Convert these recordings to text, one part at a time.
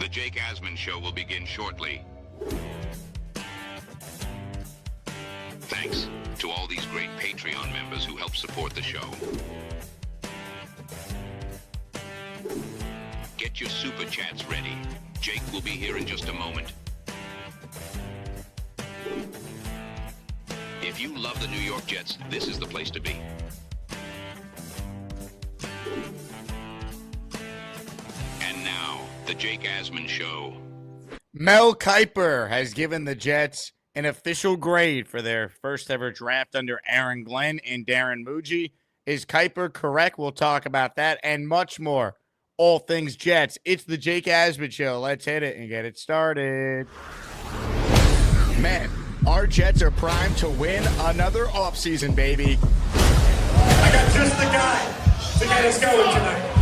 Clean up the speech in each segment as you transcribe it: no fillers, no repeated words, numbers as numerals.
The Jake Asman Show will begin shortly. Thanks to all these great Patreon members who help support the show. Get your super chats ready. Jake will be here in just a moment. If you love the New York Jets, this is the place to be. And now, the Jake Asman Show. Mel Kiper has given the Jets an official grade for their first ever draft under Aaron Glenn and Darren Muji. Is Kiper correct? We'll talk about that and much more. All things Jets. It's the Jake Asman Show. Let's hit it and get it started. Man, our Jets are primed to win another offseason, baby. I got just the guy to get us going tonight.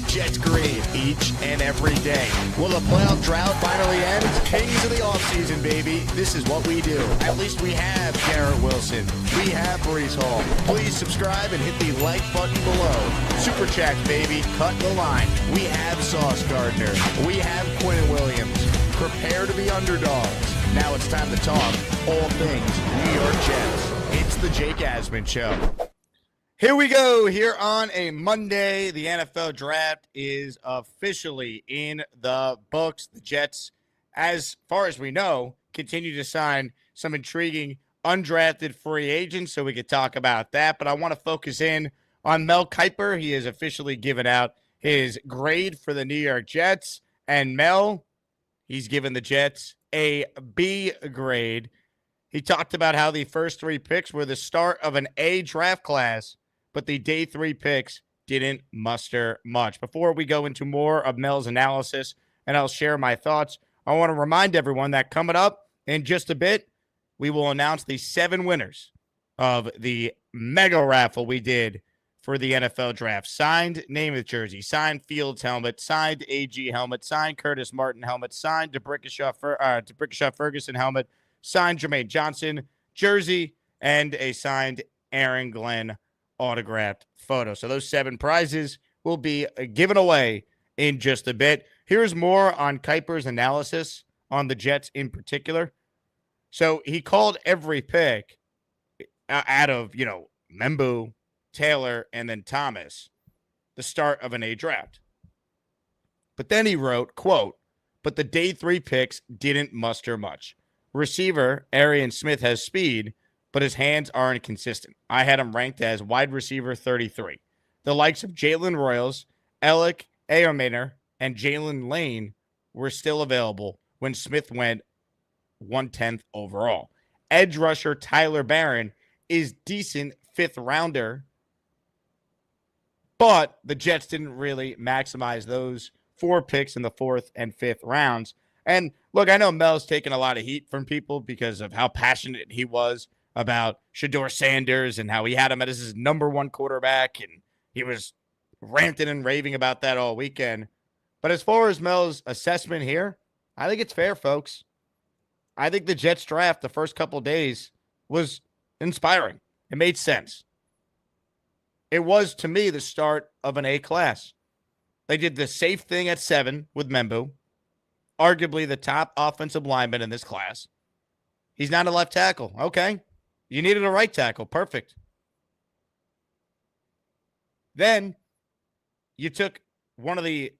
Jets green each and every day. Will the playoff drought finally end? Kings of the offseason, baby. This is what we do. At least we have Garrett Wilson. We have Breece Hall. Please subscribe and hit the like button below. Super Chats, baby. Cut the line. We have Sauce Gardner. We have Quinn Williams. Prepare to be underdogs. Now it's time to talk all things New York Jets. It's the Jake Asman Show. Here we go. Here on a Monday, the NFL draft is officially in the books. The Jets, as far as we know, continue to sign some intriguing undrafted free agents, so we could talk about that. But I want to focus in on Mel Kiper. He has officially given out his grade for the New York Jets. And Mel, he's given the Jets a B grade. He talked about how the first three picks were the start of an A draft class, but the day three picks didn't muster much. Before we go into more of Mel's analysis and I'll share my thoughts, I want to remind everyone that coming up in just a bit, we will announce the 7 winners of the mega raffle we did for the NFL draft. Signed Namath jersey, signed Fields helmet, signed AG helmet, signed Curtis Martin helmet, signed DeBrickashaw Ferguson helmet, signed Jermaine Johnson jersey, and a signed Aaron Glenn autographed photo. So those 7 prizes will be given away in just a bit. Here's more on Kiper's analysis on the Jets in particular. So he called every pick out of, Membu, Taylor, and then Thomas the start of an A draft. But then he wrote, quote, but the day 3 picks didn't muster much. Receiver Arian Smith has speed, but his hands aren't consistent. I had him ranked as wide receiver 33. The likes of Jalen Royals, Alec Ayomaner, and Jalen Lane were still available when Smith went 110th overall. Edge rusher Tyler Barron is decent 5th rounder, but the Jets didn't really maximize those 4 picks in the 4th and 5th rounds. And look, I know Mel's taken a lot of heat from people because of how passionate he was about Shedeur Sanders and how he had him as his number 1 quarterback, and he was ranting and raving about that all weekend. But as far as Mel's assessment here, I think it's fair, folks. I think the Jets draft the first couple days was inspiring. It made sense. It was, to me, the start of an A class. They did the safe thing at 7 with Membu, arguably the top offensive lineman in this class. He's not a left tackle. Okay. You needed a right tackle. Perfect. Then you took one of the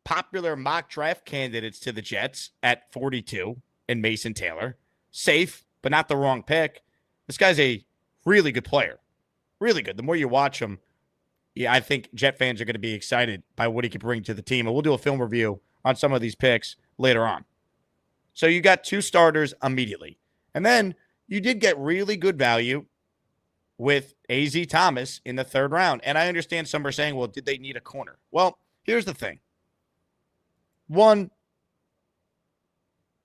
popular mock draft candidates to the Jets at 42 in Mason Taylor. Safe, but not the wrong pick. This guy's a really good player. Really good. The more you watch him, I think Jet fans are going to be excited by what he could bring to the team. And we'll do a film review on some of these picks later on. So you got 2 starters immediately. And then you did get really good value with A.Z. Thomas in the 3rd round. And I understand some are saying, well, did they need a corner? Well, here's the thing. One,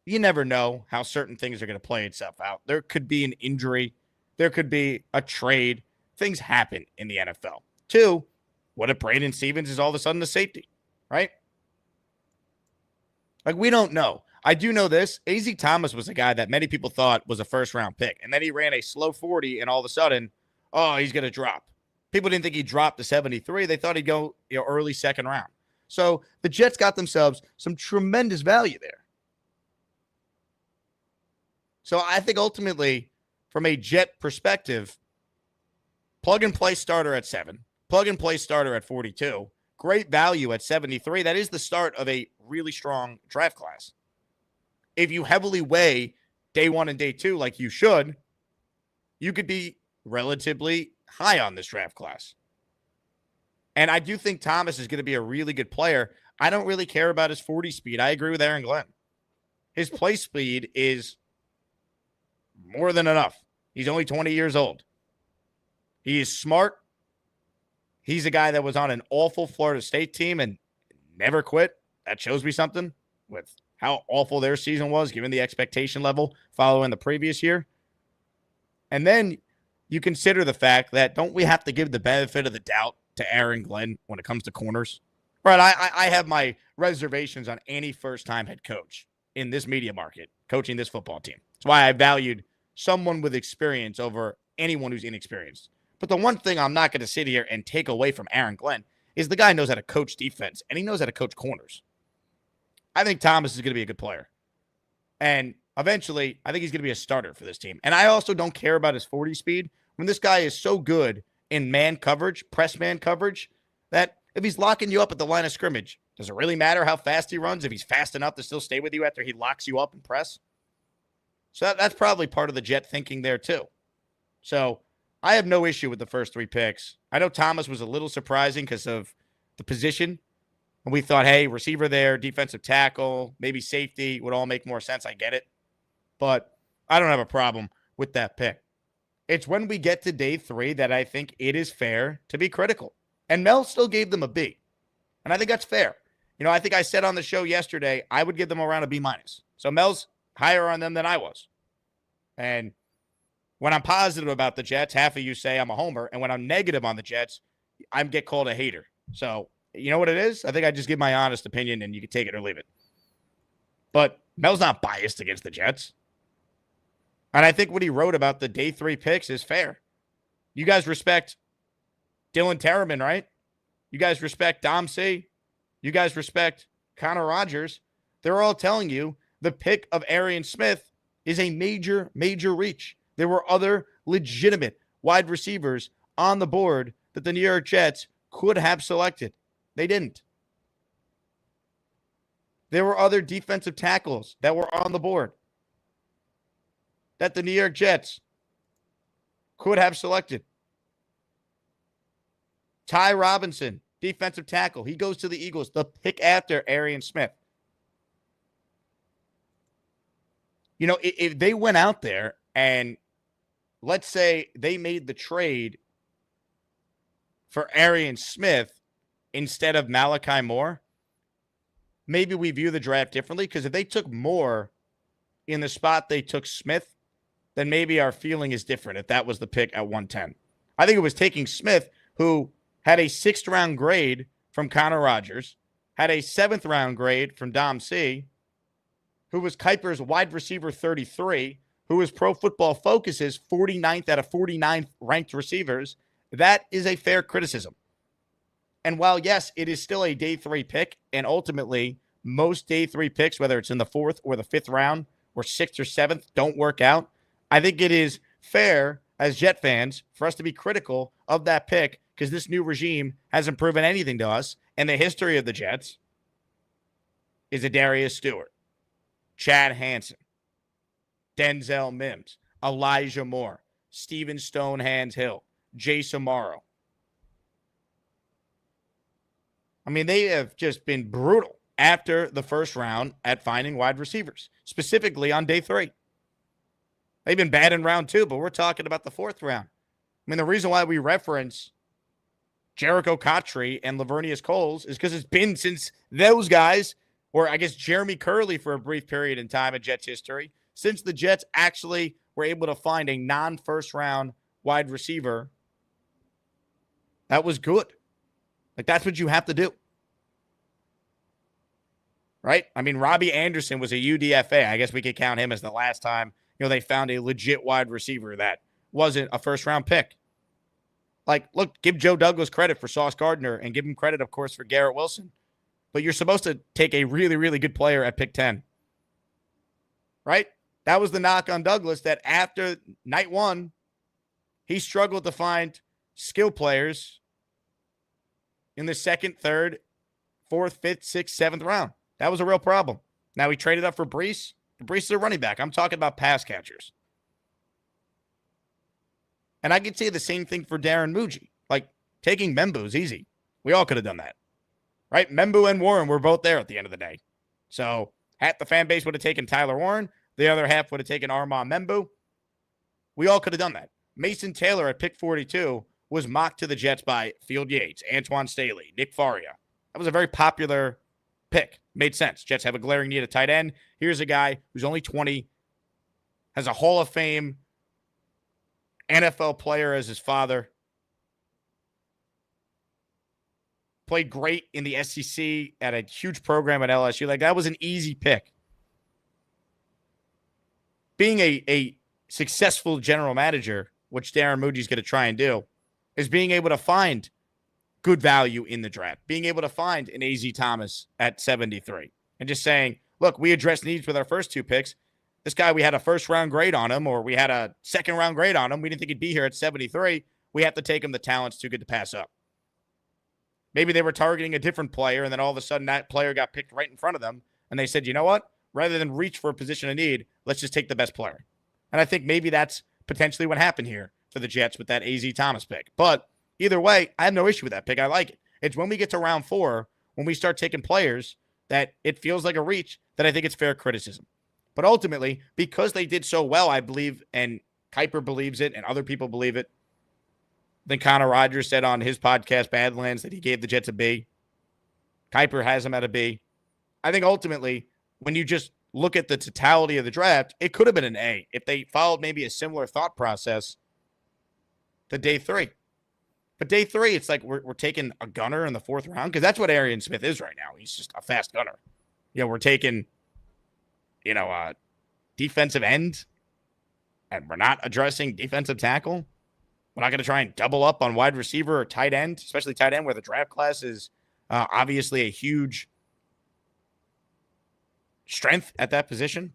you never know how certain things are going to play itself out. There could be an injury. There could be a trade. Things happen in the NFL. 2, what if Braden Stevens is all of a sudden a safety, right? Like, we don't know. I do know this. A.Z. Thomas was a guy that many people thought was a first-round pick. And then he ran a slow 40, and all of a sudden, oh, he's going to drop. People didn't think he'd drop to 73. They thought he'd go early second round. So the Jets got themselves some tremendous value there. So I think ultimately, from a Jet perspective, plug-and-play starter at 7, plug-and-play starter at 42, great value at 73. That is the start of a really strong draft class. If you heavily weigh day 1 and day 2 like you should, you could be relatively high on this draft class. And I do think Thomas is going to be a really good player. I don't really care about his 40 speed. I agree with Aaron Glenn. His play speed is more than enough. He's only 20 years old. He is smart. He's a guy that was on an awful Florida State team and never quit. That shows me something with how awful their season was, given the expectation level following the previous year. And then you consider the fact that don't we have to give the benefit of the doubt to Aaron Glenn when it comes to corners? Right, I have my reservations on any first-time head coach in this media market coaching this football team. That's why I valued someone with experience over anyone who's inexperienced. But the one thing I'm not going to sit here and take away from Aaron Glenn is the guy knows how to coach defense, and he knows how to coach corners. I think Thomas is going to be a good player. And eventually, I think he's going to be a starter for this team. And I also don't care about his 40 speed when this guy is so good in man coverage, press man coverage, that if he's locking you up at the line of scrimmage, does it really matter how fast he runs if he's fast enough to still stay with you after he locks you up and press? So that's probably part of the Jet thinking there too. So I have no issue with the first 3 picks. I know Thomas was a little surprising because of the position. And we thought, hey, receiver there, defensive tackle, maybe safety would all make more sense. I get it. But I don't have a problem with that pick. It's when we get to day 3 that I think it is fair to be critical. And Mel still gave them a B. And I think that's fair. I think I said on the show yesterday, I would give them around a B-. So Mel's higher on them than I was. And when I'm positive about the Jets, half of you say I'm a homer. And when I'm negative on the Jets, I get called a hater. So you know what it is? I think I just give my honest opinion and you can take it or leave it. But Mel's not biased against the Jets. And I think what he wrote about the day 3 picks is fair. You guys respect Dylan Terraman, right? You guys respect Dom C. You guys respect Connor Rogers. They're all telling you the pick of Arian Smith is a major, major reach. There were other legitimate wide receivers on the board that the New York Jets could have selected. They didn't. There were other defensive tackles that were on the board that the New York Jets could have selected. Ty Robinson, defensive tackle. He goes to the Eagles, the pick after Arian Smith. If they went out there and let's say they made the trade for Arian Smith instead of Malachi Moore, maybe we view the draft differently, because if they took Moore in the spot they took Smith, then maybe our feeling is different if that was the pick at 110. I think it was taking Smith, who had a 6th round grade from Connor Rogers, had a 7th round grade from Dom C., who was Kiper's wide receiver 33, who was Pro Football Focus's 49th out of 49 ranked receivers. That is a fair criticism. And while, yes, it is still a day 3 pick, and ultimately most day 3 picks, whether it's in the 4th or the 5th round or 6th or 7th, don't work out, I think it is fair as Jet fans for us to be critical of that pick, because this new regime hasn't proven anything to us. And the history of the Jets is a Darius Stewart, Chad Hansen, Denzel Mims, Elijah Moore, Steven Stonehands Hill, Jason Morrow. I mean, they have just been brutal after the first round at finding wide receivers, specifically on day 3. They've been bad in round 2, but we're talking about the 4th round. I mean, the reason why we reference Jericho Cottree and Lavernius Coles is because it's been since those guys, or I guess Jeremy Curley for a brief period in time in Jets history, since the Jets actually were able to find a non-first round wide receiver that was good. Like, that's what you have to do. Right? I mean, Robbie Anderson was a UDFA. I guess we could count him as the last time, they found a legit wide receiver that wasn't a first-round pick. Like, look, give Joe Douglas credit for Sauce Gardner and give him credit, of course, for Garrett Wilson. But you're supposed to take a really, really good player at pick 10. Right? That was the knock on Douglas, that after night one, he struggled to find skill players in the second, third, fourth, fifth, sixth, seventh round. That was a real problem. Now he traded up for Brees. Brees is a running back. I'm talking about pass catchers. And I could say the same thing for Darren Muji. Like, taking Membu is easy. We all could have done that. Right? Membu and Warren were both there at the end of the day. So half the fan base would have taken Tyler Warren. The other half would have taken Armand Membu. We all could have done that. Mason Taylor at pick 42 was mocked to the Jets by Field Yates, Antoine Staley, Nick Faria. That was a very popular pick. Made sense. Jets have a glaring need at tight end. Here's a guy who's only 20, has a Hall of Fame NFL player as his father, played great in the SEC at a huge program at LSU. Like, that was an easy pick. Being a successful general manager, which Darren Muji's going to try and do, is being able to find good value in the draft, being able to find an A.Z. Thomas at 73, and just saying, look, we addressed needs with our first two picks. This guy, we had a first-round grade on him, or we had a second-round grade on him. We didn't think he'd be here at 73. We have to take him. The talent's too good to pass up. Maybe they were targeting a different player, and then all of a sudden that player got picked right in front of them, and they said, you know what? Rather than reach for a position of need, let's just take the best player. And I think maybe that's potentially what happened here for the Jets with that A.Z. Thomas pick. But either way, I have no issue with that pick. I like it. It's when we get to round 4, when we start taking players that it feels like a reach, that I think it's fair criticism. But ultimately, because they did so well, I believe, and Kiper believes it, and other people believe it, then Connor Rogers said on his podcast, Badlands, that he gave the Jets a B. Kiper has him at a B. I think ultimately, when you just look at the totality of the draft, it could have been an A if they followed maybe a similar thought process to day 3. But day 3, it's like we're taking a gunner in the 4th round, because that's what Arian Smith is right now. He's just a fast gunner. We're taking, defensive end, and we're not addressing defensive tackle. We're not going to try and double up on wide receiver or tight end, especially tight end, where the draft class is obviously a huge strength at that position.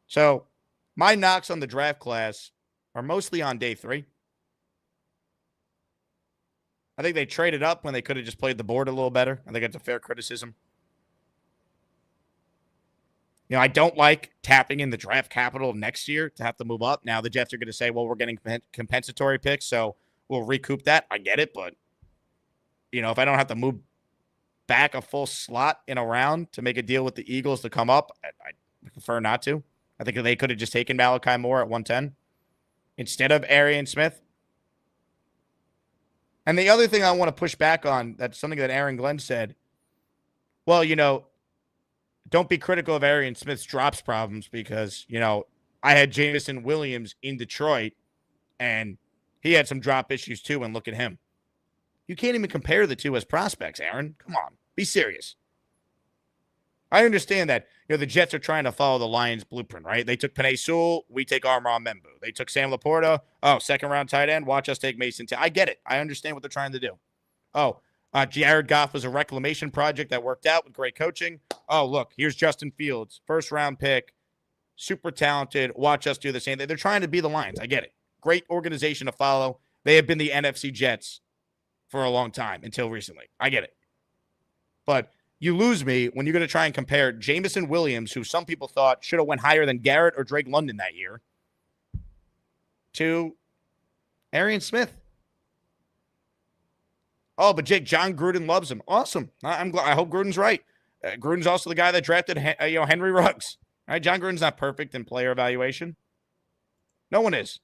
So my knocks on the draft class are mostly on day 3. I think they traded up when they could have just played the board a little better. I think that's a fair criticism. I don't like tapping in the draft capital next year to have to move up. Now the Jets are going to say, well, we're getting compensatory picks, so we'll recoup that. I get it, but, if I don't have to move back a full slot in a round to make a deal with the Eagles to come up, I prefer not to. I think they could have just taken Malachi Moore at 110 instead of Arian Smith. And the other thing I want to push back on, that's something that Aaron Glenn said, well, don't be critical of Arian Smith's drops problems because, I had Jameson Williams in Detroit, and he had some drop issues too, and look at him. You can't even compare the two as prospects, Aaron. Come on. Be serious. I understand that, the Jets are trying to follow the Lions blueprint, right? They took Penei Sewell. We take Armand Membu. They took Sam Laporta. Oh, second-round tight end. Watch us take Mason. I get it. I understand what they're trying to do. Oh, Jared Goff was a reclamation project that worked out with great coaching. Oh, look, here's Justin Fields, first-round pick, super talented. Watch us do the same thing. They're trying to be the Lions. I get it. Great organization to follow. They have been the NFC Jets for a long time until recently. I get it. But you lose me when you're going to try and compare Jameson Williams, who some people thought should have went higher than Garrett or Drake London that year, to Arian Smith. Oh, but Jake, John Gruden loves him. Awesome. I'm glad. I hope Gruden's right. Gruden's also the guy that drafted Henry Ruggs. All right, John Gruden's not perfect in player evaluation. No one is.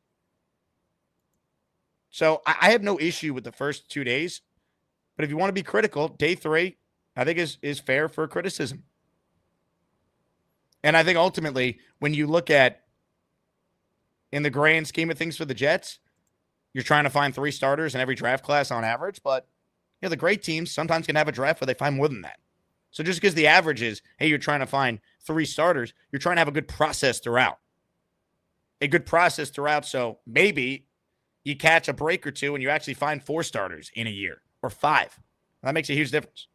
So I have no issue with the first 2 days. But if you want to be critical, day 3, I think is fair for criticism. And I think ultimately, when you look at, in the grand scheme of things for the Jets, you're trying to find 3 starters in every draft class on average. But the great teams sometimes can have a draft where they find more than that. So just because the average is, hey, you're trying to find 3 starters, you're trying to have a good process throughout. A good process throughout. So maybe you catch a break or two and you actually find 4 starters in a year or 5. That makes a huge difference.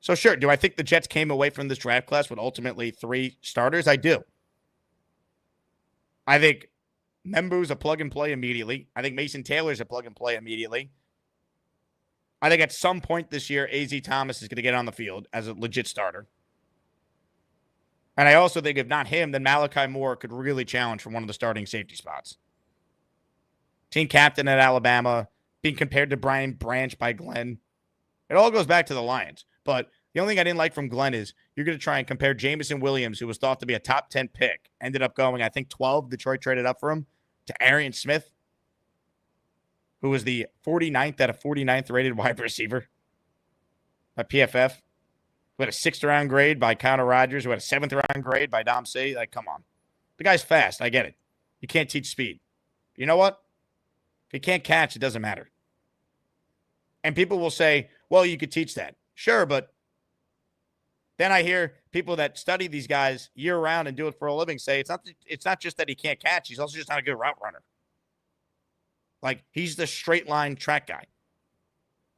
So sure, do I think the Jets came away from this draft class with ultimately 3 starters? I do. I think Membu's a plug and play immediately. I think Mason Taylor's a plug and play immediately. I think at some point this year, A.Z. Thomas is going to get on the field as a legit starter. And I also think if not him, then Malachi Moore could really challenge for one of the starting safety spots. Team captain at Alabama, being compared to Brian Branch by Glenn. It all goes back to the Lions. But the only thing I didn't like from Glenn is you're going to try and compare Jameson Williams, who was thought to be a top 10 pick, ended up going, I think, 12. Detroit traded up for him, to Arian Smith, who was the 49th out of 49th rated wide receiver by PFF, who had a 6th-round grade by Connor Rogers, who had a 7th-round grade by Dom C. Like, come on. The guy's fast. I get it. You can't teach speed. You know what? If you can't catch, it doesn't matter. And people will say, well, you could teach that. Sure, but then I hear people that study these guys year-round and do it for a living say it's not just that he can't catch. He's also just not a good route runner. Like, he's the straight-line track guy.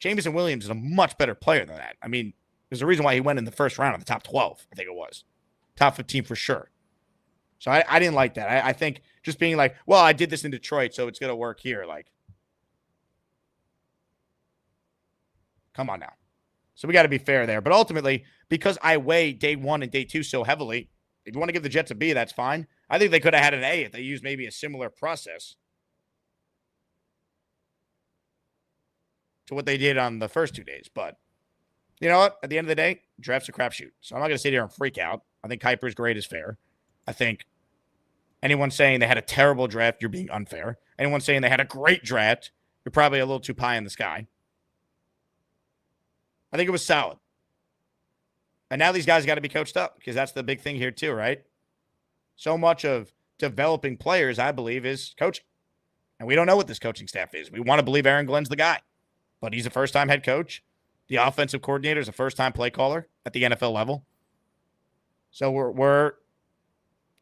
Jameson Williams is a much better player than that. I mean, there's a reason why he went in the first round of the top 12, I think it was. Top 15 for sure. So I didn't like that. I think just being like, well, I did this in Detroit, so it's going to work here. Like, come on now. So we got to be fair there. But ultimately, because I weigh day 1 and day 2 so heavily, if you want to give the Jets a B, that's fine. I think they could have had an A if they used maybe a similar process to what they did on the first 2 days. But you know what? At the end of the day, draft's a crapshoot. So I'm not going to sit here and freak out. I think Kiper's grade is fair. I think anyone saying they had a terrible draft, you're being unfair. Anyone saying they had a great draft, you're probably a little too pie in the sky. I think it was solid. And now these guys got to be coached up because that's the big thing here too, right? So much of developing players, I believe, is coaching. And we don't know what this coaching staff is. We want to believe Aaron Glenn's the guy. But he's a first-time head coach. The offensive coordinator is a first-time play caller at the NFL level. So we're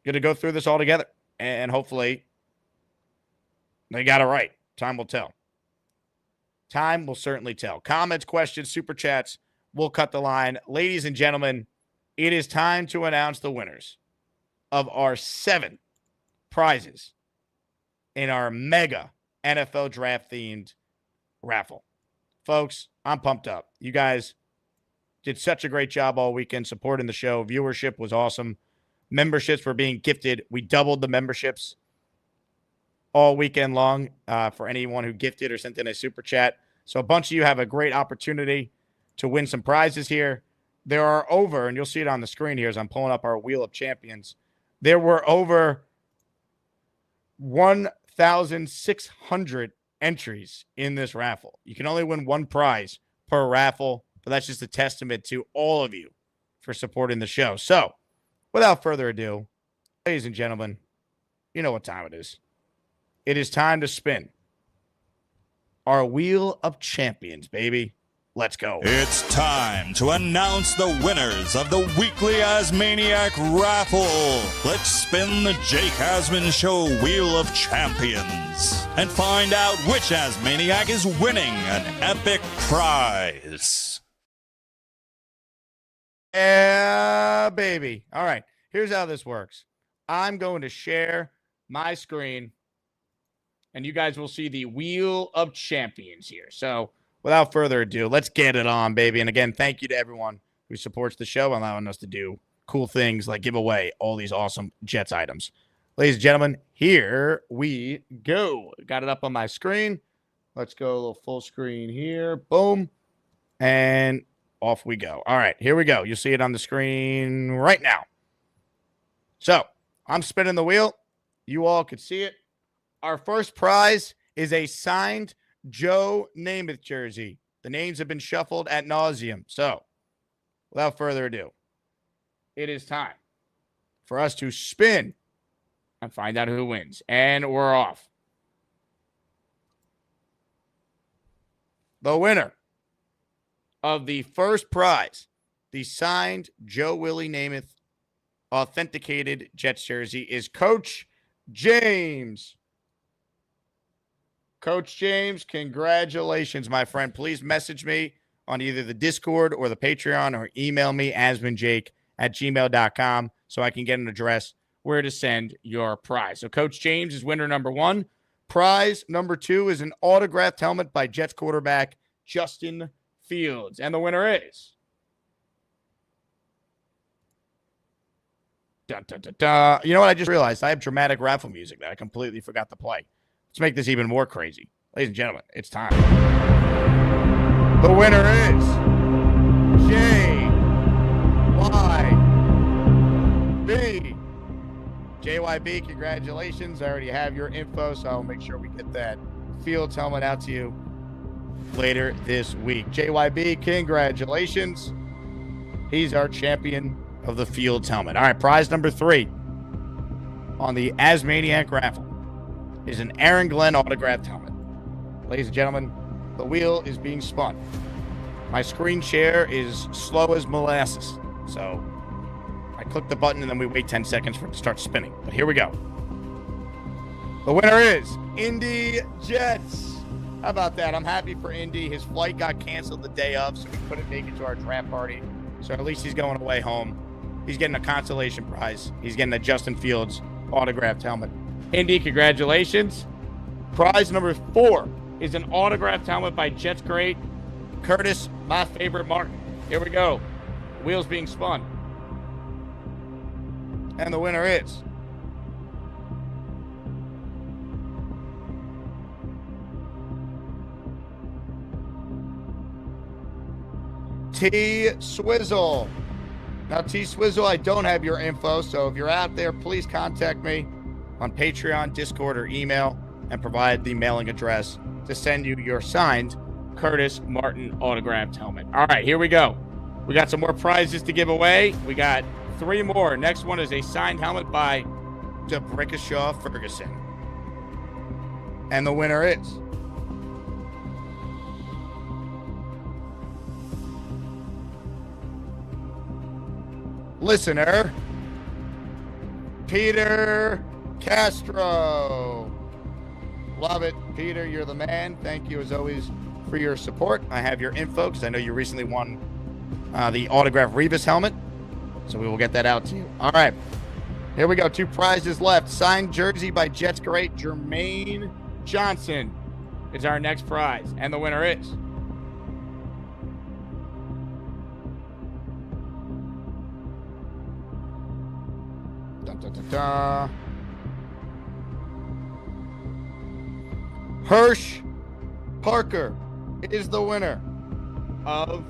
going to go through this all together. And hopefully they got it right. Time will tell. Time will certainly tell. Comments, questions, super chats, we'll cut the line. Ladies and gentlemen, it is time to announce the winners of our 7 prizes in our mega NFL draft-themed raffle. Folks, I'm pumped up. You guys did such a great job all weekend supporting the show. Viewership was awesome. Memberships were being gifted. We doubled the memberships all weekend long for anyone who gifted or sent in a super chat. So a bunch of you have a great opportunity to win some prizes here. There are over, and you'll see it on the screen here as I'm pulling up our Wheel of Champions. There were over 1,600 entries in this raffle. You can only win 1 prize per raffle, but that's just a testament to all of you for supporting the show. So, without further ado, ladies and gentlemen, you know what time it is. It is time to spin our Wheel of Champions, baby. Let's go. It's time to announce the winners of the weekly Asmaniac raffle. Let's spin the Jake Asman Show Wheel of Champions and find out which Asmaniac is winning an epic prize. Yeah, baby. All right, here's how this works. I'm going to share my screen, and you guys will see the Wheel of Champions here. So, without further ado, let's get it on, baby. And again, thank you to everyone who supports the show, allowing us to do cool things like give away all these awesome Jets items. Ladies and gentlemen, here we go. Got it up on my screen. Let's go a little full screen here. Boom. And off we go. All right, here we go. You'll see it on the screen right now. So, I'm spinning the wheel. You all could see it. Our first prize is a signed Joe Namath jersey. The names have been shuffled ad nauseum. So, without further ado, it is time for us to spin and find out who wins. And we're off. The winner of the first prize, the signed Joe Willie Namath authenticated Jets jersey, is Coach James Coach James, congratulations, my friend. Please message me on either the Discord or the Patreon or email me, asmanjake@gmail.com, so I can get an address where to send your prize. So Coach James is winner number 1. Prize number 2 is an autographed helmet by Jets quarterback Justin Fields. And the winner is... Dun, dun, dun, dun. You know what I just realized? I have dramatic raffle music that I completely forgot to play. Let's make this even more crazy. Ladies and gentlemen, it's time. The winner is JYB. JYB, congratulations. I already have your info, so I'll make sure we get that Fields helmet out to you later this week. JYB, congratulations. He's our champion of the Fields helmet. All right, prize number 3 on the Asmaniac raffle is an Aaron Glenn autographed helmet. Ladies and gentlemen, the wheel is being spun. My screen share is slow as molasses, so I click the button and then we wait 10 seconds for it to start spinning. But here we go. The winner is Indy Jets. How about that? I'm happy for Indy. His flight got canceled the day of, so we couldn't make it to our draft party. So at least he's going away home. He's getting a consolation prize. He's getting a Justin Fields autographed helmet. Indy, congratulations. Prize number 4 is an autographed helmet by Jets great Curtis, my favorite Martin. Here we go. Wheels being spun. And the winner is T Swizzle. Now, T Swizzle, I don't have your info, so if you're out there, please contact me on Patreon, Discord, or email and provide the mailing address to send you your signed Curtis Martin autographed helmet. All right, here we go. We got some more prizes to give away. We got 3 more. Next one is a signed helmet by DeBrickashaw Ferguson. And the winner is listener Peter Castro. Love it, Peter. You're the man. Thank you, as always, for your support. I have your info because I know you recently won the autographed Revis helmet, so we will get that out to you. All right, here we go. 2 prizes left. Signed jersey by Jets great Jermaine Johnson is our next prize, and the winner is dun, dun, dun, dun. Hirsch Parker is the winner of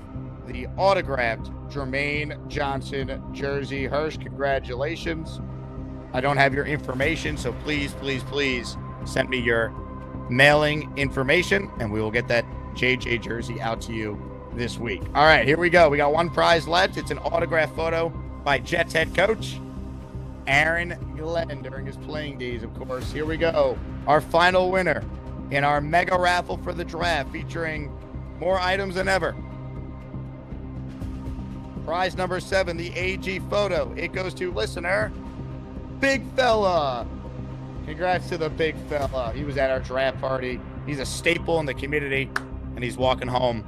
the autographed Jermaine Johnson jersey. Hirsch, congratulations. I don't have your information, so please, please, please send me your mailing information, and we will get that JJ jersey out to you this week. All right, here we go. We got 1 prize left. It's an autographed photo by Jets head coach Aaron Glenn during his playing days, of course. Here we go. Our final winner in our mega raffle for the draft, featuring more items than ever. Prize number 7, the AG photo. It goes to listener Big Fella. Congrats to the big fella. He was at our draft party. He's a staple in the community, and he's walking home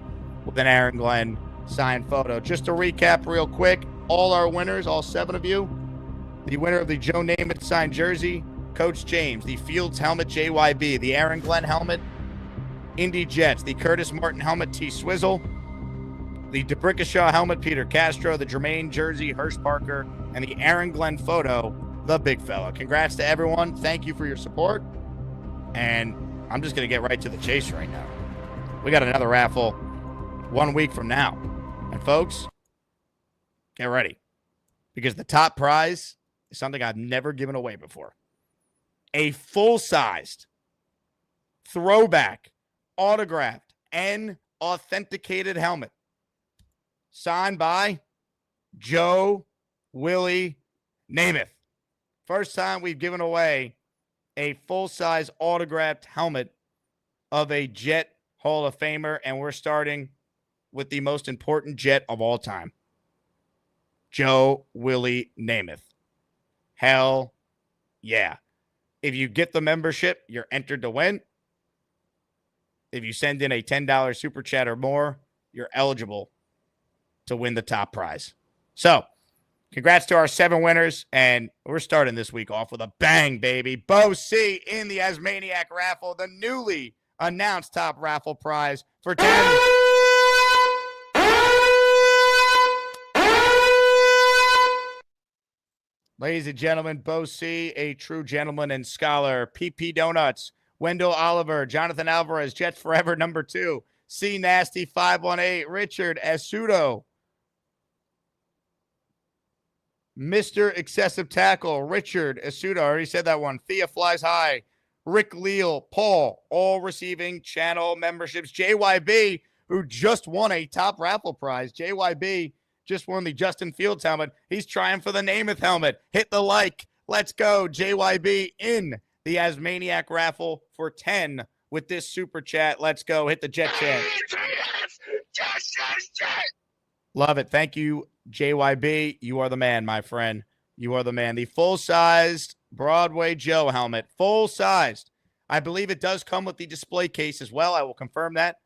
with an Aaron Glenn signed photo. Just to recap real quick, all our winners, all 7 of you, the winner of the Joe Namath signed jersey, Coach James, the Fields helmet, JYB, the Aaron Glenn helmet, Indy Jets, the Curtis Martin helmet, T Swizzle, the DeBrickashaw helmet, Peter Castro, the Jermaine jersey, Hirsch Parker, and the Aaron Glenn photo, the big fella. Congrats to everyone. Thank you for your support. And I'm just going to get right to the chase right now. We got another raffle 1 week from now. And folks, get ready, because the top prize is something I've never given away before. A full-sized, throwback, autographed, and authenticated helmet signed by Joe Willie Namath. First time we've given away a full-size autographed helmet of a Jet Hall of Famer, and we're starting with the most important Jet of all time, Joe Willie Namath. Hell yeah. If you get the membership, you're entered to win. if you send in a $10 super chat or more, you're eligible to win the top prize. So, congrats to our 7 winners, and we're starting this week off with a bang, baby. Bo C in the Asmaniac raffle, the newly announced top raffle prize for 10. Ladies and gentlemen, Bo C, a true gentleman and scholar. PP Donuts, Wendell Oliver, Jonathan Alvarez, Jets Forever #2, C Nasty 518, Richard Asudo, Mr. Excessive Tackle, Richard Asudo, I already said that one. Thea Flies High, Rick Leal, Paul, all receiving channel memberships. JYB, who just won a top raffle prize. JYB just won the Justin Fields helmet. He's trying for the Namath helmet. Hit the like. Let's go. JYB in the Asmaniac raffle for 10 with this super chat. Let's go. Hit the jet chat. Love it. Thank you, JYB. You are the man, my friend. You are the man. The full-sized Broadway Joe helmet. Full-sized. I believe it does come with the display case as well. I will confirm that.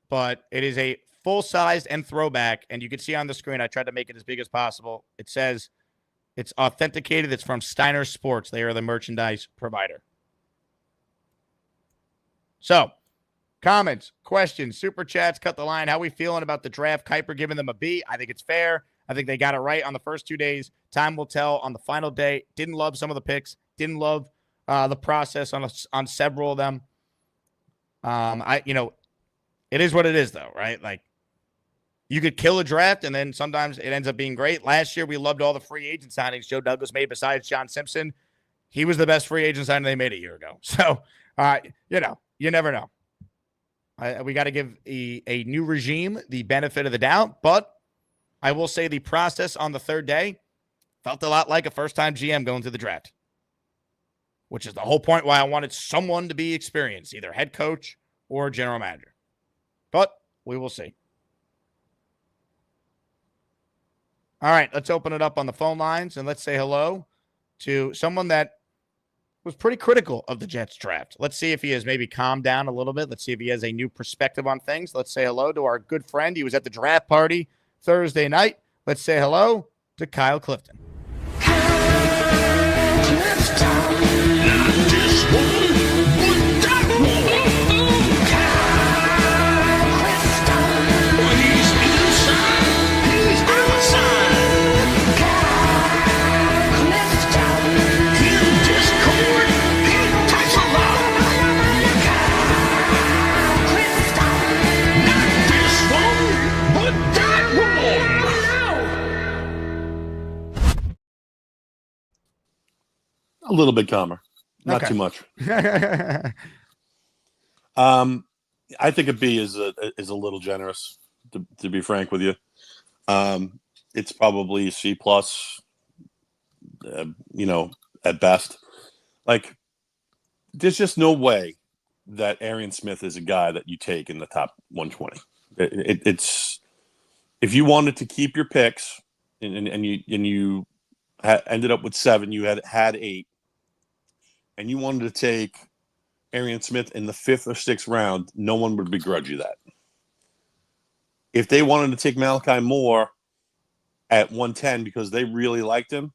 But it is a full-sized and throwback, and you can see on the screen, I tried to make it as big as possible. It says it's authenticated. It's from Steiner Sports. They are the merchandise provider. So, comments, questions, super chats, cut the line. How we feeling about the draft? Kiper giving them a B. I think it's fair. I think they got it right on the first 2 days. Time will tell on the final day. Didn't love some of the picks. Didn't love the process on several of them. It is what it is, though, right? Like, you could kill a draft, and then sometimes it ends up being great. Last year, we loved all the free agent signings Joe Douglas made besides John Simpson. He was the best free agent signing they made a year ago. So, you never know. We got to give a new regime the benefit of the doubt, but I will say the process on the third day felt a lot like a first-time GM going through the draft, which is the whole point why I wanted someone to be experienced, either head coach or general manager. But we will see. All right, let's open it up on the phone lines, and let's say hello to someone that was pretty critical of the Jets draft. Let's see if he has maybe calmed down a little bit. Let's see if he has a new perspective on things. Let's say hello to our good friend. He was at the draft party Thursday night. Let's say hello to Kyle Clifton. A little bit calmer, not too much. I think a B is a little generous, to be frank with you. It's probably C plus, at best. Like, there's just no way that Arian Smith is a guy that you take in the top 120. It's if you wanted to keep your picks and you ended up with 7, you had 8. And you wanted to take Arian Smith in the 5th or 6th round, no one would begrudge you that. If they wanted to take Malachi Moore at 110 because they really liked him,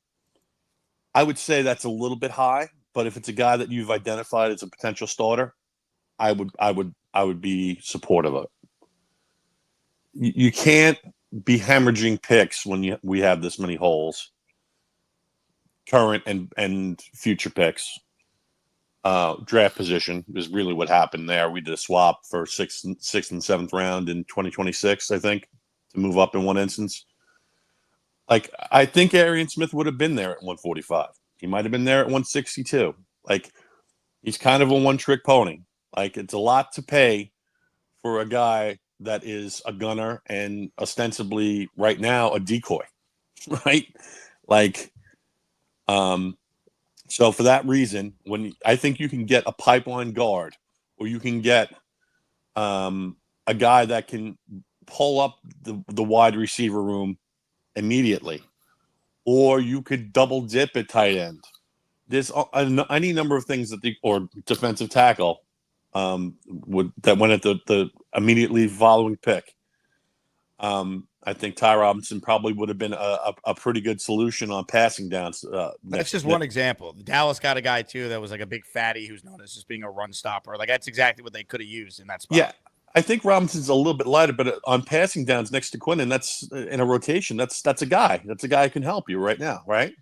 I would say that's a little bit high. But if it's a guy that you've identified as a potential starter, I would be supportive of it. You can't be hemorrhaging picks when we have this many holes, current and future picks. Draft position is really what happened there. We did a swap for 6th and 7th round in 2026, I think, to move up in one instance. Like, I think Arian Smith would have been there at 145. He might have been there at 162. Like, he's kind of a one-trick pony. Like, it's a lot to pay for a guy that is a gunner and ostensibly right now a decoy, right? Like, so for that reason, when I think you can get a pipeline guard, or you can get a guy that can pull up the wide receiver room immediately, or you could double dip at tight end. There's any number of things or defensive tackle that went at the immediately following pick. I think Ty Robinson probably would have been a pretty good solution on passing downs. That's just one example. Dallas got a guy, too, that was like a big fatty who's known as just being a run stopper. Like, that's exactly what they could have used in that spot. Yeah, I think Robinson's a little bit lighter, but on passing downs next to Quinnen, that's in a rotation. That's a guy. That's a guy who can help you right now, right?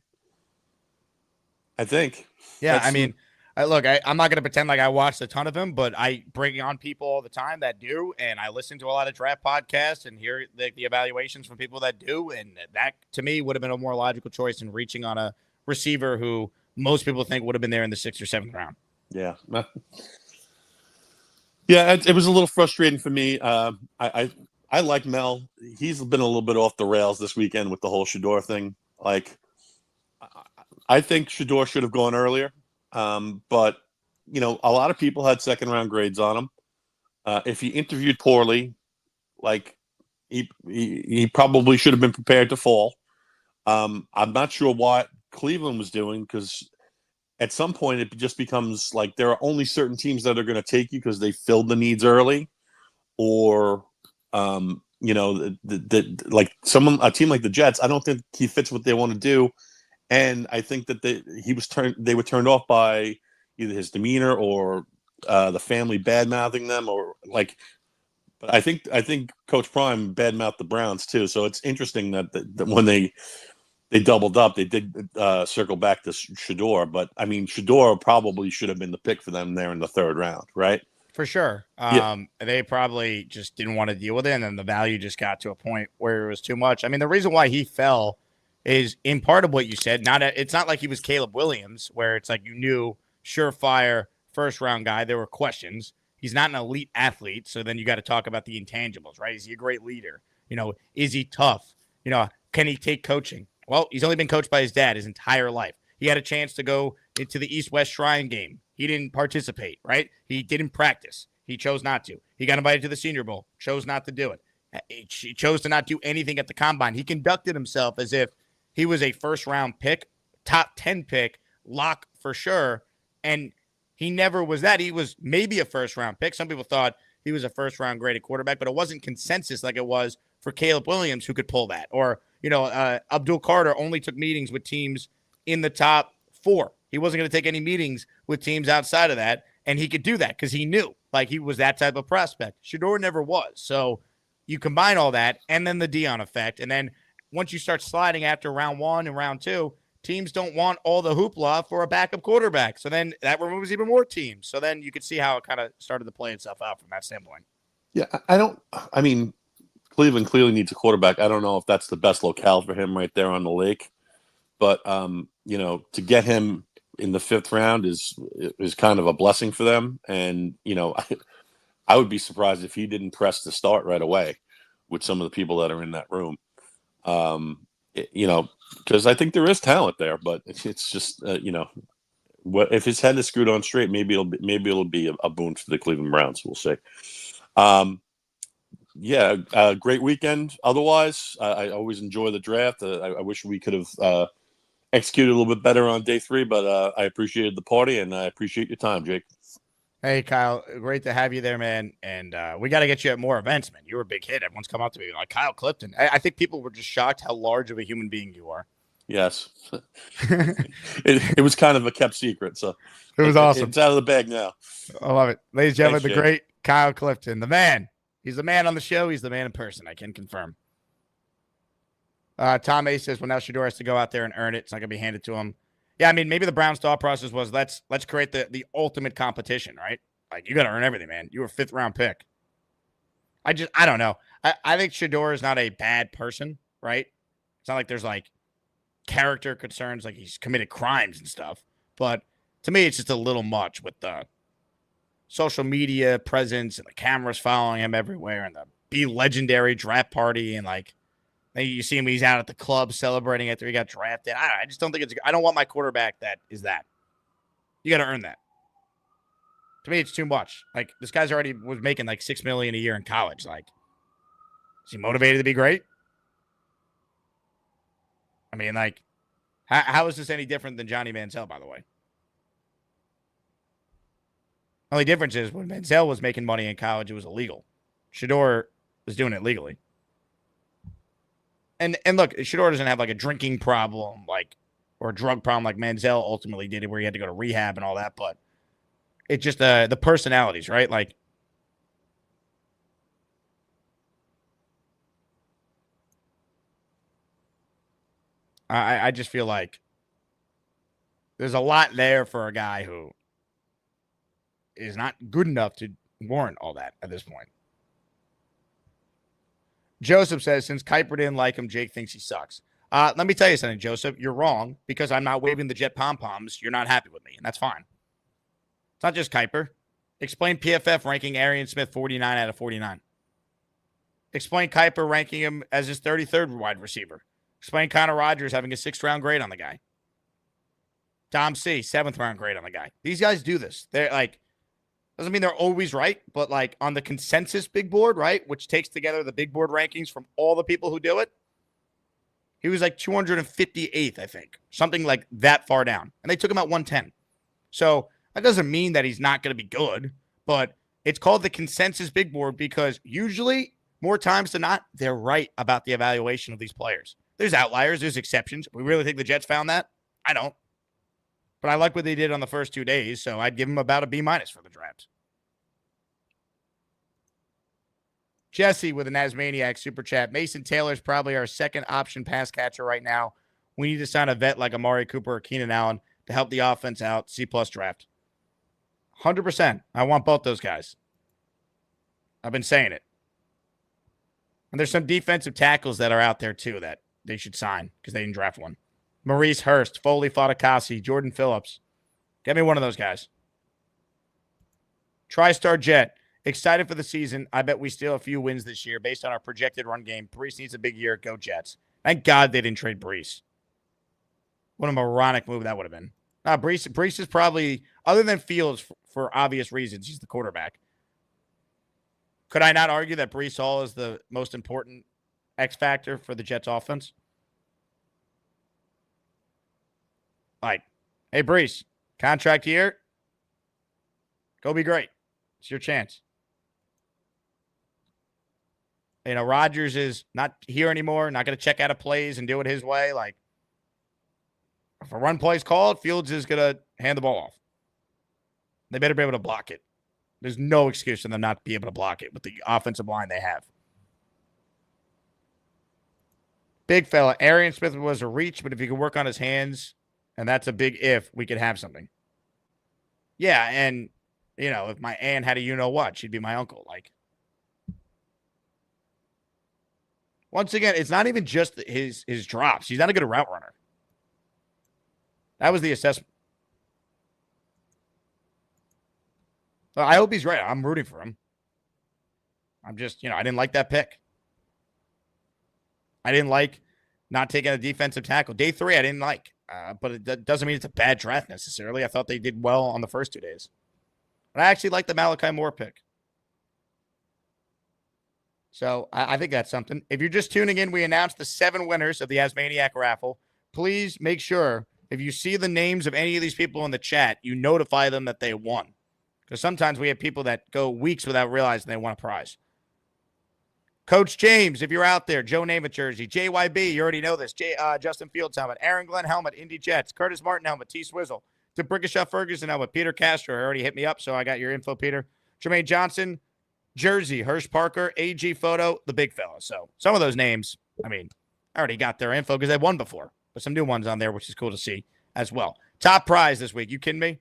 I think. Yeah, I mean, I'm not going to pretend like I watched a ton of him, but I bring on people all the time that do, and I listen to a lot of draft podcasts and hear the evaluations from people that do, and that, to me, would have been a more logical choice than reaching on a receiver who most people think would have been there in the 6th or 7th round. Yeah. Yeah, it was a little frustrating for me. I like Mel. He's been a little bit off the rails this weekend with the whole Shador thing. Like, I think Shador should have gone earlier, but a lot of people had 2nd-round grades on him. If he interviewed poorly, like he probably should have been prepared to fall. I'm not sure what Cleveland was doing, because at some point it just becomes like there are only certain teams that are going to take you because they filled the needs early, or like a team like the Jets. I don't think he fits what they want to do. And I think that they were turned off by either his demeanor or the family bad mouthing them, or like. But I think Coach Prime bad mouthed the Browns too. So it's interesting that when they doubled up, they did circle back to Shador. But I mean, Shador probably should have been the pick for them there in the 3rd round, right? For sure. They probably just didn't want to deal with it, and then the value just got to a point where it was too much. I mean, the reason why he fell is in part of what you said. It's not like he was Caleb Williams, where it's like you knew surefire 1st-round guy. There were questions. He's not an elite athlete, so then you got to talk about the intangibles, right? Is he a great leader? Is he tough? Can he take coaching? Well, he's only been coached by his dad his entire life. He had a chance to go into the East-West Shrine game. He didn't participate, right? He didn't practice. He chose not to. He got invited to the Senior Bowl, chose not to do it. He chose to not do anything at the Combine. He conducted himself as if he was a 1st-round pick, top 10 pick, lock for sure, and he never was that. He was maybe a 1st-round pick. Some people thought he was a 1st-round graded quarterback, but it wasn't consensus like it was for Caleb Williams, who could pull that. Or, Abdul Carter only took meetings with teams in the top 4. He wasn't going to take any meetings with teams outside of that, and he could do that because he knew, like, he was that type of prospect. Shador never was. So you combine all that, and then the Dion effect, and then once you start sliding after round 1 and round 2, teams don't want all the hoopla for a backup quarterback. So then that removes even more teams. So then you could see how it kind of started to play itself out from that standpoint. Yeah, I mean, Cleveland clearly needs a quarterback. I don't know if that's the best locale for him right there on the lake. But, to get him in the 5th round is kind of a blessing for them. And, I would be surprised if he didn't press to start right away with some of the people that are in that room. Because I think there is talent there, but it's just, if his head is screwed on straight, maybe it'll be a boon for the Cleveland Browns. We'll see. Great weekend. Otherwise, I always enjoy the draft. I wish we could have executed a little bit better on day 3, but I appreciated the party, and I appreciate your time, Jake. Hey, Kyle, great to have you there, man. And we got to get you at more events, man. You were a big hit. Everyone's come up to me like, Kyle Clifton. I think people were just shocked how large of a human being you are. Yes. it was kind of a kept secret, so it was awesome. It's out of the bag now. I love it. Ladies and gentlemen, Thanks, the great Kyle Clifton, the man. He's the man on the show. He's the man in person. I can confirm. Tom A says, well, now Shador has to go out there and earn it. It's not going to be handed to him. Yeah, I mean, maybe the Browns' thought process was let's create the ultimate competition, right? Like, you got to earn everything, man. You were a 5th-round pick. I don't know. I think Shador is not a bad person, right? It's not like there's, like, character concerns, like he's committed crimes and stuff. But to me, it's just a little much with the social media presence and the cameras following him everywhere and the be legendary draft party and, like, you see him, he's out at the club celebrating after he got drafted. I just don't think I don't want my quarterback that is that. You got to earn that. To me, it's too much. Like, this guy's already was making like $6 million a year in college. Like, is he motivated to be great? I mean, like, how is this any different than Johnny Manziel, by the way? Only difference is when Manziel was making money in college, it was illegal. Shedeur was doing it legally. And look, Shedeur doesn't have like a drinking problem, or a drug problem like Manziel ultimately did, where he had to go to rehab and all that. But it's just the personalities, right? Like, I just feel like there's a lot there for a guy who is not good enough to warrant all that at this point. Joseph says, since Kiper didn't like him, Jake thinks he sucks. Let me tell you something, Joseph. You're wrong because I'm not waving the Jet pom-poms. You're not happy with me, and that's fine. It's not just Kiper. Explain PFF ranking Arian Smith 49 out of 49. Explain Kiper ranking him as his 33rd wide receiver. Explain Connor Rogers having a 6th-round grade on the guy. Dom C, 7th-round grade on the guy. These guys do this. They're like, doesn't mean they're always right, but like on the consensus big board, right, which takes together the big board rankings from all the people who do it, he was like 258th, I think. Something like that far down. And they took him at 110. So that doesn't mean that he's not going to be good, but it's called the consensus big board because usually, more times than not, they're right about the evaluation of these players. There's outliers, there's exceptions. We really think the Jets found that? I don't. But I like what they did on the first 2 days, so I'd give them about a B- for the draft. Jesse with an Asmaniac super chat. Mason Taylor's probably our second option pass catcher right now. We need to sign a vet like Amari Cooper or Keenan Allen to help the offense out. C+ draft. 100%. I want both those guys. I've been saying it. And there's some defensive tackles that are out there too that they should sign because they didn't draft one. Maurice Hurst, Foley Fatukasi, Jordan Phillips. Get me one of those guys. TriStar Jet. Excited for the season. I bet we steal a few wins this year based on our projected run game. Brees needs a big year. Go Jets. Thank God they didn't trade Brees. What a moronic move that would have been. Brees is probably, other than Fields, for obvious reasons, he's the quarterback. Could I not argue that Brees Hall is the most important X factor for the Jets offense? Like, hey, Brees, contract year. Go be great. It's your chance. You know, Rodgers is not here anymore, not going to check out of plays and do it his way. Like, if a run play is called, Fields is going to hand the ball off. They better be able to block it. There's no excuse for them not to be able to block it with the offensive line they have. Big fella. Arian Smith was a reach, but if he could work on his hands, and that's a big if, we could have something. Yeah, and, you know, if my aunt had a you-know-what, she'd be my uncle. Like, once again, it's not even just his drops. He's not a good route runner. That was the assessment. Well, I hope he's right. I'm rooting for him. I'm just, I didn't like that pick. I didn't like not taking a defensive tackle. Day 3, I didn't like. But it doesn't mean it's a bad draft necessarily. I thought they did well on the first 2 days. But I actually like the Malachi Moore pick. So I think that's something. If you're just tuning in, we announced the 7 winners of the Asmaniac raffle. Please make sure if you see the names of any of these people in the chat, you notify them that they won. Because sometimes we have people that go weeks without realizing they won a prize. Coach James, if you're out there, Joe Namath jersey, JYB, you already know this, Justin Fields helmet, Aaron Glenn helmet, Indy Jets, Curtis Martin helmet, T Swizzle, DeBrickashaw Ferguson helmet, Peter Castro already hit me up, so I got your info, Peter. Jermaine Johnson, jersey, Hirsch Parker, AG photo, the big fella. So some of those names, I already got their info because they won before, but some new ones on there, which is cool to see as well. Top prize this week, you kidding me?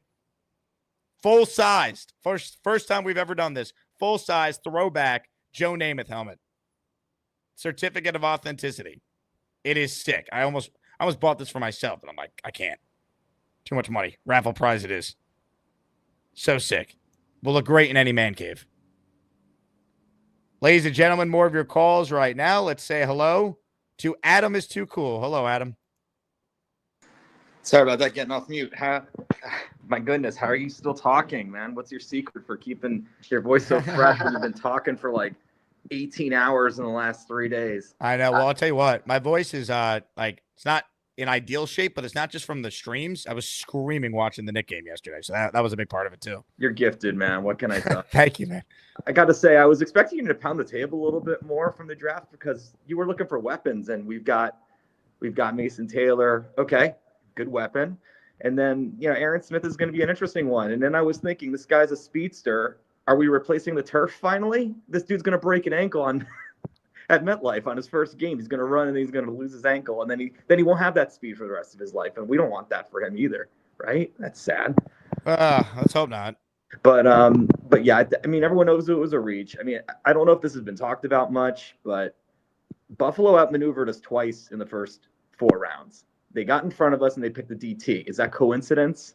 Full-sized, first time we've ever done this, full-size throwback Joe Namath helmet. Certificate of authenticity. It is sick. I almost bought this for myself, and I'm like, I can't. Too much money. Raffle prize it is. So sick. Will look great in any man cave. Ladies and gentlemen, more of your calls right now. Let's say hello to Adam is Too Cool. Hello, Adam. Sorry about that, getting off mute. My goodness, how are you still talking, man? What's your secret for keeping your voice so fresh when you've been talking for like 18 hours in the last 3 days? I know. Well, I'll tell you what. My voice is it's not in ideal shape, but it's not just from the streams. I was screaming watching the Knicks game yesterday, so that was a big part of it too. You're gifted, man. What can I tell? Thank you, man. I got to say, I was expecting you to pound the table a little bit more from the draft because you were looking for weapons, and we've got Mason Taylor. Okay, good weapon. And then, Aaron Smith is going to be an interesting one. And then I was thinking, this guy's a speedster. Are we replacing the turf finally? This dude's going to break an ankle on at MetLife on his first game. He's going to run and he's going to lose his ankle, and then he won't have that speed for the rest of his life, and we don't want that for him either, right? That's sad. Let's hope not. But yeah, I mean, everyone knows it was a reach. I mean, I don't know if this has been talked about much, but Buffalo outmaneuvered us twice in the first 4 rounds. They got in front of us and they picked the DT. Is that coincidence?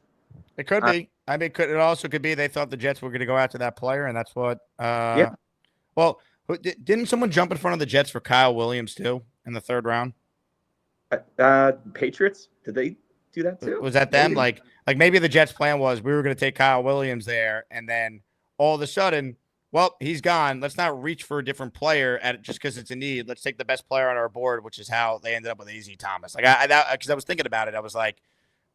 It could be. I mean, it also could be they thought the Jets were going to go after that player, and that's what. Yeah. Well, didn't someone jump in front of the Jets for Kyle Williams too in the 3rd round? Patriots? Did they do that too? Was that them? Maybe. Like maybe the Jets' plan was we were going to take Kyle Williams there, and then all of a sudden, well, he's gone. Let's not reach for a different player just because it's a need. Let's take the best player on our board, which is how they ended up with A.Z. Thomas. Like because I was thinking about it, I was like,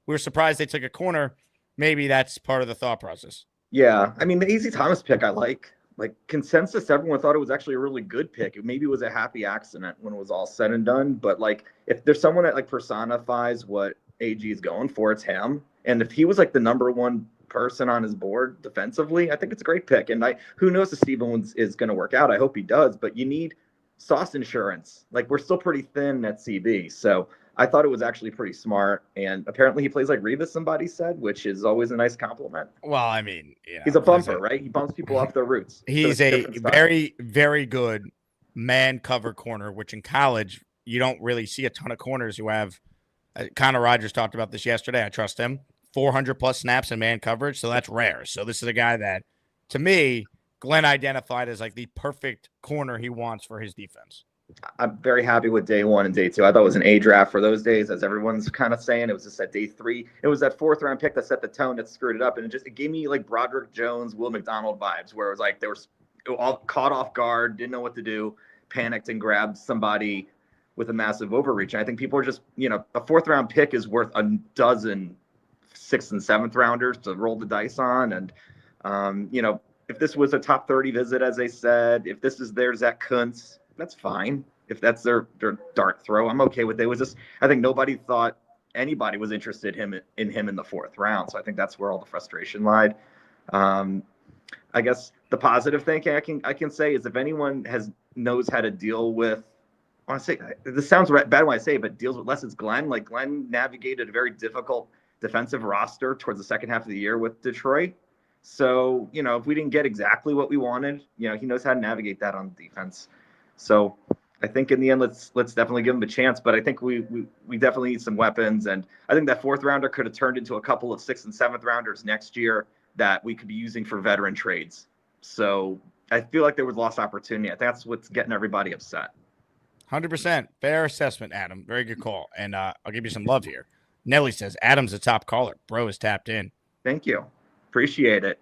we were surprised they took a corner. Maybe that's part of the thought process. Yeah, I mean, the A.Z. Thomas pick I like. Like consensus, everyone thought it was actually a really good pick. It maybe was a happy accident when it was all said and done. But like, if there's someone that like personifies what AG is going for, it's him. And if he was like the number 1 person on his board defensively, I think it's a great pick. And who knows if Stevens is going to work out? I hope he does. But you need sauce insurance. Like we're still pretty thin at CB, so I thought it was actually pretty smart. And apparently he plays like Revis, somebody said, which is always a nice compliment. Well, I mean, he's a bumper, right? He bumps people off their roots. He's a very, very good man cover corner, which in college, you don't really see a ton of corners who have. Connor Rogers talked about this yesterday. I trust him. 400 plus snaps in man coverage. So that's rare. So this is a guy that, to me, Glenn identified as like the perfect corner he wants for his defense. I'm very happy with day 1 and day 2. I thought it was an A draft for those days, as everyone's kind of saying. It was just at day 3. It was that 4th round pick that set the tone, that screwed it up. And it gave me like Broderick Jones, Will McDonald vibes, where it was like they were all caught off guard, didn't know what to do, panicked and grabbed somebody with a massive overreach. And I think people are just, a 4th round pick is worth a dozen 6th and 7th rounders to roll the dice on. And, if this was a top 30 visit, as they said, if this is their Zach Kuntz, that's fine. If that's their dart throw, I'm okay with it. It was just, I think nobody thought anybody was interested in him in the 4th round. So I think that's where all the frustration lied. I guess the positive thing I can say is if anyone knows how to deal with, I want to say this sounds bad when I say it, but deals with less, it's Glenn. Like Glenn navigated a very difficult defensive roster towards the second half of the year with Detroit. So, if we didn't get exactly what we wanted, he knows how to navigate that on defense. So I think in the end, let's definitely give him a chance. But I think we definitely need some weapons. And I think that 4th rounder could have turned into a couple of 6th and 7th rounders next year that we could be using for veteran trades. So I feel like there was lost opportunity. I think that's what's getting everybody upset. 100%. Fair assessment, Adam. Very good call. And I'll give you some love here. Nelly says, Adam's a top caller. Bro is tapped in. Thank you. Appreciate it.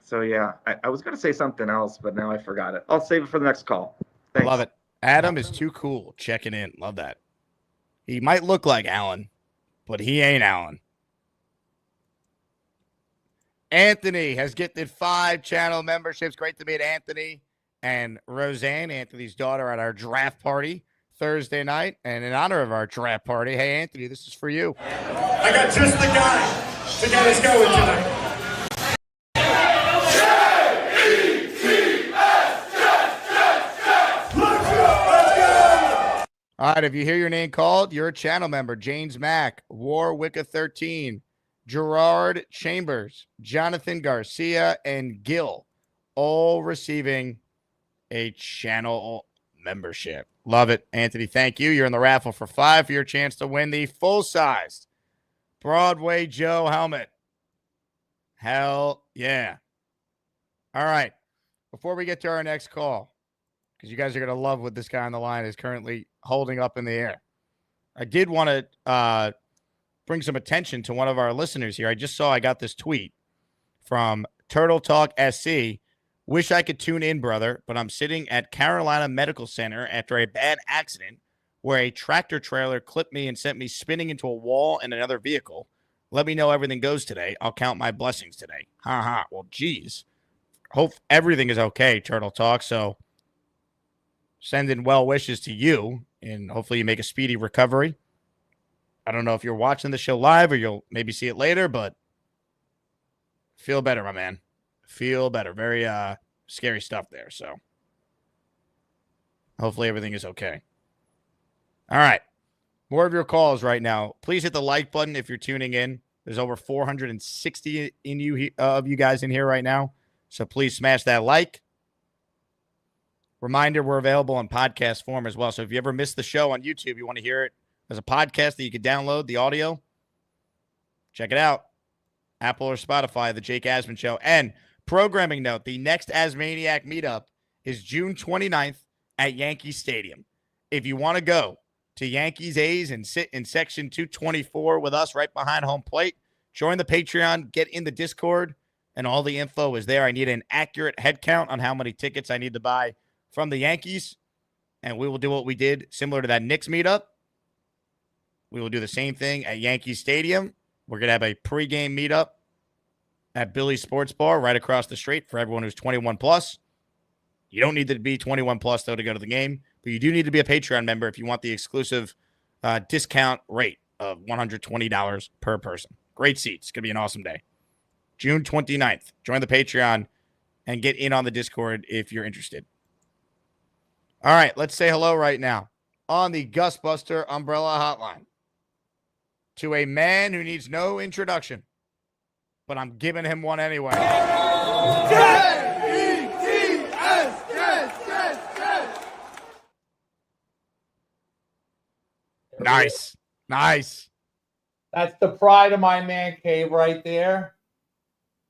So, yeah, I was going to say something else, but now I forgot it. I'll save it for the next call. Thanks. Love it. Adam is too cool. Checking in. Love that. He might look like Allen, but he ain't Allen. Anthony has gifted 5 channel memberships. Great to meet Anthony and Roseanne, Anthony's daughter, at our draft party Thursday night. And in honor of our draft party, hey, Anthony, this is for you. I got just the guy to get us going tonight. All right, if you hear your name called, you're a channel member. James Mack, Warwicka 13, Gerard Chambers, Jonathan Garcia, and Gil, all receiving a channel membership. Love it, Anthony. Thank you. You're in the raffle for 5 for your chance to win the full-sized Broadway Joe helmet. Hell yeah. All right, before we get to our next call, because you guys are going to love what this guy on the line is currently holding up in the air, I did want to bring some attention to one of our listeners here. I got this tweet from Turtle Talk SC. Wish I could tune in, brother, but I'm sitting at Carolina Medical Center after a bad accident where a tractor trailer clipped me and sent me spinning into a wall and another vehicle. Let me know everything goes today. I'll count my blessings today. Ha ha. Well, geez. Hope everything is okay, Turtle Talk. So sending well wishes to you, and hopefully you make a speedy recovery. I don't know if you're watching the show live or you'll maybe see it later, but feel better, my man. Feel better. Very scary stuff there. So hopefully everything is okay. All right. More of your calls right now. Please hit the like button if you're tuning in. There's over 460 of you guys in here right now. So please smash that like. Reminder, we're available in podcast form as well. So if you ever missed the show on YouTube, you want to hear it as a podcast that you could download, the audio, check it out. Apple or Spotify, The Jake Asman Show. And programming note, the next Asmaniac meetup is June 29th at Yankee Stadium. If you want to go to Yankees A's and sit in section 224 with us right behind home plate, join the Patreon, get in the Discord, and all the info is there. I need an accurate head count on how many tickets I need to buy from the Yankees, and we will do what we did similar to that Knicks meetup. We will do the same thing at Yankee Stadium. We're going to have a pregame meetup at Billy's Sports Bar right across the street for everyone who's 21 plus. You don't need to be 21 plus, though, to go to the game, but you do need to be a Patreon member if you want the exclusive discount rate of $120 per person. Great seats. It's going to be an awesome day. June 29th. Join the Patreon and get in on the Discord if you're interested. All right, let's say hello right now on the Gus Buster Umbrella Hotline to a man who needs no introduction, but I'm giving him one anyway. Nice. Nice. That's the pride of my man cave right there.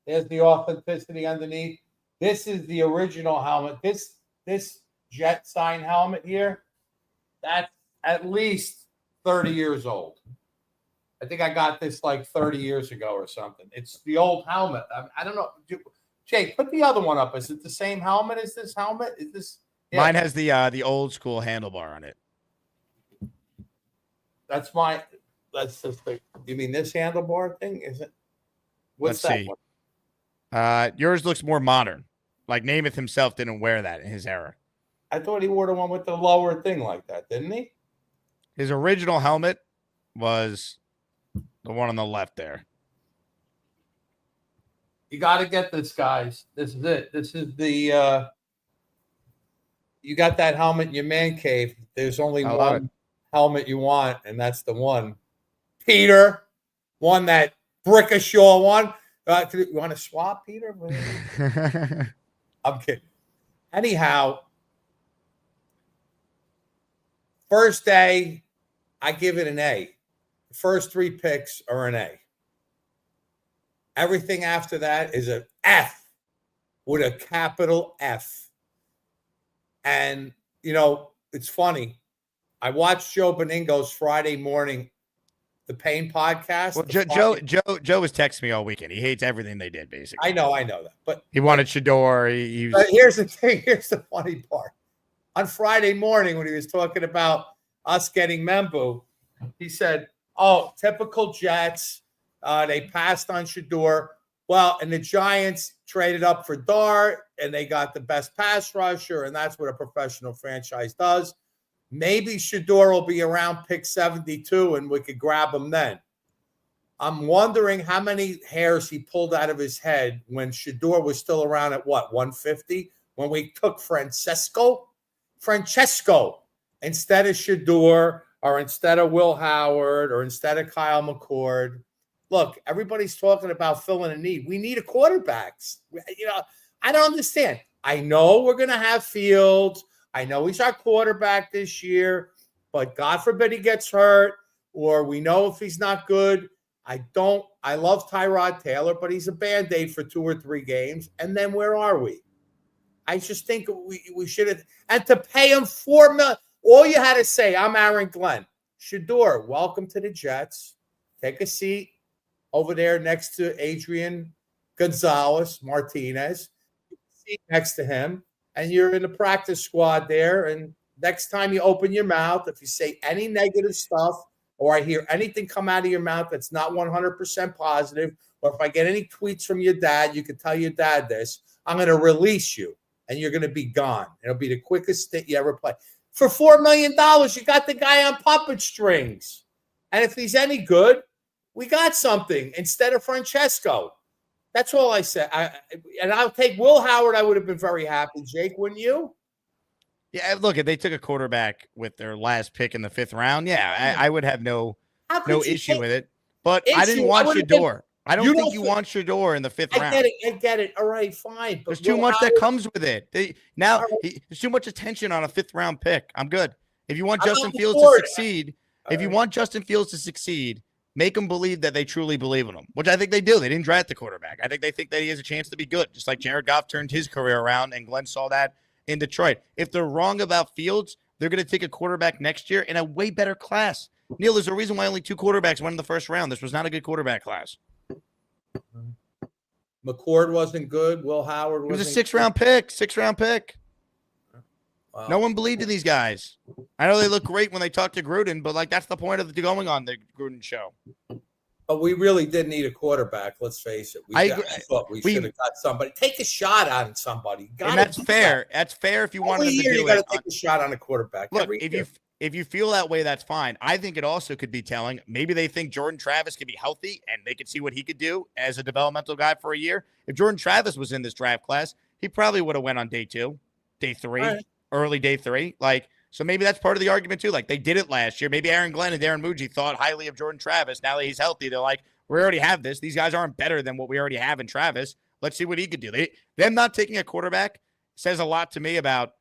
There's the authenticity underneath. This is the original helmet. This Jet sign helmet here, that's at least 30 years old. I think I got this like 30 years ago or something. It's the old helmet. I don't know. Jake, put the other one up. Is it the same helmet as this helmet? Is this? Yeah. Mine has the old school handlebar on it. That's just the. You mean this handlebar thing? Is it? What's Let's that see. one? Yours looks more modern. Like Namath himself didn't wear that in his era. I thought he wore the one with the lower thing like that, didn't he? His original helmet was the one on the left there. You got to get this, guys. This is it. This is the. You got that helmet in your man cave. There's only one helmet you want, and that's the one. Peter, one that Brickashaw won. You want to swap, Peter? I'm kidding. Anyhow, first day, I give it an A. The first 3 picks are an A. Everything after that is an F with a capital F. And, you know, it's funny. I watched Joe Beningo's Friday morning, the Pain podcast. Well, Joe was texting me all weekend. He hates everything they did, basically. I know that. But he wanted Shador. But here's the thing. Here's the funny part. On Friday morning, when he was talking about us getting Membu, he said, "Oh, typical Jets. They passed on Shador. Well, and the Giants traded up for Dart, and they got the best pass rusher, and that's what a professional franchise does. Maybe Shador will be around pick 72, and we could grab him then." I'm wondering how many hairs he pulled out of his head when Shador was still around at what, 150? When we took Francesco instead of Shador, or instead of Will Howard, or instead of Kyle McCord. Look, everybody's talking about filling a need. We need a quarterback. You know, I don't understand. I know we're going to have Fields. I know he's our quarterback this year, but God forbid he gets hurt, or we know if he's not good. I love Tyrod Taylor, but he's a Band-Aid for 2 or 3 games. And then where are we? I just think we should have. And to pay him $4 million, all you had to say, I'm Aaron Glenn. Shador, welcome to the Jets. Take a seat over there next to Adrian Gonzalez Martinez. Seat next to him. And you're in the practice squad there, and next time you open your mouth, if you say any negative stuff or I hear anything come out of your mouth that's not 100% positive, or if I get any tweets from your dad, you can tell your dad this, I'm going to release you and you're going to be gone. It'll be the quickest stint you ever play. For $4 million, you got the guy on puppet strings. And if he's any good, we got something instead of Francesco. That's all I said. And I'll take Will Howard. I would have been very happy. Jake, wouldn't you? Yeah, look, if they took a quarterback with their last pick in the 5th round, I would have no issue with it. But I didn't want Shador. I don't think you want Shador in the 5th round. I get it. All right, fine. But there's too much that comes with it. There's too much attention on a 5th round pick. I'm good. If you want Justin Fields to succeed, make them believe that they truly believe in him, which I think they do. They didn't draft the quarterback. I think they think that he has a chance to be good, just like Jared Goff turned his career around, and Glenn saw that in Detroit. If they're wrong about Fields, they're going to take a quarterback next year in a way better class. Neil, there's a reason why only 2 quarterbacks went in the 1st round. This was not a good quarterback class. McCord wasn't good. Will Howard was a 6th-round pick. Wow. No one believed in these guys. I know they look great when they talk to Gruden, but that's the point of going on the Gruden show. But we really did need a quarterback. Let's face it. I thought we should have got somebody. Take a shot on somebody. And that's fair. That's fair if you wanted to do it. You got to take a shot on a quarterback. Look, if you feel that way, that's fine. I think it also could be telling. Maybe they think Jordan Travis could be healthy and they could see what he could do as a developmental guy for a year. If Jordan Travis was in this draft class, he probably would have went on day 2, day 3. Early day 3. So maybe that's part of the argument too. They did it last year. Maybe Aaron Glenn and Darren Muji thought highly of Jordan Travis. Now that he's healthy, they're like, we already have this. These guys aren't better than what we already have in Travis. Let's see what he could do. Them not taking a quarterback says a lot to me about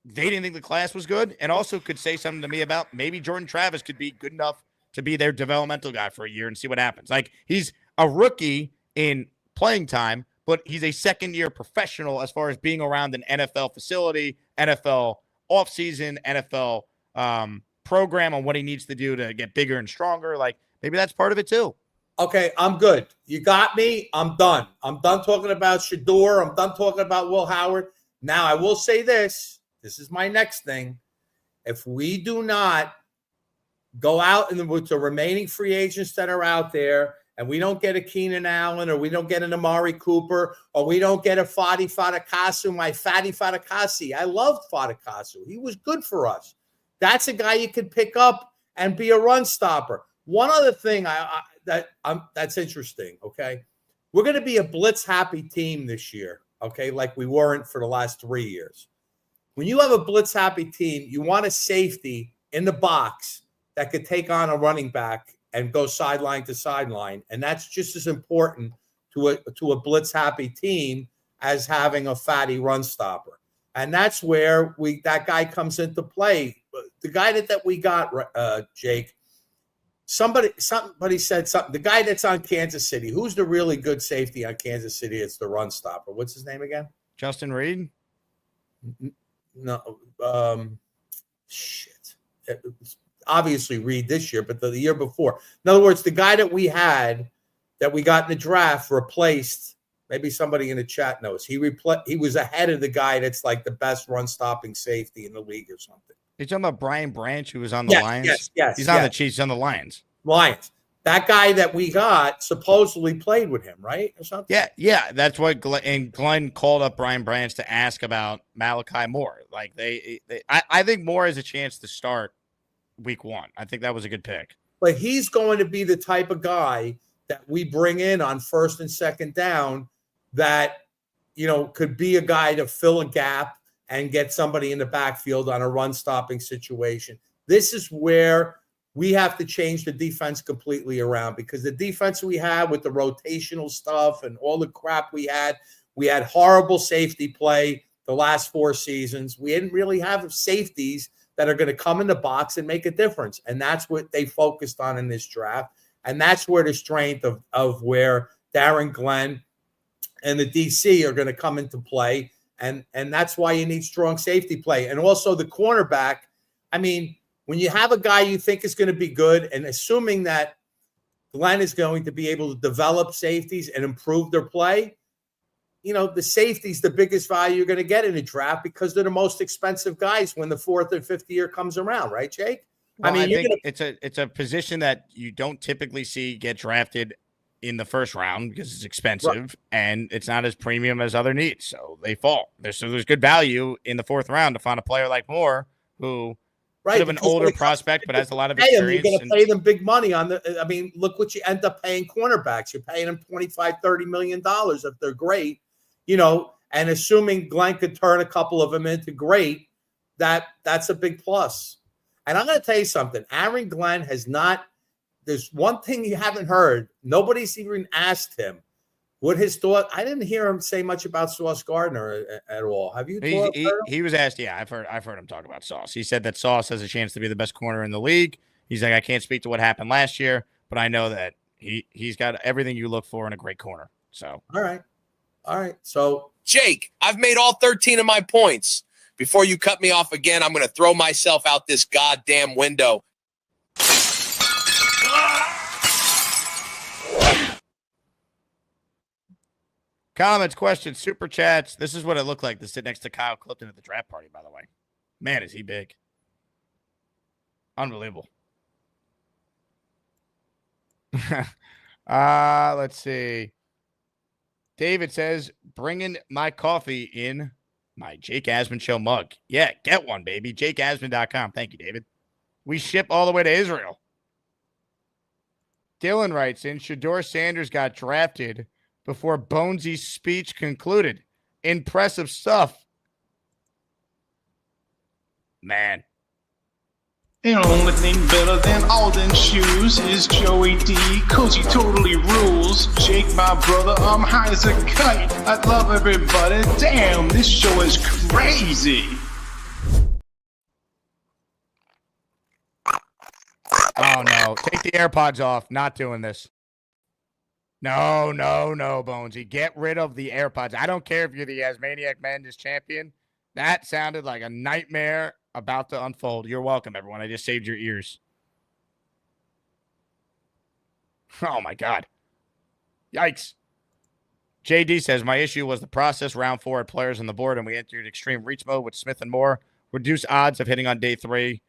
they didn't think the class was good, and also could say something to me about maybe Jordan Travis could be good enough to be their developmental guy for a year and see what happens. He's a rookie in playing time, but he's a 2nd-year professional as far as being around an NFL facility, NFL offseason, NFL program on what he needs to do to get bigger and stronger. Maybe that's part of it too. Okay, I'm good. You got me. I'm done. I'm done talking about Shador. I'm done talking about Will Howard. Now, I will say this. This is my next thing. If we do not go out with the remaining free agents that are out there, and we don't get a Keenan Allen, or we don't get an Amari Cooper, or we don't get a Fadi Fadakasu, my Fadi Fadakasi. I loved Fadakasu. He was good for us. That's a guy you could pick up and be a run stopper. One other thing that's interesting, okay? We're going to be a blitz-happy team this year, okay, like we weren't for the last 3 years. When you have a blitz-happy team, you want a safety in the box that could take on a running back and go sideline to sideline. And that's just as important to a blitz-happy team as having a fatty run stopper. And that's where that guy comes into play. The guy that we got, Jake, somebody said something. The guy that's on Kansas City, who's the really good safety on Kansas City? It's the run stopper. What's his name again? Justin Reed? No. Shit. Obviously Reed this year, but the year before. In other words, the guy that we got in the draft replaced, maybe somebody in the chat knows, he was ahead of the guy that's like the best run stopping safety in the league or something. You're talking about Brian Branch, who was on the Lions? Yes. He's on the Chiefs, on the Lions. That guy that we got supposedly played with him, right? Or something? Yeah. That's what Glenn called up Brian Branch to ask about Malachi Moore. I think Moore has a chance to start week 1. I think that was a good pick. But he's going to be the type of guy that we bring in on 1st and 2nd down that, could be a guy to fill a gap and get somebody in the backfield on a run-stopping situation. This is where we have to change the defense completely around, because the defense we had with the rotational stuff and all the crap we had horrible safety play the last 4 seasons. We didn't really have safeties that are going to come in the box and make a difference. And that's what they focused on in this draft. And that's where the strength of where Darren Glenn and the DC are going to come into play. And that's why you need strong safety play. And also the cornerback. I mean, when you have a guy you think is going to be good, and assuming that Glenn is going to be able to develop safeties and improve their play, the safety's the biggest value you're going to get in a draft because they're the most expensive guys when the 4th and 5th year comes around, right, Jake? Well, I think it's a position that you don't typically see get drafted in the first round because it's expensive, right, and it's not as premium as other needs, so they fall. There's good value in the 4th round to find a player like Moore who sort of an older prospect but has a lot of experience. You're going to pay them big money on the. I mean, look what you end up paying cornerbacks. You're paying them $25-30 million if they're great, and assuming Glenn could turn a couple of them into great, that's a big plus. And I'm going to tell you something. Aaron Glenn has not. There's one thing you haven't heard. Nobody's even asked him what his thought. I didn't hear him say much about Sauce Gardner at all. Have you? He was asked. Yeah, I've heard him talk about Sauce. He said that Sauce has a chance to be the best corner in the league. He's like, I can't speak to what happened last year, but I know that he's got everything you look for in a great corner. So all right. So Jake, I've made all 13 of my points. Before you cut me off again, I'm going to throw myself out this goddamn window. Comments, questions, super chats. This is what it looked like to sit next to Kyle Clifton at the draft party, by the way. Man, is he big. Unbelievable. Let's see. David says, bringing my coffee in my Jake Asman Show mug. Yeah, get one, baby. JakeAsman.com. Thank you, David. We ship all the way to Israel. Dylan writes in, Shador Sanders got drafted before Bonesy's speech concluded. Impressive stuff. Man. The only thing better than Alden's shoes is Joey D, cause he totally rules. Jake, my brother, I'm high as a kite. I love everybody. Damn, this show is crazy. Oh, no. Take the AirPods off. Not doing this. No, Bonesy. Get rid of the AirPods. I don't care if you're the Asmaniac Madness champion. That sounded like a nightmare about to unfold. You're welcome, everyone. I just saved your ears. Oh, my God. Yikes. JD says, my issue was the process. Round 4 had players on the board, and we entered extreme reach mode with Smith and Moore. Reduce odds of hitting on day 3,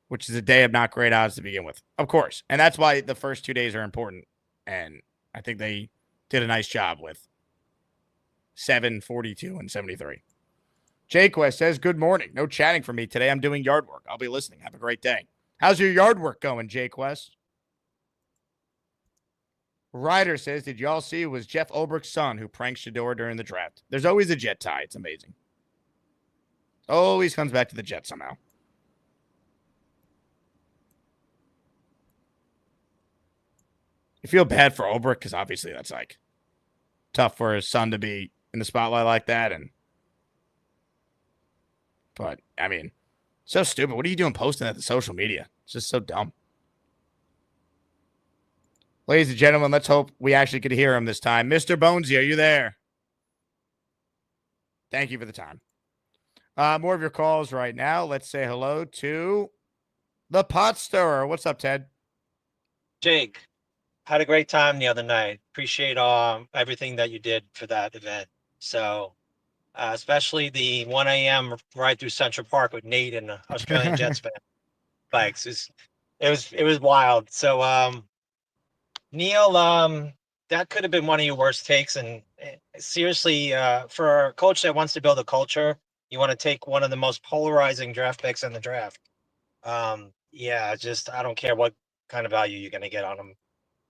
which is a day of not great odds to begin with. Of course. And that's why the first 2 days are important. And I think they did a nice job with 7, 42, and 73. Jayquest says, good morning. No chatting for me today. I'm doing yard work. I'll be listening. Have a great day. How's your yard work going, Jayquest? Ryder says, did y'all see it was Jeff Ulbricht's son who pranked Shador during the draft? There's always a Jet tie. It's amazing. Always comes back to the Jets somehow. You feel bad for Ulbricht because obviously that's like tough for his son to be in the spotlight like that. But I mean, so stupid. What are you doing posting that to social media? It's just so dumb. Ladies and gentlemen, let's hope we actually could hear him this time. Mr. Bonesy, are you there? Thank you for the time. More of your calls right now. Let's say hello to the Pot Stirrer. What's up, Ted? Jake, had a great time the other night. Appreciate everything that you did for that event. So, especially the 1 a.m. ride through Central Park with Nate and the Australian Jets fan bikes. It was wild. So, Neil, that could have been one of your worst takes. And seriously, for a coach that wants to build a culture, you want to take one of the most polarizing draft picks in the draft. Yeah, just I don't care what kind of value you're going to get on them.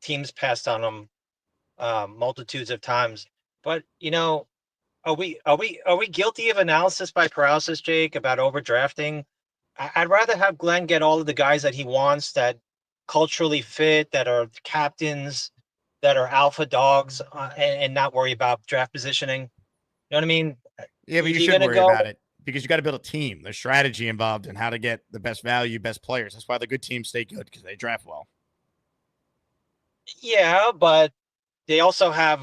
Teams passed on them multitudes of times. But are we guilty of analysis by paralysis, Jake, about overdrafting? I'd rather have Glenn get all of the guys that he wants that culturally fit, that are captains, that are alpha dogs, and not worry about draft positioning. You know what I mean? Yeah, but you should worry about it because you got to build a team. There's strategy involved in how to get the best value, best players. That's why the good teams stay good because they draft well. Yeah, but they also have,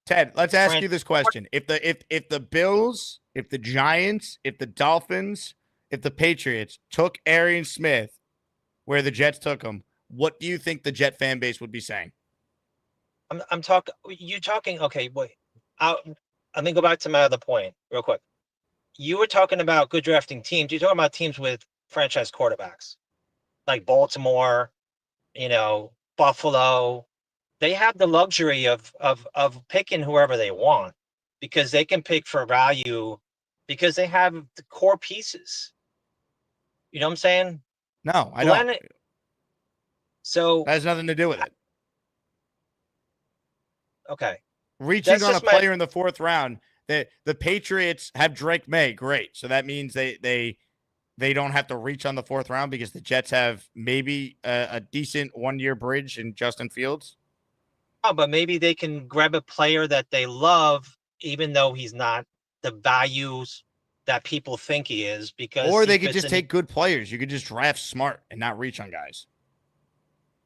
Ted, let's ask you this question. If the Bills, if the Giants, if the Dolphins, if the Patriots took Arian Smith where the Jets took him, what do you think the Jet fan base would be saying? I'm talking. You're talking. Okay, wait. let me go back to my other point real quick. You were talking about good drafting teams. You're talking about teams with franchise quarterbacks like Baltimore, Buffalo. They have the luxury of picking whoever they want because they can pick for value because they have the core pieces. You know what I'm saying? No, I don't. So that has nothing to do with it. Okay. Reaching on a player in the 4th round. The Patriots have Drake May. Great. So that means they don't have to reach on the 4th round because the Jets have maybe a decent 1-year bridge in Justin Fields. Oh, but maybe they can grab a player that they love, even though he's not the values that people think he is. Or they could just take good players. You could just draft smart and not reach on guys.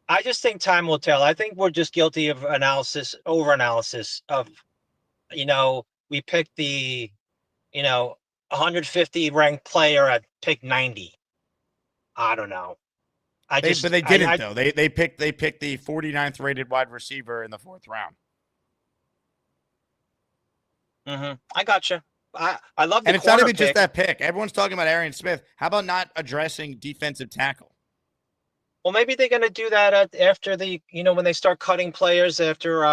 I just think time will tell. I think we're just guilty of over-analysis of, we picked the, 150 ranked player at pick 90. I don't know. But they didn't though. They picked the 49th rated wide receiver in the 4th round. I gotcha. I love the and it's not even just that pick. Everyone's talking about Arian Smith. How about not addressing defensive tackle? Well, maybe they're going to do that after when they start cutting players after,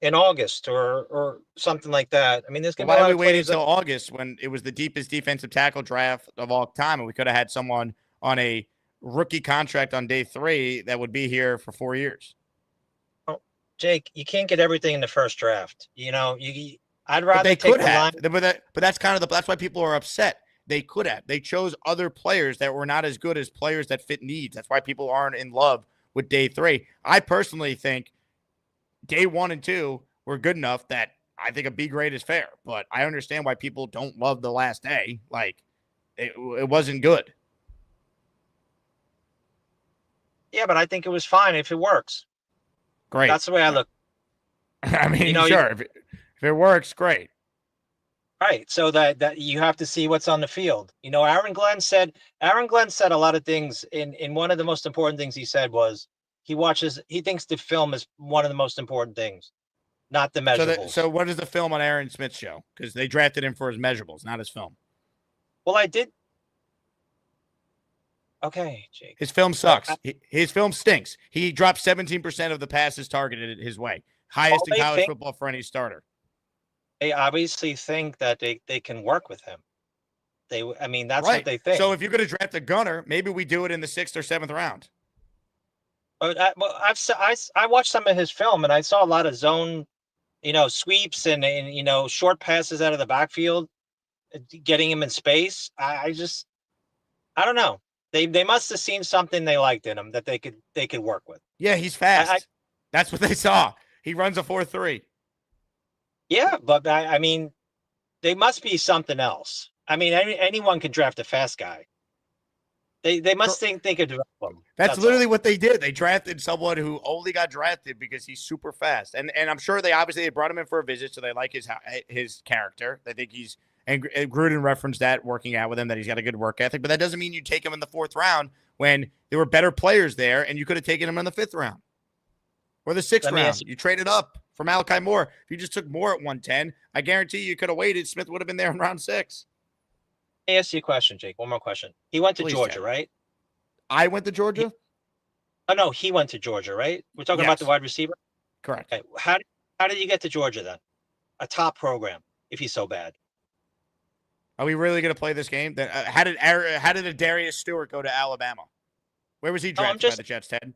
in August or something like that. I mean, there's going to be a lot of players. Why are we waiting until August when it was the deepest defensive tackle draft of all time, and we could have had someone on a rookie contract on day 3 that would be here for 4 years? Oh, Jake, you can't get everything in the first draft. I'd rather they could have. But that's that's why people are upset. They could have. They chose other players that were not as good as players that fit needs. That's why people aren't in love with day 3. I personally think day 1 and 2 were good enough that I think a B grade is fair. But I understand why people don't love the last day. Like, it wasn't good. Yeah, but I think it was fine if it works. Great. That's the way I look. I mean, sure. If it works, great. Right. So that you have to see what's on the field. Aaron Glenn said a lot of things. In one of the most important things he said was he thinks the film is one of the most important things, not the measurables. So what is the film on Aaron Smith's show? Because they drafted him for his measurables, not his film. Well, I did. Okay, Jake. His film sucks. His film stinks. He dropped 17% of the passes targeted his way. Highest in college football for any starter. They obviously think that they can work with him. That's right. What they think. So if you're going to draft a gunner, maybe we do it in the 6th or 7th round. But I watched some of his film and I saw a lot of zone, sweeps and short passes out of the backfield, getting him in space. I don't know. They must have seen something they liked in him that they could work with. Yeah, he's fast. That's what they saw. He runs a 4.3. Yeah, but they must be something else. Anyone can draft a fast guy. They must think they could develop him. That's literally what they did. They drafted someone who only got drafted because he's super fast. And I'm sure they brought him in for a visit, so they like his character. They think and Gruden referenced that working out with him, that he's got a good work ethic. But that doesn't mean you take him in the 4th round when there were better players there, and you could have taken him in the 5th round or the 6th round. You traded up for Malachi Moore. If you just took Moore at 110, I guarantee you could have waited. Smith would have been there in round 6. Let me ask you a question, Jake. One more question. He went to Georgia, right? I went to Georgia? No, he went to Georgia, right? We're talking about the wide receiver? Correct. Okay. How did you get to Georgia then? A top program, if he's so bad. Are we really going to play this game? Then how did a Darius Stewart go to Alabama? Where was he drafted by the Jets, Ted?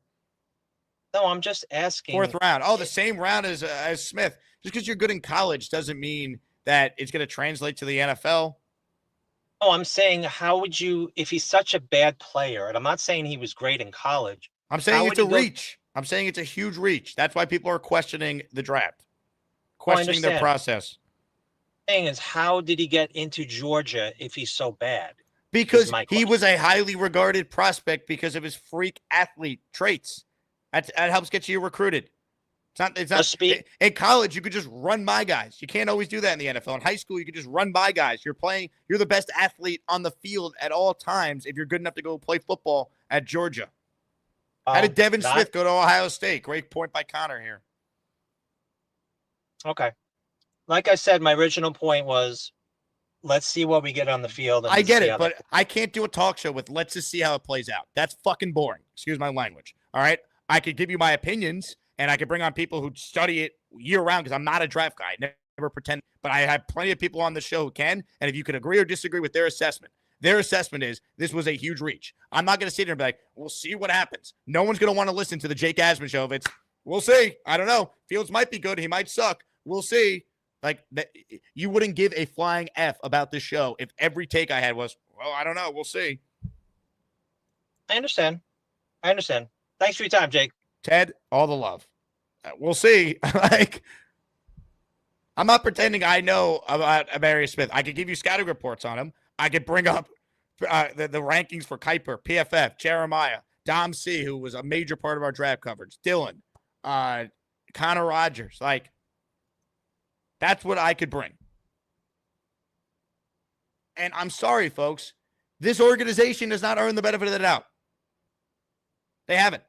No, I'm just asking. 4th round. Oh, the same round as Smith. Just because you're good in college doesn't mean that it's going to translate to the NFL. Oh, I'm saying, how would you, if he's such a bad player, and I'm not saying he was great in college. I'm saying it's a reach. I'm saying it's a huge reach. That's why people are questioning the draft, questioning their process. The thing is, how did he get into Georgia if he's so bad? Because he was a highly regarded prospect because of his freak athlete traits. That helps get you recruited. It's not in college, you could just run by guys. You can't always do that in the NFL. In high school, you could just run by guys. You're the best athlete on the field at all times if you're good enough to go play football at Georgia. How did Devin Smith go to Ohio State? Great point by Connor here. Okay. like I said, my original point was, let's see what we get on the field. And I get see it, how but I can't do a talk show with let's just see how it plays out. That's fucking boring. Excuse my language. All right. I could give you my opinions and I could bring on people who study it year round because I'm not a draft guy. I never pretend, but I have plenty of people on the show who can. And if you could agree or disagree with their assessment is this was a huge reach. I'm not going to sit here and be like, we'll see what happens. No one's going to want to listen to the Jake Asman show if it's, we'll see. I don't know. Fields might be good. He might suck. We'll see. Like that, you wouldn't give a flying F about this show if every take I had was, well, I don't know. We'll see. I understand. Thanks for your time, Jake. Ted, all the love. We'll see. Like, I'm not pretending I know about Amarius Smith. I could give you scouting reports on him. I could bring up the rankings for Kiper, PFF, Jeremiah, Dom C, who was a major part of our draft coverage, Dylan, Connor Rogers. Like, that's what I could bring. And I'm sorry, folks. This organization has not earned the benefit of the doubt. They haven't.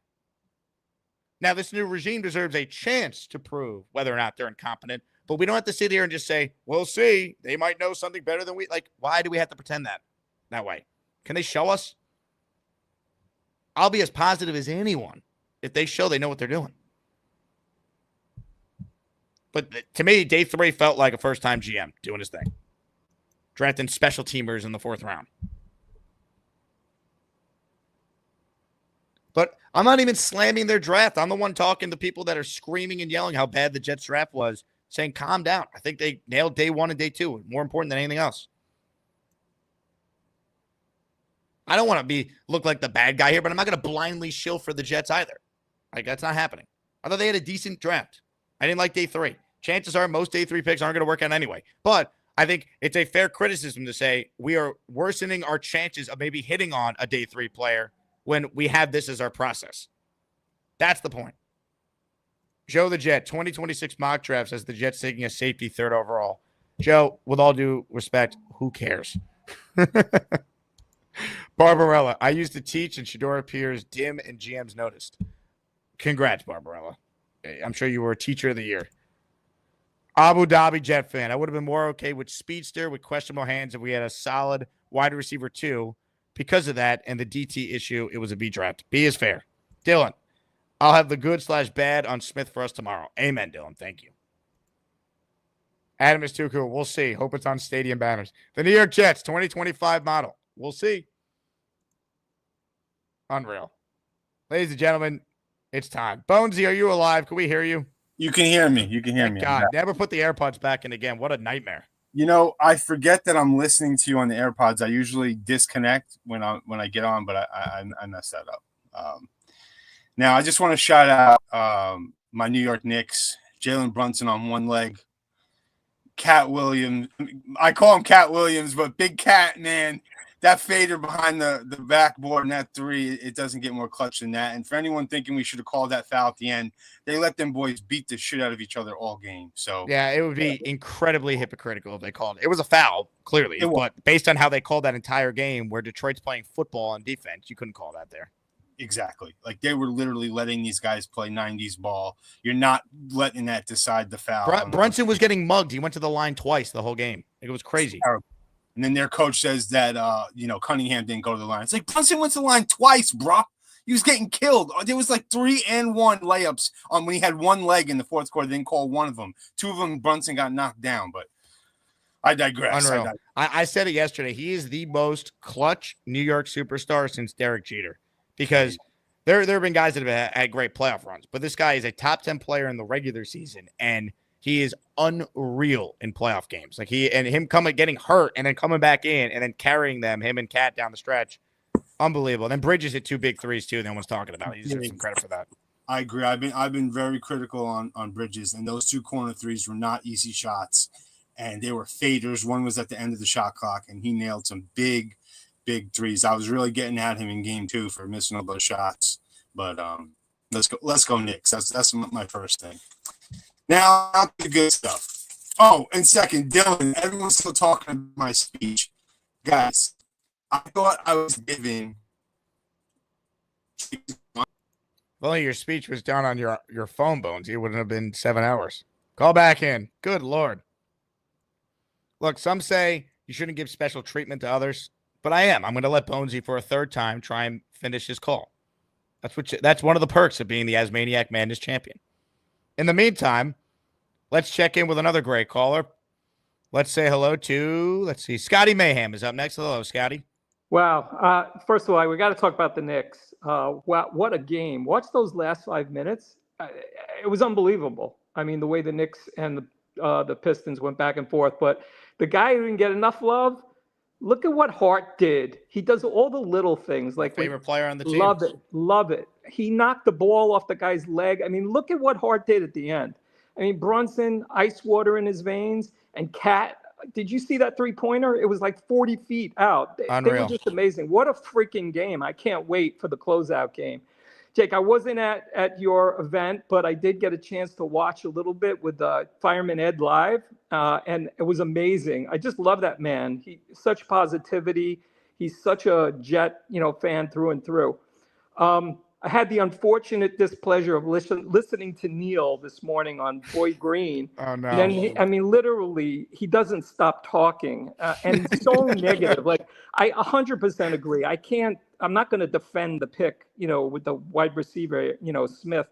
Now, this new regime deserves a chance to prove whether or not they're incompetent, but we don't have to sit here and just say, we'll see. They might know something better than we. Like, why do we have to pretend that way? Can they show us? I'll be as positive as anyone if they show they know what they're doing. But to me, day 3 felt like a first-time GM doing his thing. Drafting special teamers in the 4th round. But I'm not even slamming their draft. I'm the one talking to people that are screaming and yelling how bad the Jets draft was, saying, calm down. I think they nailed day 1 and day 2. More important than anything else. I don't want to look like the bad guy here, but I'm not going to blindly shill for the Jets either. Like, that's not happening. I thought they had a decent draft. I didn't like day 3. Chances are most day 3 picks aren't going to work out anyway. But I think it's a fair criticism to say we are worsening our chances of maybe hitting on a day 3 player when we have this as our process. That's the point. Joe the Jet, 2026 mock draft says the Jets taking a safety 3rd overall. Joe, with all due respect, who cares? Barbarella, I used to teach and Shador appears dim and GMs noticed. Congrats, Barbarella. I'm sure you were a teacher of the year. Abu Dhabi Jet fan. I would have been more okay with speedster with questionable hands if we had a solid wide receiver 2. Because of that and the DT issue, it was a B draft. B is fair. Dylan, I'll have the good/bad on Smith for us tomorrow. Amen, Dylan. Thank you. Adam is too cool. We'll see. Hope it's on stadium banners. The New York Jets 2025 model. We'll see. Unreal. Ladies and gentlemen, it's time. Bonesy, are you alive? Can we hear you? You can hear me. You can hear Thank me. God, never put the AirPods back in again. What a nightmare. You know, I forget that I'm listening to you on the AirPods. I usually disconnect when I get on, but I messed that up. Now, I just want to shout out my New York Knicks, Jalen Brunson on one leg, Cat Williams. I call him Cat Williams, but Big Cat, man, that fader behind the backboard and that 3, it doesn't get more clutch than that. And for anyone thinking we should have called that foul at the end, they let them boys beat the shit out of each other all game. So yeah, it would be incredibly hypocritical if they called it. It was a foul, clearly, but based on how they called that entire game where Detroit's playing football on defense, you couldn't call that there. Exactly. Like they were literally letting these guys play 90s ball. You're not letting that decide the foul. Brunson was getting mugged. He went to the line twice the whole game. It was crazy. And then their coach says that, Cunningham didn't go to the line. It's like Brunson went to the line twice, bro. He was getting killed. There was like 3-and-1 layups when he had one leg in the 4th quarter. They didn't call one of them. 2 of them, Brunson got knocked down. But I digress. Unreal. I said it yesterday. He is the most clutch New York superstar since Derek Jeter. Because there have been guys that have had great playoff runs. But this guy is a top 10 player in the regular season. And he is unreal in playoff games. Like him getting hurt and then coming back in and then carrying them, him and Cat down the stretch. Unbelievable. And then Bridges hit 2 big threes too. No one's talking about. He deserves some credit for that. I agree. I've been very critical on Bridges, and those 2 corner threes were not easy shots, and they were faders. One was at the end of the shot clock, and he nailed some big threes. I was really getting at him in game 2 for missing all those shots. But let's go Knicks. That's my first thing. Now, the good stuff. Oh, and second, Dylan, everyone's still talking about my speech. Guys, I thought I was giving. If only your speech was done on your phone, Bones, it wouldn't have been 7 hours. Call back in. Good Lord. Look, some say you shouldn't give special treatment to others, but I am. I'm going to let Bonesy for a third time try and finish his call. That's one of the perks of being the Asmaniac Madness champion. In the meantime, let's check in with another great caller. Let's say hello to, Scotty Mayhem is up next. Hello, Scotty. Wow. First of all, we got to talk about the Knicks. Wow, what a game. Watch those last 5 minutes. It was unbelievable. I mean, the way the Knicks and the Pistons went back and forth. But the guy who didn't get enough love, look at what Hart did. He does all the little things. Like favorite player on the team. Love it. He knocked the ball off the guy's leg. I mean, look at what Hart did at the end. I mean, Brunson, ice water in his veins, and Cat. Did you see that three-pointer? It was like 40 feet out. They were just amazing. What a freaking game. I can't wait for the closeout game. Jake, I wasn't at your event, but I did get a chance to watch a little bit with Fireman Ed live, and it was amazing. I just love that man. Such positivity. He's such a Jet, fan through and through. I had the unfortunate displeasure of listening to Neil this morning on Boyd Green. Oh, no. And literally, he doesn't stop talking and so negative. Like, I 100% agree. I'm not going to defend the pick, with the wide receiver, Smith.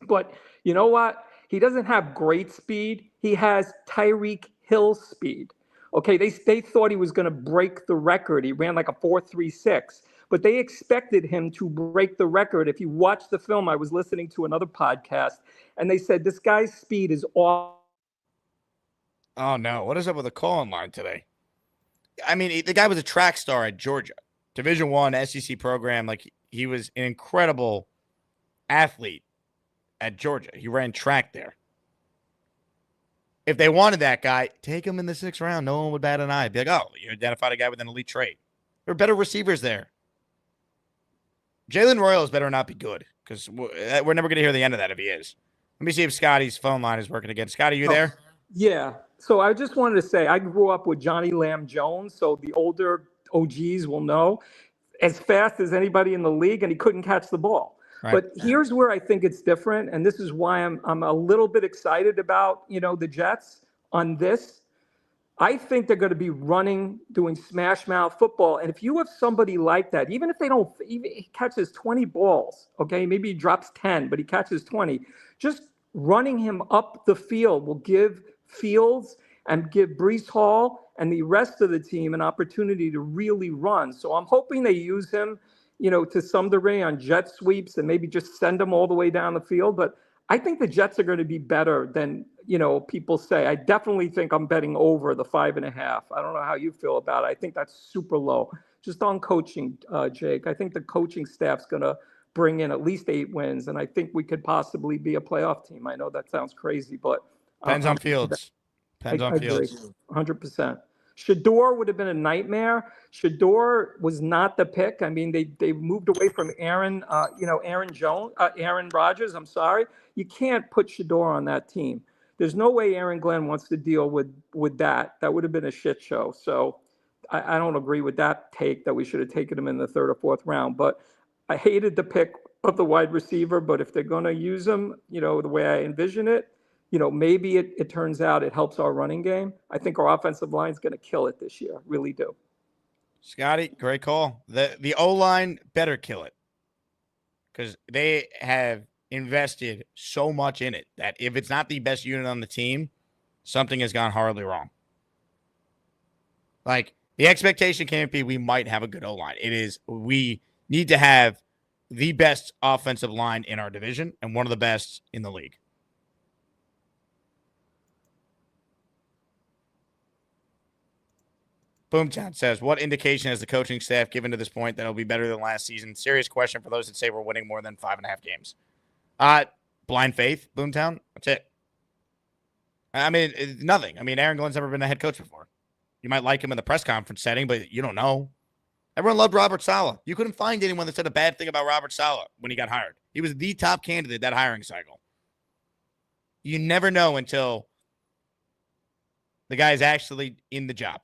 But you know what? He doesn't have great speed. He has Tyreek Hill speed. Okay, they thought he was going to break the record. He ran like a 4.36. But they expected him to break the record. If you watch the film, I was listening to another podcast, and they said, this guy's speed is off. Oh, no. What is up with the call-in line today? I mean, the guy was a track star at Georgia. Division I SEC program. Like, he was an incredible athlete at Georgia. He ran track there. If they wanted that guy, take him in the 6th round. No one would bat an eye. Be like, oh, you identified a guy with an elite trait. There are better receivers there. Jalen Royals better not be good, because we're never going to hear the end of that if he is. Let me see if Scotty's phone line is working again. Scotty, you there? Yeah. So I just wanted to say, I grew up with Johnny Lamb Jones, so the older OGs will know, as fast as anybody in the league, and he couldn't catch the ball. Right. But here's where I think it's different, and this is why I'm a little bit excited about, the Jets on this. I think they're going to be doing smash mouth football. And if you have somebody like that, even if he catches 20 balls, okay, maybe he drops 10, but he catches 20, just running him up the field will give Fields and give Breece Hall and the rest of the team an opportunity to really run. So I'm hoping they use him, to some degree on jet sweeps and maybe just send him all the way down the field. But I think the Jets are going to be better than, people say. I definitely think I'm betting over the 5.5. I don't know how you feel about it. I think that's super low. Just on coaching, Jake, I think the coaching staff's going to bring in at least 8 wins, and I think we could possibly be a playoff team. I know that sounds crazy, but depends on Fields. Depends on Fields. 100%. Shador would have been a nightmare. Shador was not the pick. I mean, they moved away from Aaron Rodgers. I'm sorry. You can't put Shador on that team. There's no way Aaron Glenn wants to deal with that. That would have been a shit show. So I don't agree with that take that we should have taken him in the 3rd or 4th round. But I hated the pick of the wide receiver. But if they're going to use him, the way I envision it, maybe it turns out it helps our running game. I think our offensive line is going to kill it this year. Really do. Scotty, great call. The O-line better kill it, because they have invested so much in it that if it's not the best unit on the team, something has gone horribly wrong. Like, the expectation can't be we might have a good O-line. It is we need to have the best offensive line in our division and one of the best in the league. Boomtown says, what indication has the coaching staff given to this point that it'll be better than last season? Serious question for those that say we're winning more than 5.5 games. Blind faith, Boomtown. That's it. I mean, nothing. I mean, Aaron Glenn's never been a head coach before. You might like him in the press conference setting, but you don't know. Everyone loved Robert Saleh. You couldn't find anyone that said a bad thing about Robert Saleh when he got hired. He was the top candidate that hiring cycle. You never know until the guy's actually in the job.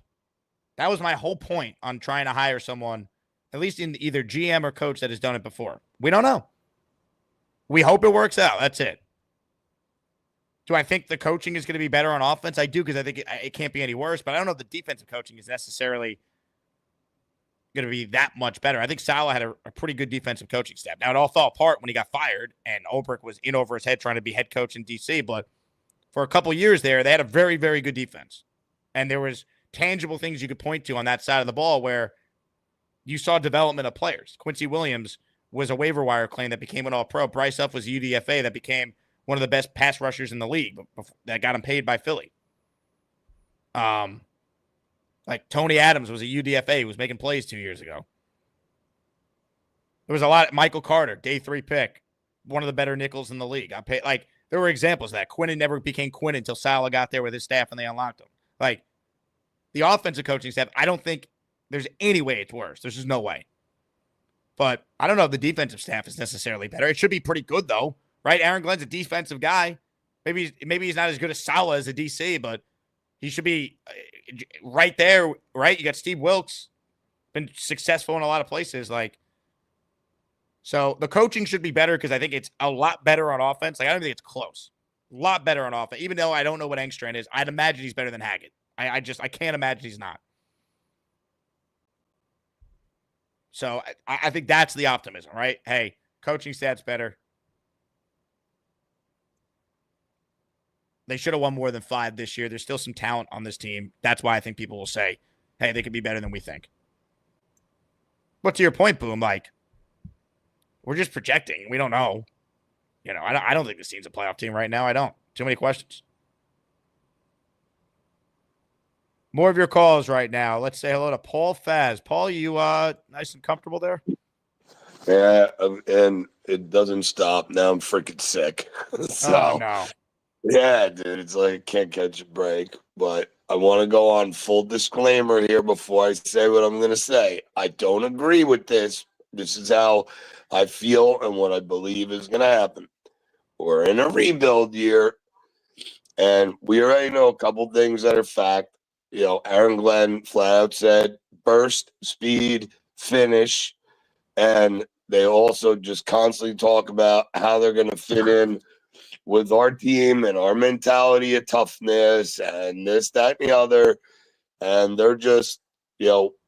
That was my whole point on trying to hire someone, at least in either GM or coach that has done it before. We don't know. We hope it works out. That's it. Do I think the coaching is going to be better on offense? I do, because I think it can't be any worse, but I don't know if the defensive coaching is necessarily going to be that much better. I think Saleh had a pretty good defensive coaching staff. Now, it all fell apart when he got fired, and Ulbrich was in over his head trying to be head coach in D.C., but for a couple years there, they had a very, very good defense. And there was tangible things you could point to on that side of the ball where you saw development of players. Quincy Williams was a waiver wire claim that became an all-pro. Bryce Huff was a UDFA that became one of the best pass rushers in the league that got him paid by Philly. Like Tony Adams was a UDFA who was making plays 2 years ago. There was a lot. Michael Carter, day 3 pick, one of the better nickels in the league. There were examples of that. Quinnen never became Quinnen until Saleh got there with his staff and they unlocked him. Like, the offensive coaching staff, I don't think there's any way it's worse. There's just no way. But I don't know if the defensive staff is necessarily better. It should be pretty good, though, right? Aaron Glenn's a defensive guy. Maybe he's not as good as Saleh as a DC, but he should be right there, right? You got Steve Wilkes, been successful in a lot of places. So the coaching should be better because I think it's a lot better on offense. I don't think it's close. A lot better on offense. Even though I don't know what Engstrand is, I'd imagine he's better than Hackett. I can't imagine he's not. So I think that's the optimism, right? Hey, coaching staff's better. They should have won more than 5 this year. There's still some talent on this team. That's why I think people will say, hey, they could be better than we think. But to your point, Boom, we're just projecting. We don't know. I don't think this team's a playoff team right now. I don't. Too many questions. More of your calls right now. Let's say hello to Paul Faz. Paul, you nice and comfortable there? Yeah, and it doesn't stop. Now I'm freaking sick. Oh, no. Yeah, dude, it's like can't catch a break. But I want to go on full disclaimer here before I say what I'm going to say. I don't agree with this. This is how I feel and what I believe is going to happen. We're in a rebuild year, and we already know a couple things that are fact. Aaron Glenn flat out said burst, speed, finish, and they also just constantly talk about how they're going to fit in with our team and our mentality of toughness and this, that, and the other. And they're just,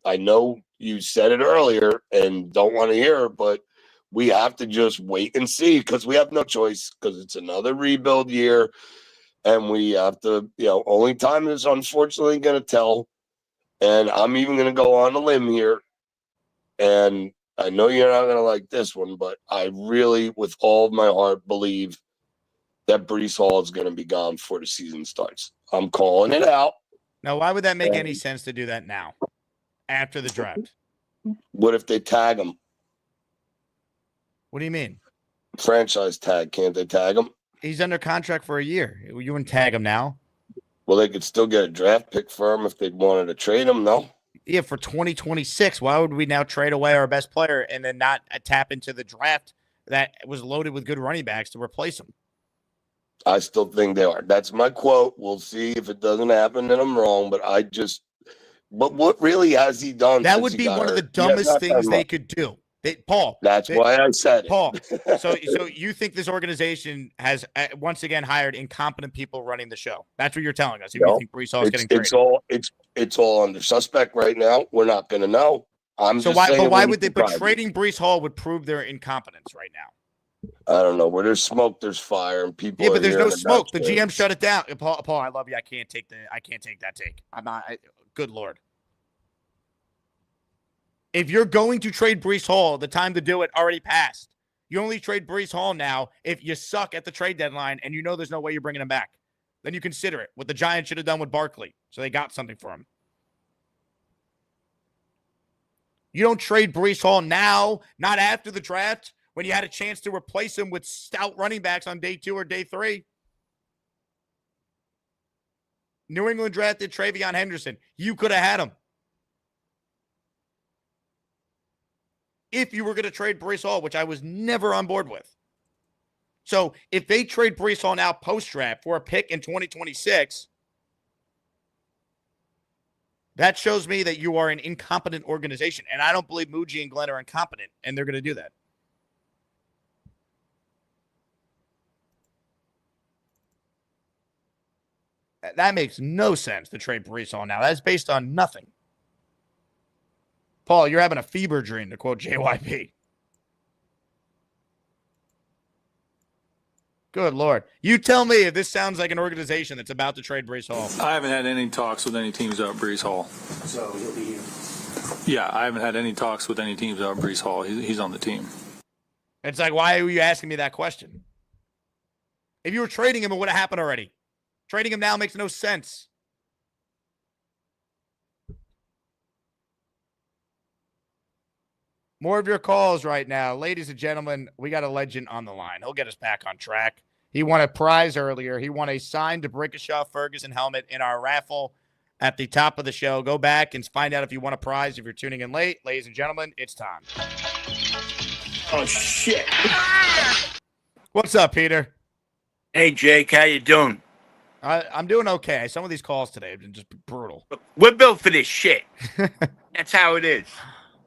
I know you said it earlier and don't want to hear it, but we have to just wait and see because we have no choice because it's another rebuild year. And we have to, only time is unfortunately going to tell. And I'm even going to go on a limb here. And I know you're not going to like this one, but I really, with all of my heart, believe that Breece Hall is going to be gone before the season starts. I'm calling it out. Now, why would that make any sense to do that now, after the draft? What if they tag him? What do you mean? Franchise tag. Can't they tag him? He's under contract for a year. You wouldn't tag him now? Well, they could still get a draft pick for him if they wanted to trade him, no? Yeah, for 2026. Why would we now trade away our best player and then not tap into the draft that was loaded with good running backs to replace him? I still think they are. That's my quote. We'll see if it doesn't happen, then I'm wrong. But but what really has he done? That would be one of the dumbest things they could do. Paul. That's why I said it. Paul. So you think this organization has once again hired incompetent people running the show? That's what you're telling us. If you think Breece Hall is getting traded, it's all under suspect right now. We're not going to know. Why would they? But trading Breece Hall would prove their incompetence right now. I don't know. Where there's smoke, there's fire, and people. Yeah, but there's no smoke. The GM shut it down. Paul, I love you. I can't take that take. I'm not. Good Lord. If you're going to trade Breece Hall, the time to do it already passed. You only trade Breece Hall now if you suck at the trade deadline and you know there's no way you're bringing him back. Then you consider it. What the Giants should have done with Barkley, so they got something for him. You don't trade Breece Hall now, not after the draft, when you had a chance to replace him with stout running backs on day 2 or day 3. New England drafted Travion Henderson. You could have had him. If you were going to trade Breece Hall, which I was never on board with. So if they trade Breece Hall now post-draft for a pick in 2026, that shows me that you are an incompetent organization. And I don't believe Muji and Glenn are incompetent, and they're going to do that. That makes no sense to trade Brees Hall now. That's based on nothing. Paul, you're having a fever dream, to quote JYP. Good Lord. You tell me if this sounds like an organization that's about to trade Brees Hall. I haven't had any talks with any teams about Brees Hall. So he'll be here. Yeah, I haven't had any talks with any teams about Brees Hall. He's on the team. It's like, why are you asking me that question? If you were trading him, it would have happened already. Trading him now makes no sense. More of your calls right now. Ladies and gentlemen, we got a legend on the line. He'll get us back on track. He won a prize earlier. He won a signed DeBrickashaw Ferguson helmet in our raffle at the top of the show. Go back and find out if you won a prize if you're tuning in late. Ladies and gentlemen, it's time. Oh, shit. What's up, Peter? Hey, Jake, how you doing? I'm doing okay. Some of these calls today have been just brutal. We're built for this shit. That's how it is.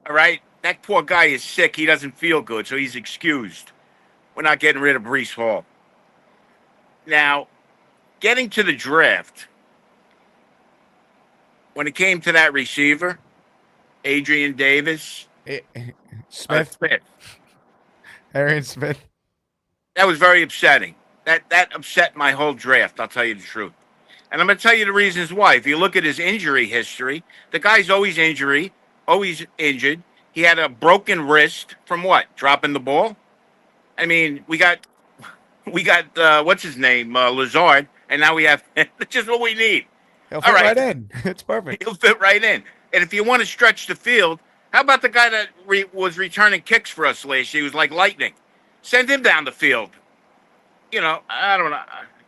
All right? That poor guy is sick. He doesn't feel good, so he's excused. We're not getting rid of Brees Hall. Now, getting to the draft, when it came to that receiver, Adrian Davis, Smith. Arian Smith. That was very upsetting. That upset my whole draft, I'll tell you the truth. And I'm going to tell you the reasons why. If you look at his injury history, the guy's always injured. He had a broken wrist from what? Dropping the ball? I mean, we got what's his name? Lazard, and now we have just what we need. He'll fit right in. It's perfect. He'll fit right in. And if you want to stretch the field, how about the guy that was returning kicks for us last year? He was like lightning. Send him down the field. You know, I don't know.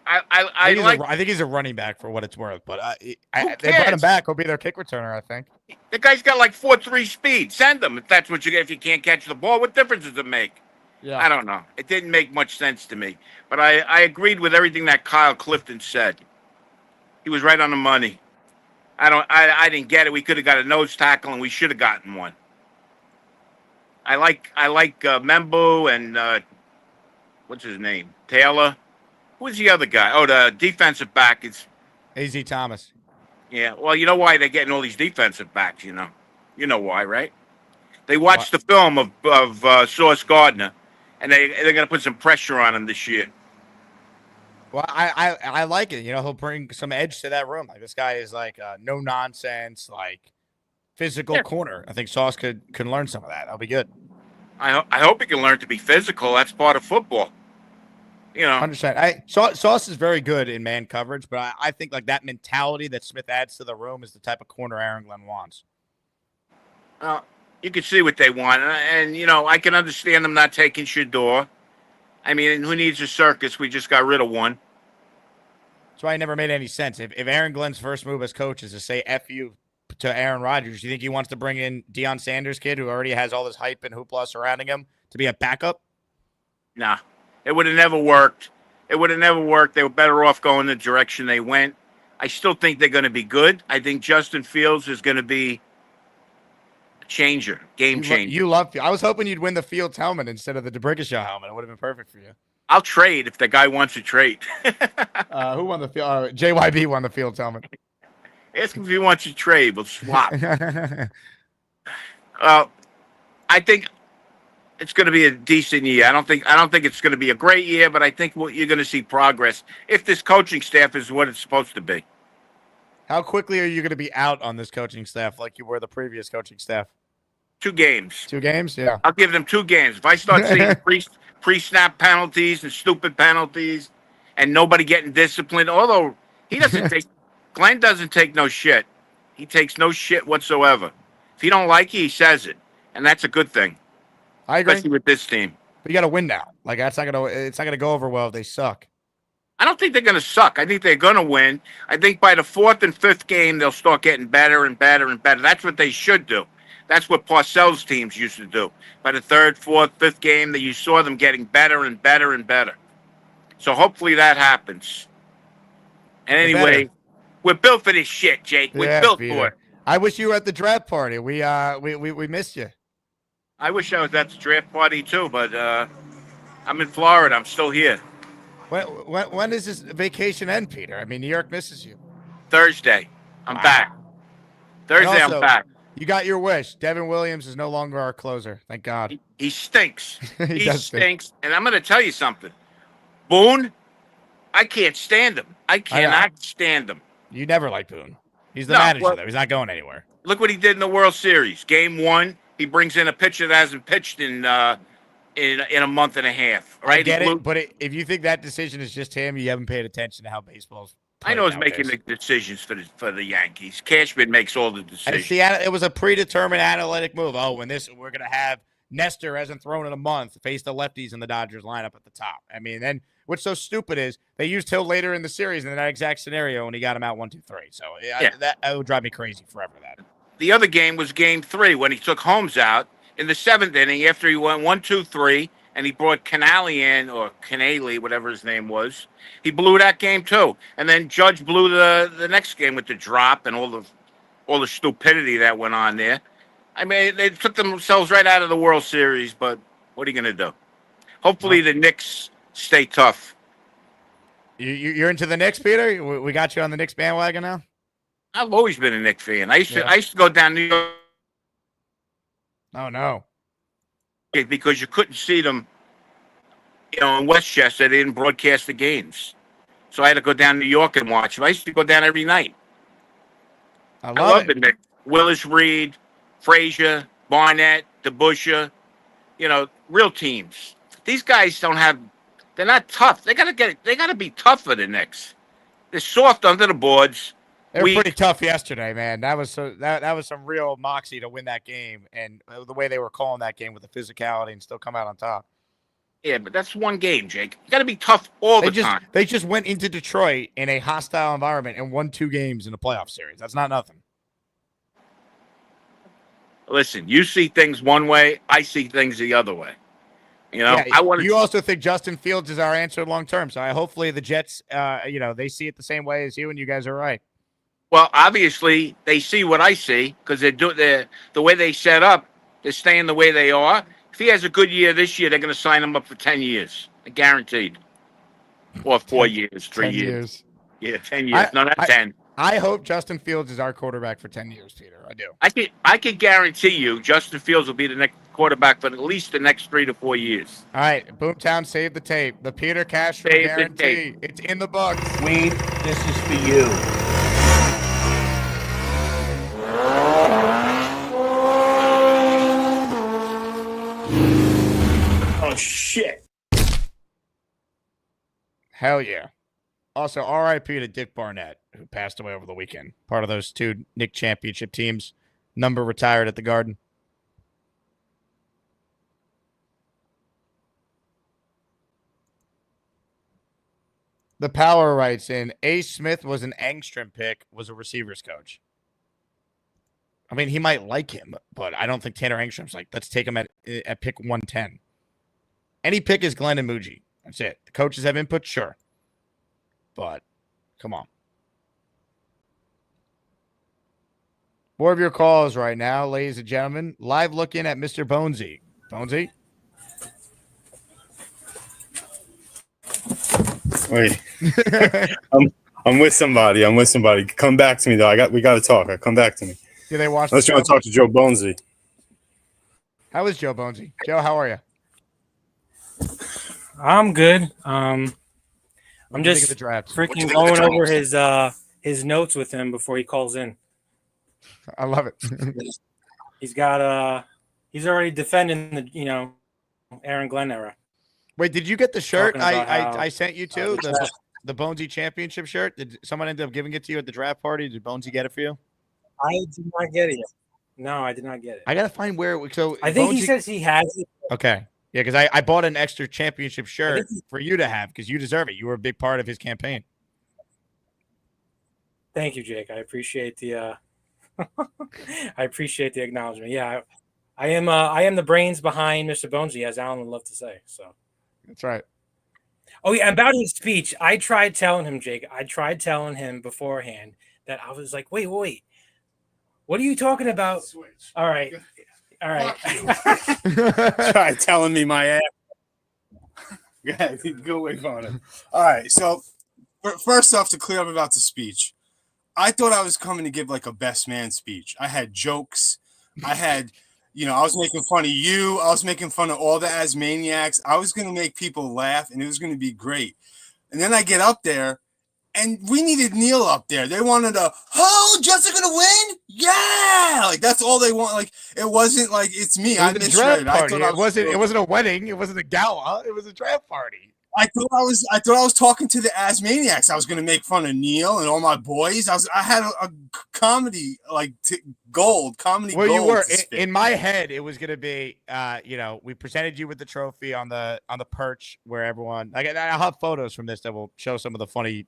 I think he's a running back for what it's worth, but they brought him back. He'll be their kick returner, I think. The guy's got like 4.3 speed. Send him if that's what you get. If you can't catch the ball, what difference does it make? Yeah. I don't know. It didn't make much sense to me, but I agreed with everything that Kyle Clifton said. He was right on the money. I didn't get it. We could have got a nose tackle, and we should have gotten one. I like Membo and what's his name? Taylor. Who's the other guy? Oh, the defensive back is A.Z. Thomas. Yeah, well, you know why they're getting all these defensive backs, you know why, right? They watched the film of Sauce Gardner, and they're going to put some pressure on him this year. Well, I like it. You know, he'll bring some edge to that room. Like, this guy is like no nonsense, like physical corner. I think Sauce could learn some of that. That'll be good. I hope he can learn to be physical. That's part of football. You know, 100%. Sauce is very good in man coverage, but I think like that mentality that Smith adds to the room is the type of corner Aaron Glenn wants. You can see what they want, and you know I can understand them not taking Shador. I mean, who needs a circus? We just got rid of one. That's why it never made any sense. If Aaron Glenn's first move as coach is to say F you to Aaron Rodgers, you think he wants to bring in Deion Sanders' kid who already has all this hype and hoopla surrounding him to be a backup? Nah, it would have never worked. It would have never worked. They were better off going the direction they went. I still think they're going to be good. I think Justin Fields is going to be a changer, game changer. You love. I was hoping you'd win the Fields helmet instead of the DeBrickashaw helmet. It would have been perfect for you. I'll trade if the guy wants to trade. Who won the field? JYB won the Fields helmet. Ask him if he wants to trade. We'll swap. I think it's going to be a decent year. I don't think it's going to be a great year, but I think you're going to see progress if this coaching staff is what it's supposed to be. How quickly are you going to be out on this coaching staff like you were the previous coaching staff? 2 games. 2 games? Yeah. I'll give them 2 games. If I start seeing pre-snap penalties and stupid penalties and nobody getting disciplined, although he doesn't take – Glenn doesn't take no shit. He takes no shit whatsoever. If he don't like it, he says it, and that's a good thing. I agree. Especially with this team. But you got to win now. Like, it's not gonna go over well if they suck. I don't think they're going to suck. I think they're going to win. I think by the 4th and 5th game, they'll start getting better and better and better. That's what they should do. That's what Parcells' teams used to do. By the 3rd, 4th, 5th game, that you saw them getting better and better and better. So hopefully that happens. And anyway, we're built for this shit, Jake. We're built for it. I wish you were at the draft party. We missed you. I wish I was at the draft party too, but I'm in Florida. I'm still here. When does this vacation end, Peter? I mean, New York misses you. Thursday. I'm back. Thursday, Also, I'm back. You got your wish. Devin Williams is no longer our closer. Thank God. He stinks. He He does stink. stinks. And I'm going to tell you something. Boone, I can't stand him. I cannot stand him. You never liked Boone. He's the No, manager, well- though. He's not going anywhere. Look what he did in the World Series. Game 1, he brings in a pitcher that hasn't pitched in a month and a half. Right? I get He blew- it, but if you think that decision is just him, you haven't paid attention to how baseball's I know he's making the decisions for the Yankees. Cashman makes all the And decisions. see, it was a predetermined analytic move. Oh, we're going to have Nestor hasn't thrown in a month, face the lefties in the Dodgers lineup at the top. I mean, then what's so stupid is they used Hill later in the series in that exact scenario, and he got him out 1-2-3. So that would drive me crazy forever. That The other game was Game 3 when he took Holmes out in the 7th inning after he went 1-2-3, and he brought Canale, whatever his name was. He blew that game too, and then Judge blew the next game with the drop and all the stupidity that went on there. I mean, they took themselves right out of the World Series, but what are you going to do? Hopefully the Knicks stay tough. you're into the Knicks, Peter? We got you on the Knicks bandwagon now? I've always been a Knicks fan. I used to go down New York. Oh, no. Because you couldn't see them, in Westchester. They didn't broadcast the games. So I had to go down to New York and watch them. I used to go down every night. I love the Knicks. Willis Reed, Frazier, Barnett, DeBusschere, real teams. These guys they're not tough. They gotta be tougher than Knicks. They're soft under the boards. They were pretty tough yesterday, man. That was some real moxie to win that game, and the way they were calling that game with the physicality and still come out on top. Yeah, but that's one game, Jake. You got to be tough all the time. They just went into Detroit in a hostile environment and won 2 games in a playoff series. That's not nothing. Listen, you see things one way. I see things the other way. You also think Justin Fields is our answer long term. So hopefully the Jets, they see it the same way as you, and you guys are right. Well, obviously they see what I see because the way they set up. They're staying the way they are. If he has a good year this year, they're going to sign him up for 10 years, guaranteed. Or 4 years, 3 years. Yeah, 10 years. Not 10. I hope Justin Fields is our quarterback for 10 years, Peter. I do. I can guarantee you Justin Fields will be the next quarterback for at least the next 3 to 4 years. All right, Boomtown, save the tape. The Peter Castro guarantee. It's in the books. Weed, this is for you. Oh, shit. Hell yeah. Also, RIP to Dick Barnett, who passed away over the weekend. Part of those 2 Knick championship teams. Number retired at the Garden. The Power writes in, A. Smith was an Angstrom pick, was a receivers coach. I mean, he might like him, but I don't think Tanner Angstrom's like, let's take him at pick 110. Any pick is Glenn and Muji. That's it. The coaches have input, sure. But, come on. More of your calls right now, ladies and gentlemen. Live looking at Mr. Bonesy. Bonesy? Wait. I'm with somebody. Come back to me though. We got to talk. Come back to me. Did they watch? Let's try to talk to Joe Bonesy. How is Joe Bonesy? Joe, how are you? I'm good. I'm just freaking going over his notes with him before he calls in. I love it. He's already defending the Aaron Glenn era. Wait, did you get the shirt I sent you to how- the Bonesy championship shirt? Did someone end up giving it to you at the draft party? Did Bonesy get it for you? I did not get it. No, I did not get it. I gotta find where. So I think Bonesy, he says he has it. Okay, yeah, because I bought an extra championship shirt for you to have because you deserve it. You were a big part of his campaign. Thank you, Jake. I appreciate the I appreciate the acknowledgement. Yeah, I am the brains behind Mr. Bonesy, as Alan would love to say. So that's right. Oh yeah, about his speech, I tried telling him, Jake. I tried telling him beforehand that I was like, wait, what are you talking about? All right. Try telling me my ass. Yeah, go away from him. All right. So first off, to clear up about the speech, I thought I was coming to give like a best man speech. I had jokes. I had, I was making fun of you. I was making fun of all the Asmaniacs. I was going to make people laugh, and it was going to be great. And then I get up there, and we needed Neil up there. They wanted Jets are going to win? Yeah! Like, that's all they want. Like, it wasn't like, it's me. I misread it. Party. It wasn't a wedding. It wasn't a gala. It was a draft party. I thought I was talking to the Asmaniacs. I was going to make fun of Neil and all my boys. I had a comedy gold. Well, you were in my head. It was going to be, we presented you with the trophy on the perch where everyone. I'll have photos from this that will show some of the funny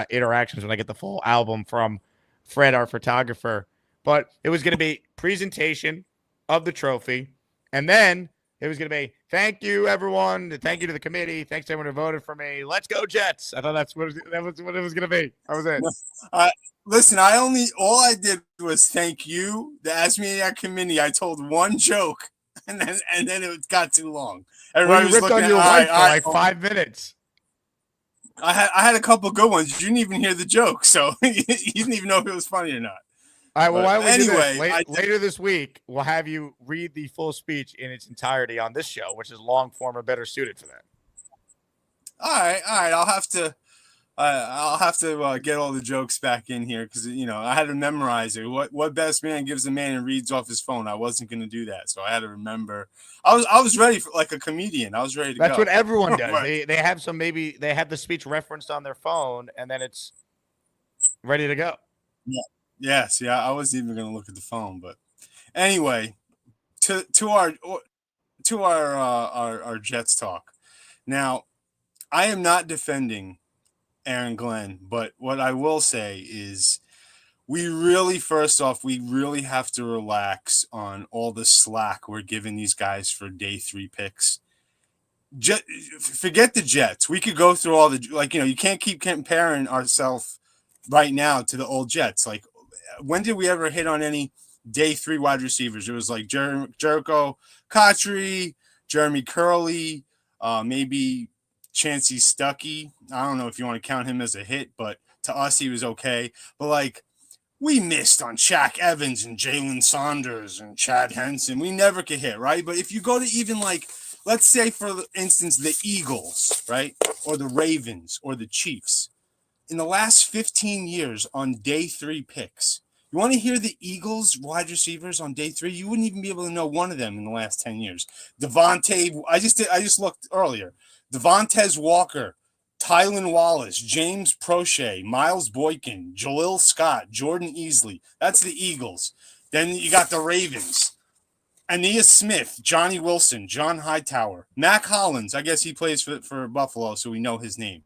interactions when I get the full album from Fred, our photographer. But it was going to be presentation of the trophy, and then it was going to be thank you, everyone. Thank you to the committee. Thanks to everyone who voted for me. Let's go, Jets. I thought that was what it was going to be. That was it. Listen, all I did was thank you, the Asmaniac committee. I told one joke, and then it got too long. Everybody you ripped on your wife for 5 minutes. I had a couple good ones. You didn't even hear the joke, so you didn't even know if it was funny or not. All right, well, why don't we do this? Later this week, we'll have you read the full speech in its entirety on this show, which is long form or better suited for that. All right. I'll have to get all the jokes back in here because I had to memorize it. What best man gives a man and reads off his phone? I wasn't going to do that, so I had to remember. I was ready for like a comedian. I was ready to go. That's what everyone does. Right. They have they have the speech referenced on their phone, and then it's ready to go. Yeah. Yes, yeah, I wasn't even going to look at the phone, but anyway, to our Jets talk. Now, I am not defending Aaron Glenn, but what I will say is we really have to relax on all the slack we're giving these guys for day 3 picks. Forget the Jets. We could go through all the you can't keep comparing ourselves right now to the old Jets. Like, when did we ever hit on any day 3 wide receivers? It was like Jericho Cotchery, Jeremy Curley, maybe Chancey Stuckey. I don't know if you want to count him as a hit, but to us, he was okay. But we missed on Shaq Evans and Jalen Saunders and Chad Henson. We never could hit, right? But if you go to even let's say, for instance, the Eagles, right? Or the Ravens or the Chiefs. In the last 15 years on day 3 picks, you want to hear the Eagles wide receivers on day 3? You wouldn't even be able to know one of them in the last 10 years. Devontae, I just looked earlier. Devontae Walker, Tylan Wallace, James Prochet, Miles Boykin, Jalil Scott, Jordan Easley. That's the Eagles. Then you got the Ravens. Aeneas Smith, Johnny Wilson, John Hightower, Mac Hollins. I guess he plays for Buffalo, so we know his name.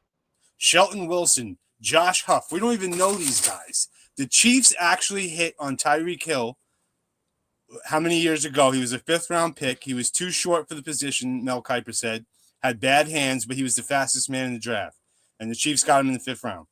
Shelton Wilson, Josh Huff. We don't even know these guys. The Chiefs actually hit on Tyreek Hill how many years ago? He was a 5th-round pick. He was too short for the position, Mel Kiper said. Had bad hands, but he was the fastest man in the draft. And the Chiefs got him in the 5th round.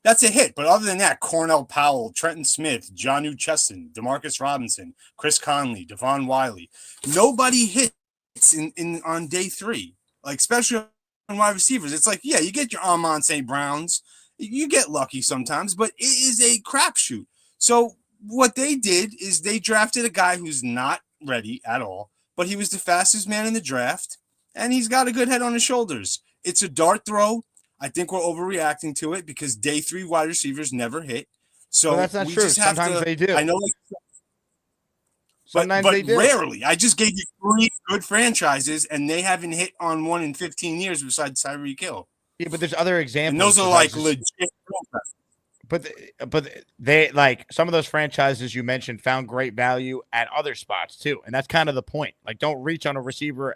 That's a hit. But other than that, Cornell Powell, Trenton Smith, Jonnu Chesson, Demarcus Robinson, Chris Conley, Devon Wiley. Nobody hits on day 3, especially on wide receivers. It's you get your Amon St. Browns. You get lucky sometimes, but it is a crapshoot. So what they did is they drafted a guy who's not ready at all, but he was the fastest man in the draft, and he's got a good head on his shoulders. It's a dart throw. I think we're overreacting to it because day 3 wide receivers never hit. So that's not true. Sometimes they do. I know. But rarely. I just gave you 3 good franchises, and they haven't hit on one in 15 years besides Tyreek Hill. Yeah, but there's other examples. And those are legit. But they some of those franchises you mentioned found great value at other spots too, and that's kind of the point. Don't reach on a receiver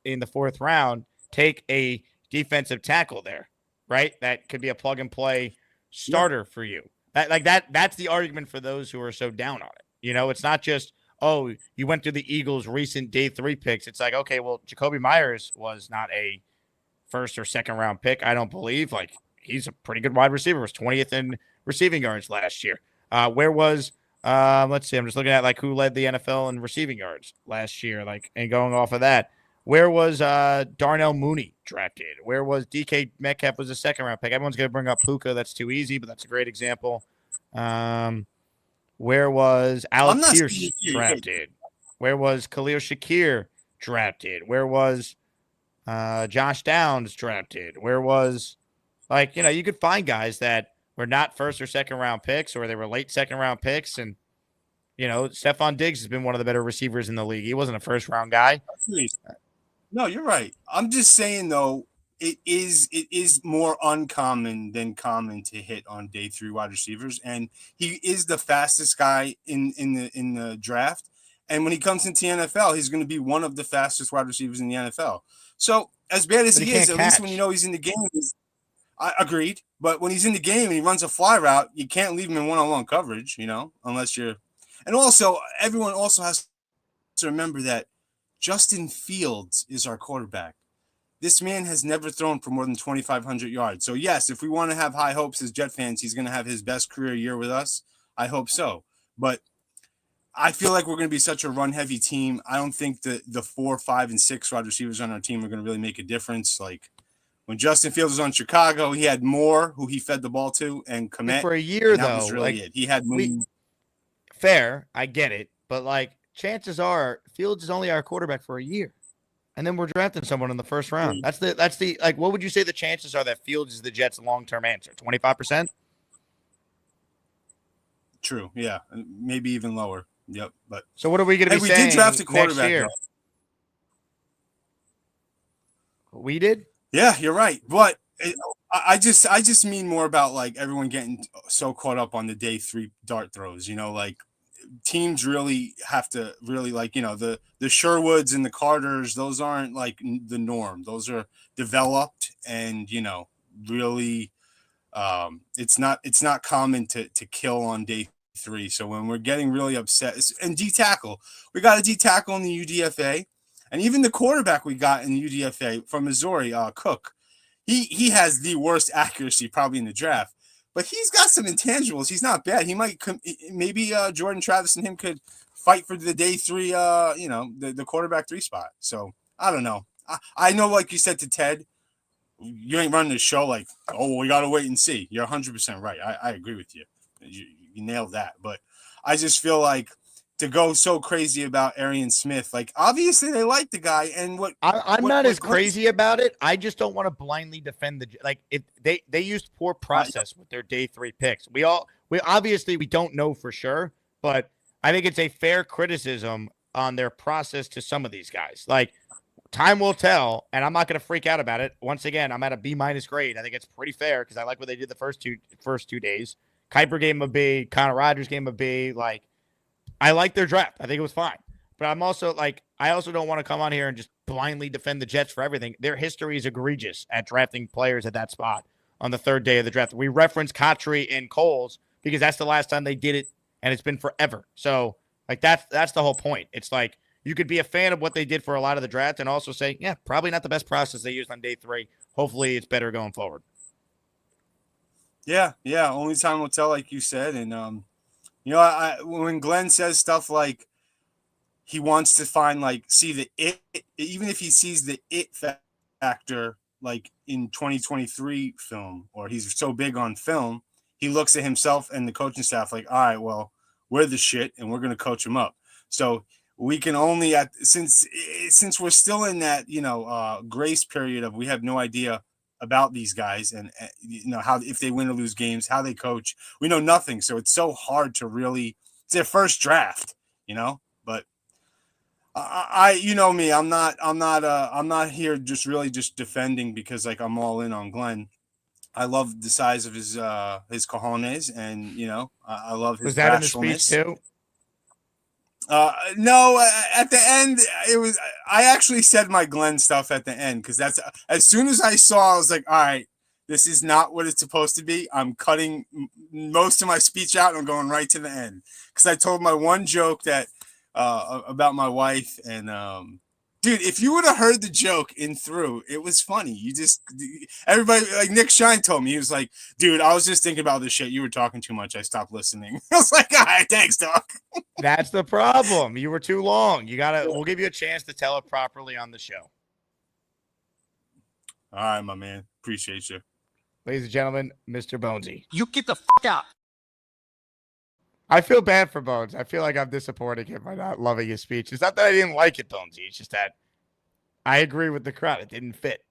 in the 4th round. Take a defensive tackle there, right? That could be a plug and play starter for you. That's the argument for those who are so down on it. It's not just you went through the Eagles' recent day 3 picks. It's okay, well, Jacoby Myers was not a 1st or 2nd round pick, I don't believe. He's a pretty good wide receiver. Was 20th in receiving yards last year. Where was let's see, I'm just looking at who led the NFL in receiving yards last year, and going off of that. Where was Darnell Mooney drafted? Where was DK Metcalf was a second-round pick? Everyone's going to bring up Puka. That's too easy, but that's a great example. Where was Alec Pierce drafted? Where was Khalil Shakir drafted? Where was Josh Downs drafted? Where was, like, you know, you could find guys that were not first or second round picks, or they were late second round picks. And, you know, Stephon Diggs has been one of the better receivers in the league. He wasn't a first round guy. No, you're right. I'm just saying, though, it is more uncommon than common to hit on day 3 wide receivers, and he is the fastest guy in the draft. And when he comes into the NFL, he's going to be one of the fastest wide receivers in the NFL. So as bad as he is, at least when you know he's in the game, I agreed. But when he's in the game and he runs a fly route, you can't leave him in one-on-one coverage, you know, unless you're. And also, everyone also has to remember that Justin Fields is our quarterback. This man has never thrown for more than 2,500 yards. So, yes, if we want to have high hopes as Jet fans, he's going to have his best career year with us. I hope so. But I feel like we're going to be such a run-heavy team. I don't think that the 4, 5, and 6 wide receivers on our team are going to really make a difference. Like, when Justin Fields was on Chicago, he had Moore, who he fed the ball to, and Kmet. For a year, that though, was really like, it. He had fair. I get it. But, like, chances are Fields is only our quarterback for a year. And then we're drafting someone in the first round. That's the like, what would you say the chances are that Fields is the Jets' long-term answer? 25%? True. Yeah. Maybe even lower. Yep. But so what are we going to be saying? We did draft a quarterback next year? We did? Yeah, you're right. But I just mean more about, like, everyone getting so caught up on the day 3 dart throws, you know, like, teams really have to really, like, you know, the Sherwoods and the Carters, those aren't like the norm. Those are developed and, you know, really it's not common to kill on day 3. So when we're getting really upset, and D tackle, we got a D tackle in the UDFA, and even the quarterback we got in the UDFA from Missouri, Cook, he has the worst accuracy probably in the draft. But he's got some intangibles. He's not bad. He might maybe Jordan Travis and him could fight for the day 3, you know, the quarterback 3 spot. So I don't know. I know, like you said to Ted, you ain't running the show like, oh, we got to wait and see. You're 100% right. I agree with you. You nailed that. But I just feel like to go so crazy about Arian Smith, like, obviously they like the guy, and I'm not as crazy about it. I just don't want to blindly defend they used poor process with their day 3 picks. We obviously we don't know for sure, but I think it's a fair criticism on their process to some of these guys. Like, time will tell, and I'm not going to freak out about it. Once again, I'm at a B- grade. I think it's pretty fair because I like what they did the first two days. Kiper gave him a B. Connor Rogers gave him a B. Like, I like their draft. I think it was fine. But I'm also like, I also don't want to come on here and just blindly defend the Jets for everything. Their history is egregious at drafting players at that spot on the 3rd day of the draft. We reference Cotry and Coles because that's the last time they did it, and it's been forever. So, like, that's the whole point. It's like, you could be a fan of what they did for a lot of the draft and also say, yeah, probably not the best process they used on day 3. Hopefully it's better going forward. Yeah. Only time will tell, like you said. And, you know, when Glenn says stuff like he wants to find, like, see the it, even if he sees the it factor, like in 2023 film, or he's so big on film, he looks at himself and the coaching staff like, all right, well, we're the shit and we're going to coach him up. So we can only, since we're still in that, you know, grace period of we have no idea about these guys and, you know, how, if they win or lose games, how they coach, we know nothing. So it's so hard to really, it's their first draft, you know, but you know me, I'm not here just really just defending because, like, I'm all in on Glenn. I love the size of his cojones, and, you know, I love his. Was that in the speech too? No, at the end, I actually said my Glenn stuff at the end, because that's, as soon as I saw, I was like, all right, this is not what it's supposed to be. I'm cutting most of my speech out and I'm going right to the end, because I told my one joke that about my wife, and dude, if you would have heard the joke in through, it was funny. Everybody, like Nick Shine told me, he was like, dude, I was just thinking about this shit. You were talking too much. I stopped listening. I was like, all right, thanks, Doc. That's the problem. You were too long. We'll give you a chance to tell it properly on the show. All right, my man. Appreciate you. Ladies and gentlemen, Mr. Bonesy. You get the out. I feel bad for Bones. I feel like I'm disappointing him by not loving his speech. It's not that I didn't like it, Bonesy. It's just that I agree with the crowd. It didn't fit.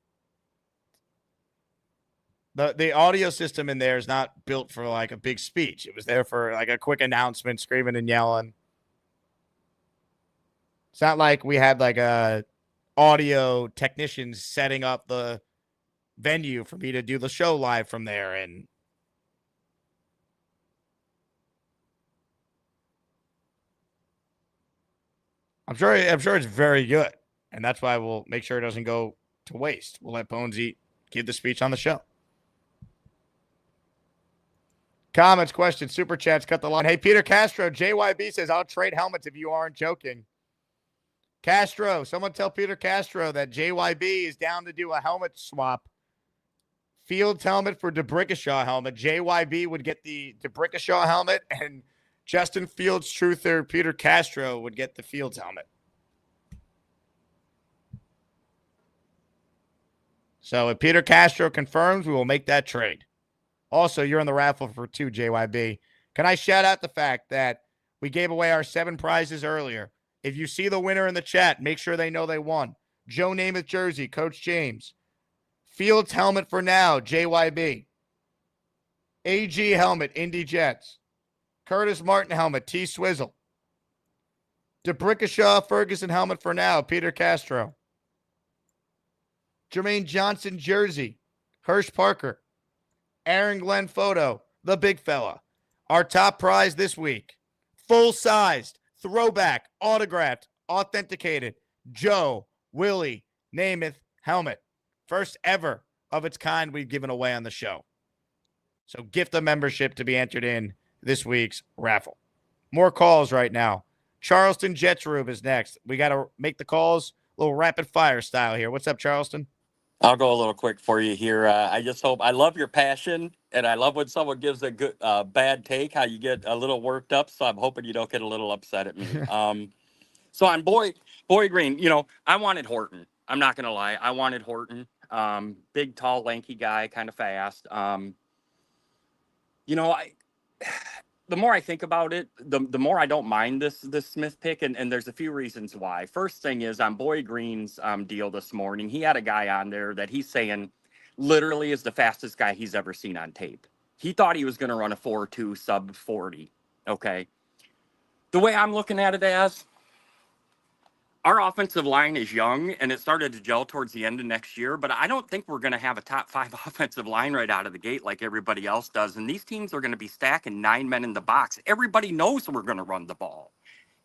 The audio system in there is not built for like a big speech. It was there for like a quick announcement, screaming and yelling. It's not like we had like a audio technicians setting up the venue for me to do the show live from there. And I'm sure it's very good. And that's why we'll make sure it doesn't go to waste. We'll let Bonesy give the speech on the show. Comments, questions, super chats, cut the line. Hey, Peter Castro, JYB says, I'll trade helmets if you aren't joking. Castro, someone tell Peter Castro that JYB is down to do a helmet swap. Fields helmet for DeBrickashaw helmet. JYB would get the DeBrickashaw helmet, and Justin Fields truther Peter Castro would get the Fields helmet. So if Peter Castro confirms, we will make that trade. Also, you're in the raffle for 2, JYB. Can I shout out the fact that we gave away our 7 prizes earlier? If you see the winner in the chat, make sure they know they won. Joe Namath jersey, Coach James. Fields helmet for now, JYB. AG helmet, Indy Jets. Curtis Martin helmet, T Swizzle. DeBrickashaw Ferguson helmet for now, Peter Castro. Jermaine Johnson jersey, Hirsch Parker. Aaron Glenn photo, the big fella. Our top prize this week, full-sized, throwback, autographed, authenticated, Joe Willie Namath helmet. First ever of its kind we've given away on the show. So gift a membership to be entered in this week's raffle. More calls right now. Charleston Jetsrube is next. We got to make the calls a little rapid fire style here. What's up, Charleston? I'll go a little quick for you here. I just hope I love your passion, and I love when someone gives a good bad take, how you get a little worked up. So I'm hoping you don't get a little upset at me. So on Boyd Green, I wanted Horton. I'm not gonna lie, I wanted Horton. Big, tall, lanky guy, kind of fast. The more I think about it, the more I don't mind this Smith pick, and there's a few reasons why. First thing is on Boyd Green's deal this morning, he had a guy on there that he's saying literally is the fastest guy he's ever seen on tape. He thought he was going to run a 4.2 sub 40. Okay. The way I'm looking at it as, our offensive line is young, and it started to gel towards the end of next year, but I don't think we're going to have a top 5 offensive line right out of the gate like everybody else does, and these teams are going to be stacking 9 men in the box. Everybody knows we're going to run the ball.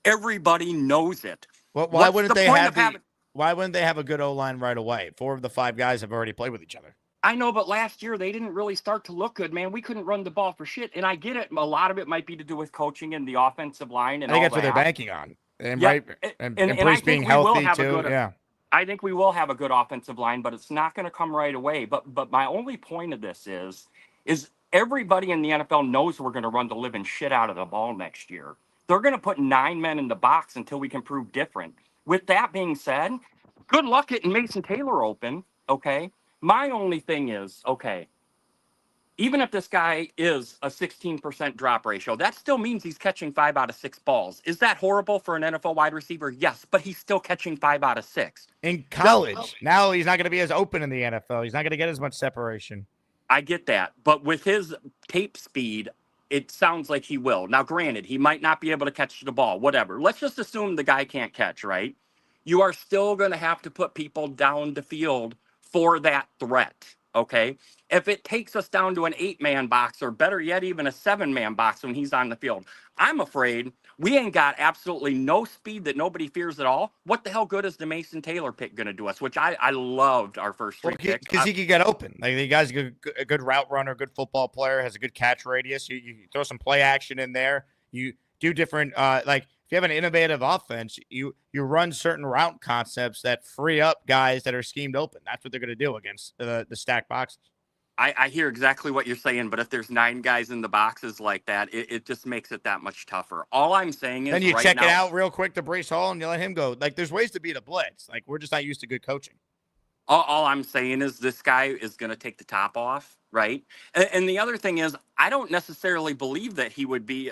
Everybody knows it. Well, why wouldn't they have a good O-line right away? 4 of the 5 guys have already played with each other. I know, but last year they didn't really start to look good, man. We couldn't run the ball for shit, and I get it. A lot of it might be to do with coaching and the offensive line. And I think all that's what they're banking on. And yeah, right, and Bruce being healthy too. Yeah, I think we will have a good offensive line, but it's not going to come right away. But my only point of this is everybody in the NFL knows we're going to run the living shit out of the ball next year. They're going to put 9 men in the box until we can prove different. With that being said, good luck getting Mason Taylor open. Okay, my only thing is even if this guy is a 16% drop ratio, that still means he's catching 5 out of 6 balls. Is that horrible for an NFL wide receiver? Yes, but he's still catching 5 out of 6. In college, now he's not going to be as open in the NFL. He's not going to get as much separation. I get that, but with his tape speed, it sounds like he will. Now, granted, he might not be able to catch the ball, whatever. Let's just assume the guy can't catch, right? You are still going to have to put people down the field for that threat, okay? If it takes us down to an 8-man box, or better yet, even a 7-man box when he's on the field, I'm afraid we ain't got absolutely no speed that nobody fears at all. What the hell good is the Mason Taylor pick going to do us, which I loved our first 3 picks. Because he could get open. Like, the guy's a good route runner, good football player, has a good catch radius. You throw some play action in there. You do different, if you have an innovative offense, you run certain route concepts that free up guys that are schemed open. That's what they're going to do against the stacked boxes. I hear exactly what you're saying, but if there's 9 guys in the boxes like that, it just makes it that much tougher. All I'm saying is then you check it out real quick to Breece Hall and you let him go. Like, there's ways to beat a blitz. Like, we're just not used to good coaching. All I'm saying is this guy is going to take the top off, right? And the other thing is, I don't necessarily believe that he would been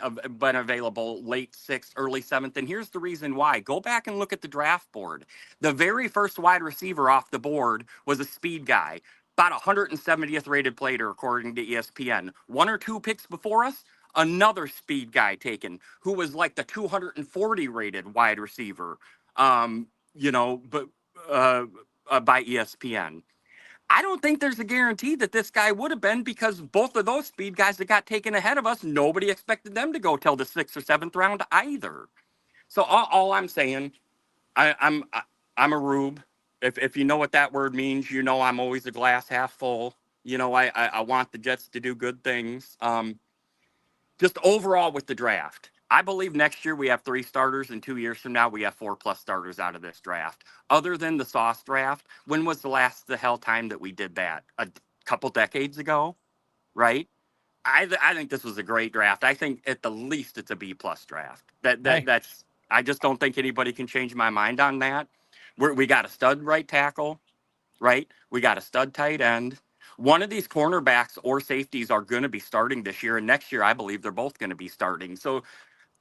available late 6th, early 7th. And here's the reason why. Go back and look at the draft board. The very first wide receiver off the board was a speed guy, about 170th rated player, according to ESPN. 1 or 2 picks before us, another speed guy taken, who was like the 240 rated wide receiver. By ESPN. I don't think there's a guarantee that this guy would have been, because both of those speed guys that got taken ahead of us, nobody expected them to go till the 6th or 7th round either. So all I'm saying, I'm a rube. If you know what that word means, you know I'm always a glass half full. I want the Jets to do good things. Just overall with the draft, I believe next year we have 3 starters, and 2 years from now we have 4+ starters out of this draft. Other than the Sauce draft, when was the hell time that we did that? A couple decades ago, right? I think this was a great draft. I think at the least it's a B+ draft. That's I just don't think anybody can change my mind on that. We got a stud right tackle, right? We got a stud tight end. One of these cornerbacks or safeties are going to be starting this year, and next year I believe they're both going to be starting. So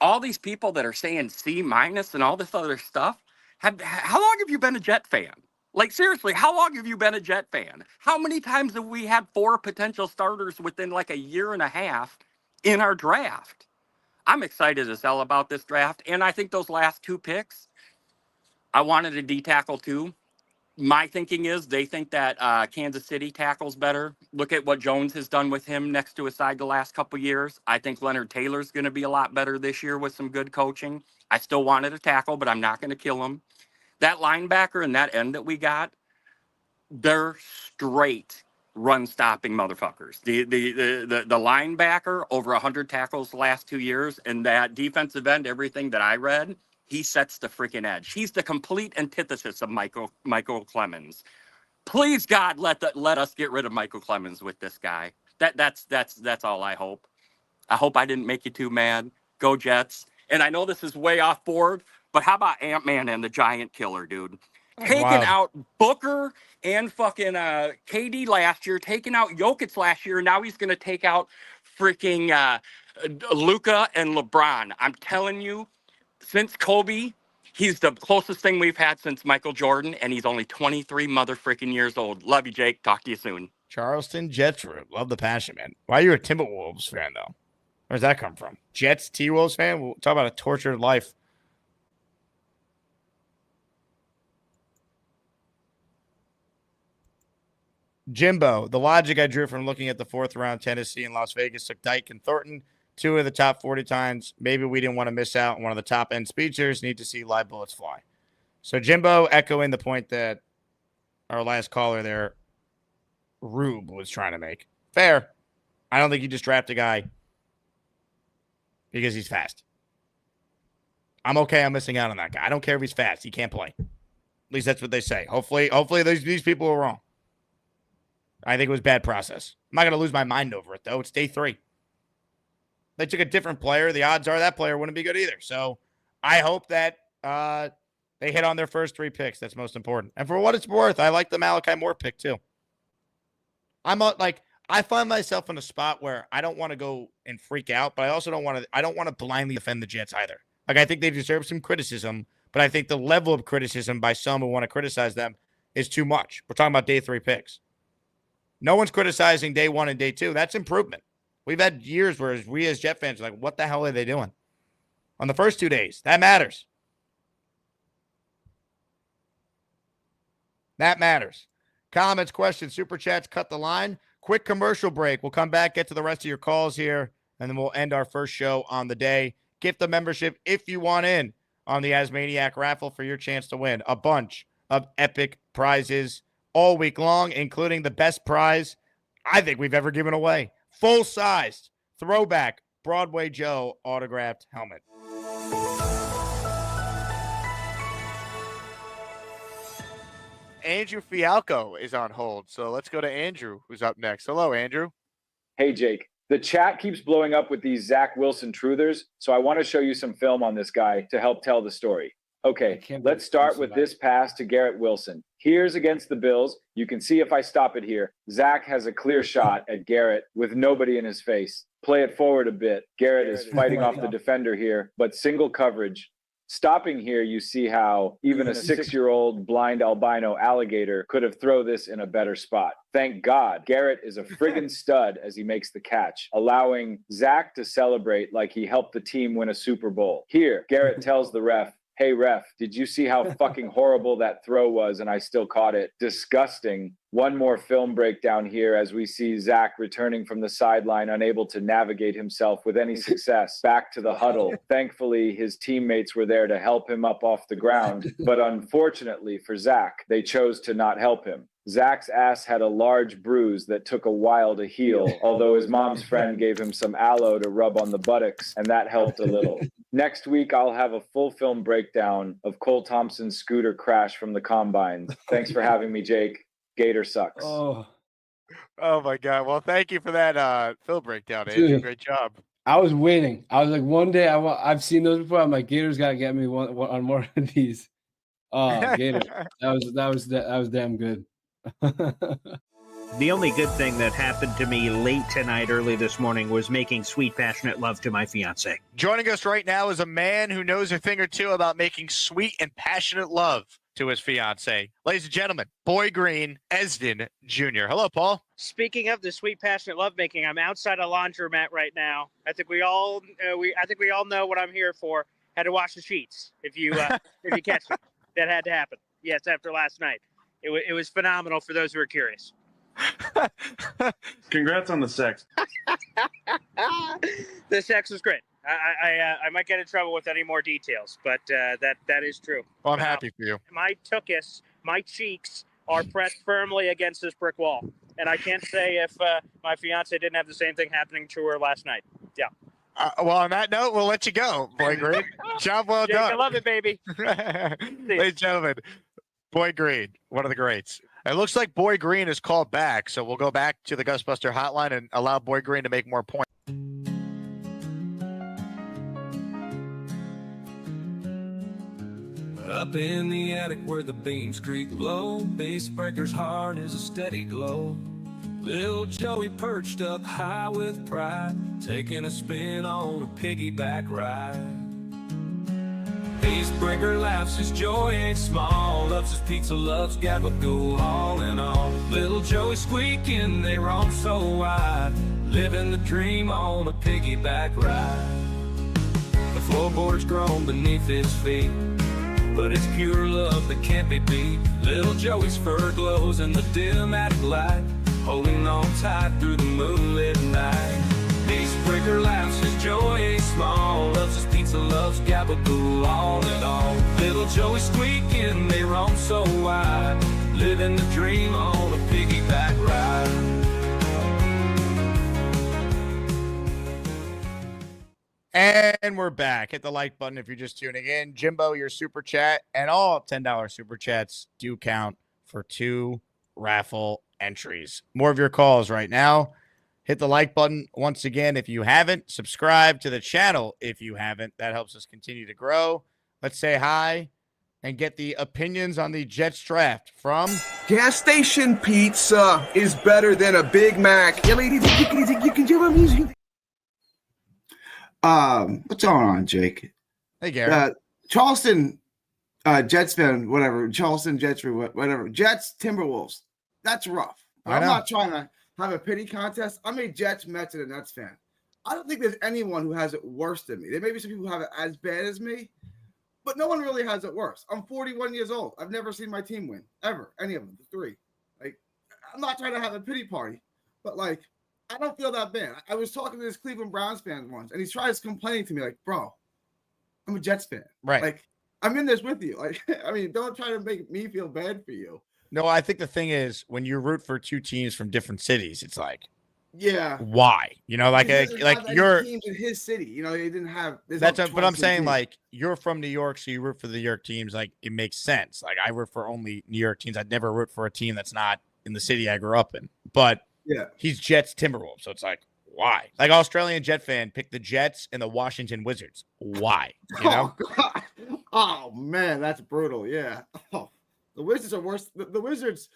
all these people that are saying C- and all this other stuff, how long have you been a Jet fan? Like, seriously, how long have you been a Jet fan? How many times have we had 4 potential starters within like a year and a half in our draft? I'm excited as hell about this draft, and I think those last 2 picks, I wanted a D tackle too. My thinking is they think that Kansas City tackles better. Look at what Jones has done with him next to his side the last couple years. I think Leonard Taylor's going to be a lot better this year with some good coaching. I still wanted a tackle, but I'm not going to kill him. That linebacker and that end that we got, they're straight run-stopping motherfuckers. The linebacker, over 100 tackles the last 2 years, and that defensive end, everything that I read, he sets the freaking edge. He's the complete antithesis of Michael Clemens. Please, God, let us get rid of Michael Clemens with this guy. That's all I hope. I hope I didn't make you too mad. Go Jets. And I know this is way off board, but how about Ant-Man and the Giant Killer, dude? Taking out Booker and fucking KD last year, taking out Jokic last year, and now he's going to take out freaking Luka and LeBron. I'm telling you, since Kobe, he's the closest thing we've had since Michael Jordan, and he's only 23 motherfreaking years old. Love you, Jake. Talk to you soon. Charleston Jets root. Love the passion, man. Why are you a Timberwolves fan, though? Where's that come from? Jets, T-Wolves fan? We'll talk about a tortured life. Jimbo, the logic I drew from looking at the 4th round, Tennessee and Las Vegas took Dyke and Thornton, 2 of the top 40 times. Maybe we didn't want to miss out on one of the top end speedsters. Need to see live bullets fly. So Jimbo echoing the point that our last caller there, Rube, was trying to make. Fair. I don't think you just draft a guy because he's fast. I'm okay on missing out on that guy. I don't care if he's fast. He can't play. At least that's what they say. Hopefully these people are wrong. I think it was bad process. I'm not going to lose my mind over it, though. It's day 3. They took a different player. The odds are that player wouldn't be good either. So I hope that they hit on their first 3 picks. That's most important. And for what it's worth, I like the Malachi Moore pick, too. I find myself in a spot where I don't want to go and freak out, but I also don't want to blindly offend the Jets either. Like, I think they deserve some criticism, but I think the level of criticism by some who want to criticize them is too much. We're talking about day 3 picks. No one's criticizing day 1 and day 2. That's improvement. We've had years where we as Jet fans are like, what the hell are they doing? On the first 2 days, that matters. That matters. Comments, questions, super chats, cut the line. Quick commercial break. We'll come back, get to the rest of your calls here, and then we'll end our first show on the day. Gift a membership if you want in on the Asmaniac raffle for your chance to win a bunch of epic prizes all week long, including the best prize I think we've ever given away. Full-sized, throwback, Broadway Joe autographed helmet. Andrew Fialco is on hold, so let's go to Andrew, who's up next. Hello, Andrew. Hey, Jake. The chat keeps blowing up with these Zach Wilson truthers, so I want to show you some film on this guy to help tell the story. Okay, let's start with this pass to Garrett Wilson. Here's against the Bills. You can see if I stop it here. Zach has a clear shot at Garrett with nobody in his face. Play it forward a bit. Garrett is fighting off the defender here, but single coverage. Stopping here, you see how even a 6-year-old blind albino alligator could have thrown this in a better spot. Thank God, Garrett is a friggin' stud as he makes the catch, allowing Zach to celebrate like he helped the team win a Super Bowl. Here, Garrett tells the ref, "Hey ref, did you see how fucking horrible that throw was and I still caught it? Disgusting." One more film breakdown here as we see Zach returning from the sideline, unable to navigate himself with any success back to the huddle. Thankfully, his teammates were there to help him up off the ground, but unfortunately for Zach, they chose to not help him. Zach's ass had a large bruise that took a while to heal, although his mom's friend gave him some aloe to rub on the buttocks, and that helped a little. Next week, I'll have a full film breakdown of Cole Thompson's scooter crash from the combine. Thanks for having me, Jake. Gator sucks. Oh my God. Well, thank you for that film breakdown, Andrew. Dude. Great job. I was waiting. I was like, one day I've seen those before. I'm like, Gators got to get me one on more of these. Oh, Gator. That was damn good. The only good thing that happened to me late tonight, early this morning, was making sweet, passionate love to my fiance. Joining us right now is a man who knows a thing or two about making sweet and passionate love to his fiance. Ladies and gentlemen, Boy Green, Esden Jr. Hello, Paul. Speaking of the sweet, passionate lovemaking, I'm outside a laundromat right now. I think we all know what I'm here for. Had to wash the sheets. If you catch me, that had to happen. Yes, after last night, it was phenomenal for those who are curious. Congrats on the sex. The sex was great. I might get in trouble with any more details, but that is true. Well, I'm happy for you. My tuchus, my cheeks are pressed firmly against this brick wall, and I can't say if my fiance didn't have the same thing happening to her last night. Yeah. Well, on that note, we'll let you go, Boy Green. Job well Jake, done. I love it, baby. Ladies and gentlemen, Boy Green, one of the greats. It looks like Boy Green is called back, so we'll go back to the Ghostbuster hotline and allow Boy Green to make more points. Up in the attic where the beams creak low, bass breaker's heart is a steady glow. Little Joey perched up high with pride, taking a spin on a piggyback ride. Bass breaker laughs, his joy ain't small, loves his pizza, loves gabagool, all in all. Little Joey squeaking, they roam so wide, living the dream on a piggyback ride. The floorboards groan beneath his feet, but it's pure love that can't be beat. Little Joey's fur glows in the dim attic light, holding on tight through the moonlit night. Bass breaker laughs, his joy ain't small, loves his pizza, loves gabagool, all in all. Little Joey squeaking, they roam so wide, living the dream on a piggyback ride. And we're back. Hit the like button if you're just tuning in. Jimbo, your super chat and all $10 super chats do count for 2 raffle entries. More of your calls right now. Hit the like button once again if you haven't. Subscribe to the channel if you haven't. That helps us continue to grow. Let's say hi and get the opinions on the Jets draft from Gas station pizza is better than a Big Mac. What's going on, Jake? Hey, Gary. Charleston, Jets fan, whatever. Charleston Jets, whatever. Jets, Timberwolves. That's rough. I'm not trying to have a pity contest. I'm a Jets, Mets, and a Nets fan. I don't think there's anyone who has it worse than me. There may be some people who have it as bad as me, but no one really has it worse. I'm 41 years old. I've never seen my team win, ever. Any of them, the 3. Like, I'm not trying to have a pity party, but like, I don't feel that bad. I was talking to this Cleveland Browns fan once, and he tries complaining to me like, bro, I'm a Jets fan. Right. Like, I'm in this with you. Like, I mean, don't try to make me feel bad for you. No, I think the thing is when you root for 2 teams from different cities, it's like, yeah, why? You know, like you're teams in his city. You know, he didn't have. But I'm saying teams. Like you're from New York, so you root for the New York teams. Like it makes sense. Like I root for only New York teams. I'd never root for a team that's not in the city I grew up in. But yeah, he's Jets Timberwolves, so it's like why? Like Australian Jet fan pick the Jets and the Washington Wizards. Why? You know? Oh, God. Oh man, that's brutal. Yeah. Oh, the Wizards are worse. The Wizards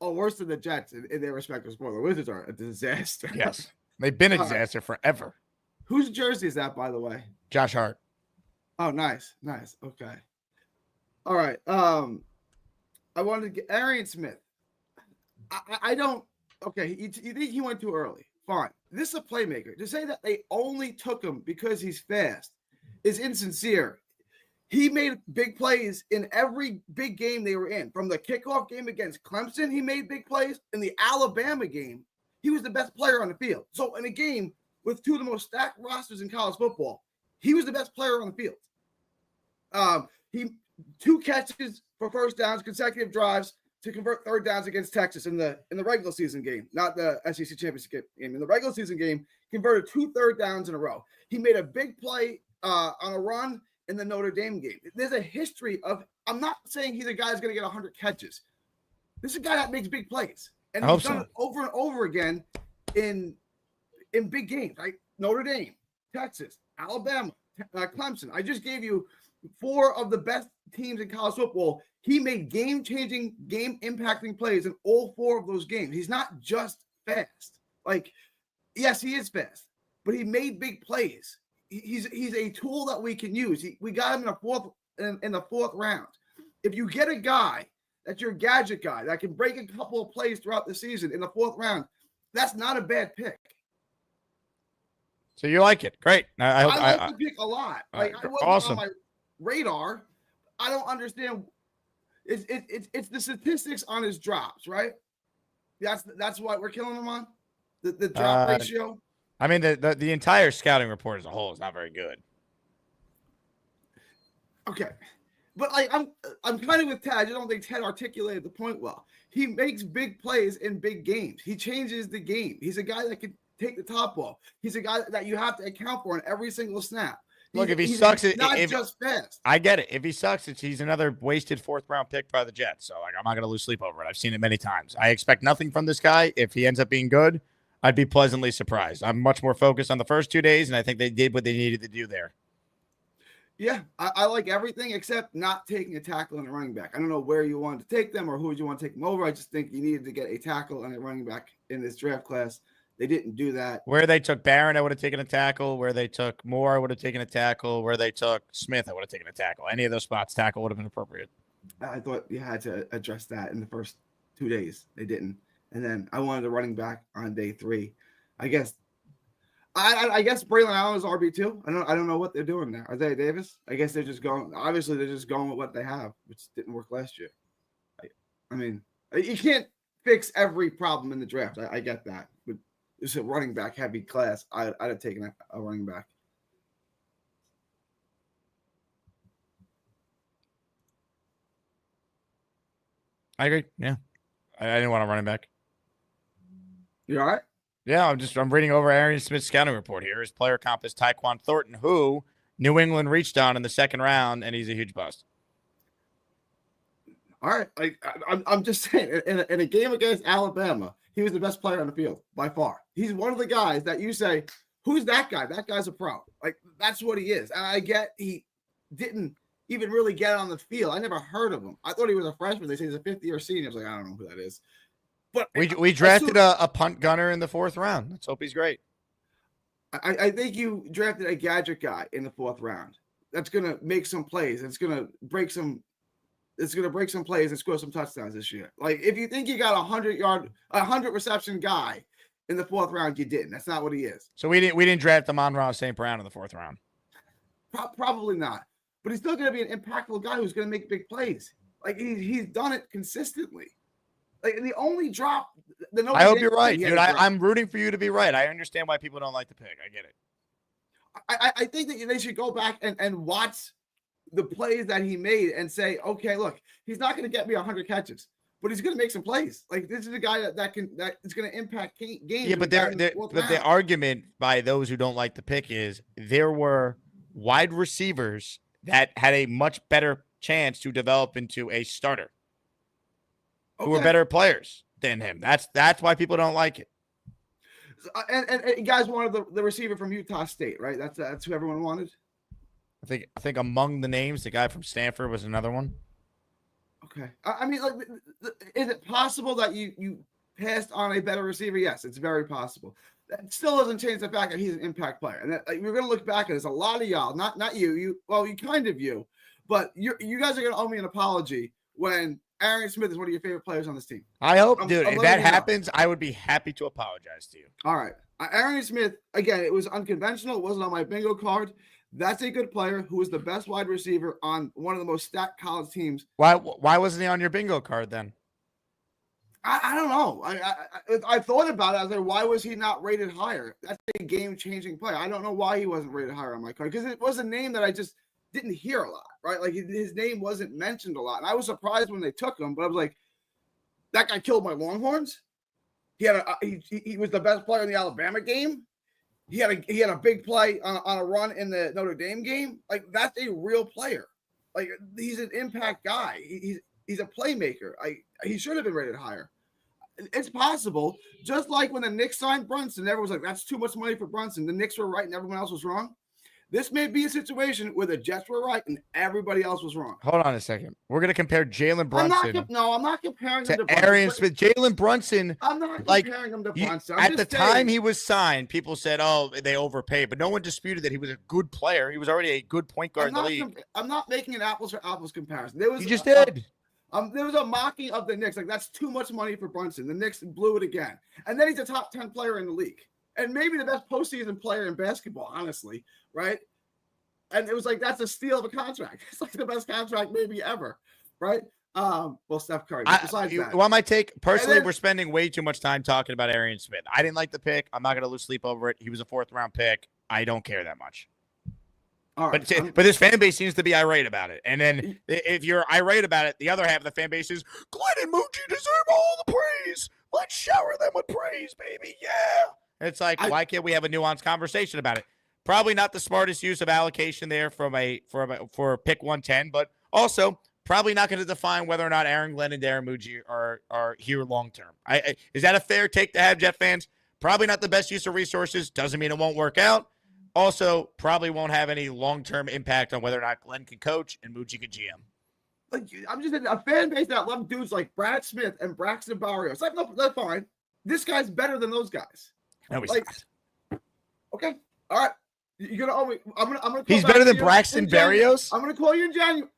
are worse than the Jets in their respective sport. The Wizards are a disaster. Yes. They've been a All right. disaster forever. Whose jersey is that, by the way? Josh Hart. Oh, nice. Okay. All right. I wanted to get Arian Smith. I don't. Okay, you think he went too early? Fine. This is a playmaker. To say that they only took him because he's fast is insincere. He made big plays in every big game they were in. From the kickoff game against Clemson, he made big plays. In the Alabama game, he was the best player on the field. So in a game with two of the most stacked rosters in college football, he was the best player on the field. He 2 catches for first downs, consecutive drives to convert third downs against Texas in the regular season game, not the SEC championship game. In the regular season game, converted 2 third downs in a row. He made a big play on a run in the Notre Dame game. There's a history of. I'm not saying he's a guy who's going to get 100 catches. This is a guy that makes big plays, and he's done it over and over again in big games. Right? Notre Dame, Texas, Alabama, Clemson. I just gave you 4 of the best teams in college football. He made game-changing, game-impacting plays in all 4 of those games. He's not just fast. Like, yes, he is fast, but he made big plays. He's a tool that we can use. We got him in the 4th round. If you get a guy that's your gadget guy that can break a couple of plays throughout the season in the 4th round, that's not a bad pick. So you like it? Great. I like the pick a lot. Like, I wasn't awesome. on my radar. I don't understand. It's the statistics on his drops, right? That's what we're killing him on. The drop ratio. I mean, the entire scouting report as a whole is not very good. Okay, but I'm kind of with Ted. I don't think Ted articulated the point well. He makes big plays in big games. He changes the game. He's a guy that can take the top off. He's a guy that you have to account for in every single snap. Look, if he sucks, not just fast. I get it. If he sucks, he's another wasted 4th round pick by the Jets. So I'm not going to lose sleep over it. I've seen it many times. I expect nothing from this guy. If he ends up being good, I'd be pleasantly surprised. I'm much more focused on the first 2 days, and I think they did what they needed to do there. Yeah, I like everything except not taking a tackle and a running back. I don't know where you wanted to take them or who you want to take them over. I just think you needed to get a tackle and a running back in this draft class. They didn't do that. Where they took Barron, I would have taken a tackle. Where they took Moore, I would have taken a tackle. Where they took Smith, I would have taken a tackle. Any of those spots, tackle would have been appropriate. I thought you had to address that in the first 2 days. They didn't. And then I wanted a running back on day 3. I guess Braylon Allen is RB2. I don't know what they're doing there. Are they Davis? I guess they're just going. Obviously, they're just going with what they have, which didn't work last year. I mean, you can't fix every problem in the draft. I get that, but it's a running back heavy class. I'd have taken a running back. I agree. Yeah, I didn't want a running back. You all right? Yeah, I'm reading over Arian Smith's scouting report here. His player comp is Tyquan Thornton, who New England reached on in the 2nd round, and he's a huge bust. All right, I'm just saying, in a game against Alabama, he was the best player on the field by far. He's one of the guys that you say, who's that guy? That guy's a pro. Like, that's what he is. And I get he didn't even really get on the field. I never heard of him. I thought he was a freshman. They say he's a 5th-year senior. I was like, I don't know who that is. But we drafted a punt gunner in the 4th round. Let's hope he's great. I think you drafted a gadget guy in the 4th round. That's going to make some plays. It's going to break some plays and score some touchdowns this year. Like, if you think you got 100 reception guy in the 4th round, you didn't. That's not what he is. So we didn't draft Amon-Ra St. Brown in the 4th round. Probably not. But he's still going to be an impactful guy who's going to make big plays. Like, he's done it consistently. Like, the only drop. I hope you're right, dude. I'm rooting for you to be right. I understand why people don't like the pick. I get it. I think that they should go back and watch the plays that he made and say, okay, look, he's not going to get me 100 catches, but he's going to make some plays. Like, this is a guy that is going to impact games. Yeah, but the argument by those who don't like the pick is there were wide receivers that had a much better chance to develop into a starter. Who are better players than him. That's why people don't like it. And you guys wanted the receiver from Utah State, right? That's who everyone wanted. I think among the names, the guy from Stanford was another one. Okay. I mean, like, is it possible that you passed on a better receiver? Yes, it's very possible. That still doesn't change the fact that he's an impact player. And that, like, we're going to look back at this. A lot of y'all, not you, you kind of you, but you guys are going to owe me an apology when Aaron Smith is one of your favorite players on this team. I hope, dude, I'm if letting that you know. happens, I would be happy to apologize to you. All right. Aaron Smith, again, it was unconventional. It wasn't on my bingo card. That's a good player who was the best wide receiver on one of the most stacked college teams. Why wasn't he on your bingo card then? I don't know. I thought about it. I was like, why was he not rated higher? That's a game-changing player. I don't know why he wasn't rated higher on my card, because it was a name that I just didn't hear a lot, right? Like, his name wasn't mentioned a lot. And I was surprised when they took him, but I was like, that guy killed my Longhorns. He was the best player in the Alabama game. He had a big play on a run in the Notre Dame game. Like, that's a real player. Like, he's an impact guy. He's a playmaker. He should have been rated higher. It's possible. Just like when the Knicks signed Brunson, everyone was like, that's too much money for Brunson. The Knicks were right and everyone else was wrong. This may be a situation where the Jets were right and everybody else was wrong. Hold on a second. We're going to compare Jalen Brunson. I'm not comparing him to Brunson. Arian Smith. Jalen Brunson. I'm not comparing him to Brunson. At the time he was signed, people said, oh, they overpaid. But no one disputed that he was a good player. He was already a good point guard in the league. I'm not making an apples for apples comparison. You just did. There was a mocking of the Knicks. Like, that's too much money for Brunson. The Knicks blew it again. And then he's a top 10 player in the league. And maybe the best postseason player in basketball, honestly, right? And it was like, that's a steal of a contract. It's like the best contract maybe ever, right? Well, Steph Curry. Besides that. Well, my take, personally, we're spending way too much time talking about Arian Smith. I didn't like the pick. I'm not going to lose sleep over it. He was a 4th-round pick. I don't care that much. All right, but this fan base seems to be irate about it. And then if you're irate about it, the other half of the fan base is, Glenn and Moochie deserve all the praise. Let's shower them with praise, baby. Yeah. And it's like, why can't we have a nuanced conversation about it? Probably not the smartest use of allocation there for pick 110, but also probably not going to define whether or not Aaron Glenn and Darren Muji are here long term. Is that a fair take to have, Jet fans? Probably not the best use of resources. Doesn't mean it won't work out. Also, probably won't have any long term impact on whether or not Glenn can coach and Muji can GM. Like, I'm just a fan base that love dudes like Brad Smith and Braxton Barrios. Like, no, that's fine. This guy's better than those guys. No, he's not. Okay, all right. You're gonna always. I'm gonna. He's better than Braxton Berrios. I'm gonna call you in January.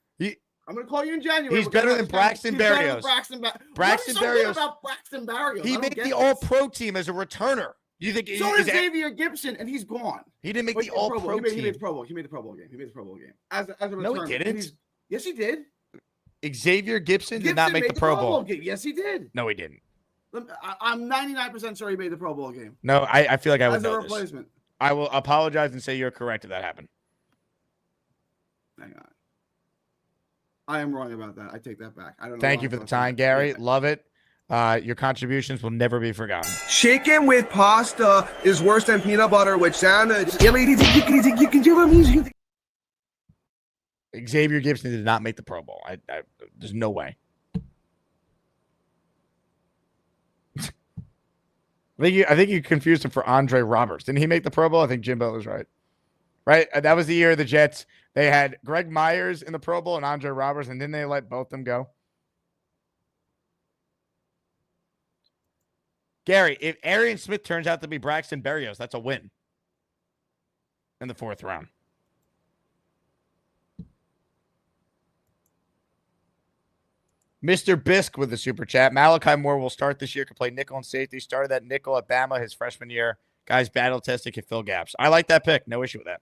I'm gonna call you in January. He's better than Braxton Berrios. Braxton Berrios. About Braxton Berrios. He made the All-Pro team as a returner. You think so? Is Xavier Gibson, and he's gone. He didn't make the All-Pro team. He made the Pro Bowl. He made the Pro Bowl game. As a returner. No, he didn't. Yes, he did. Xavier Gibson did not make the Pro Bowl game. Yes, he did. No, he didn't. I'm 99% sure he made the Pro Bowl game. No, I feel like I would know as a replacement. This. I will apologize and say you're correct if that happened. Hang on. I am wrong about that. I take that back. I don't know. Thank you for the time, Gary. Yeah. Love it. Your contributions will never be forgotten. Chicken with pasta is worse than peanut butter with sandwich. Xavier Gibson did not make the Pro Bowl. There's no way. I think you confused him for Andre Roberts. Didn't he make the Pro Bowl? I think Jimbo was right. Right? That was the year of the Jets. They had Greg Myers in the Pro Bowl and Andre Roberts, and then they let both of them go. Gary, if Arian Smith turns out to be Braxton Berrios, that's a win in the 4th round. Mr. Bisk with the super chat. Malachi Moore will start this year, can play nickel and safety. Started that nickel at Bama his freshman year. Guys battle tested, can fill gaps. I like that pick. No issue with that.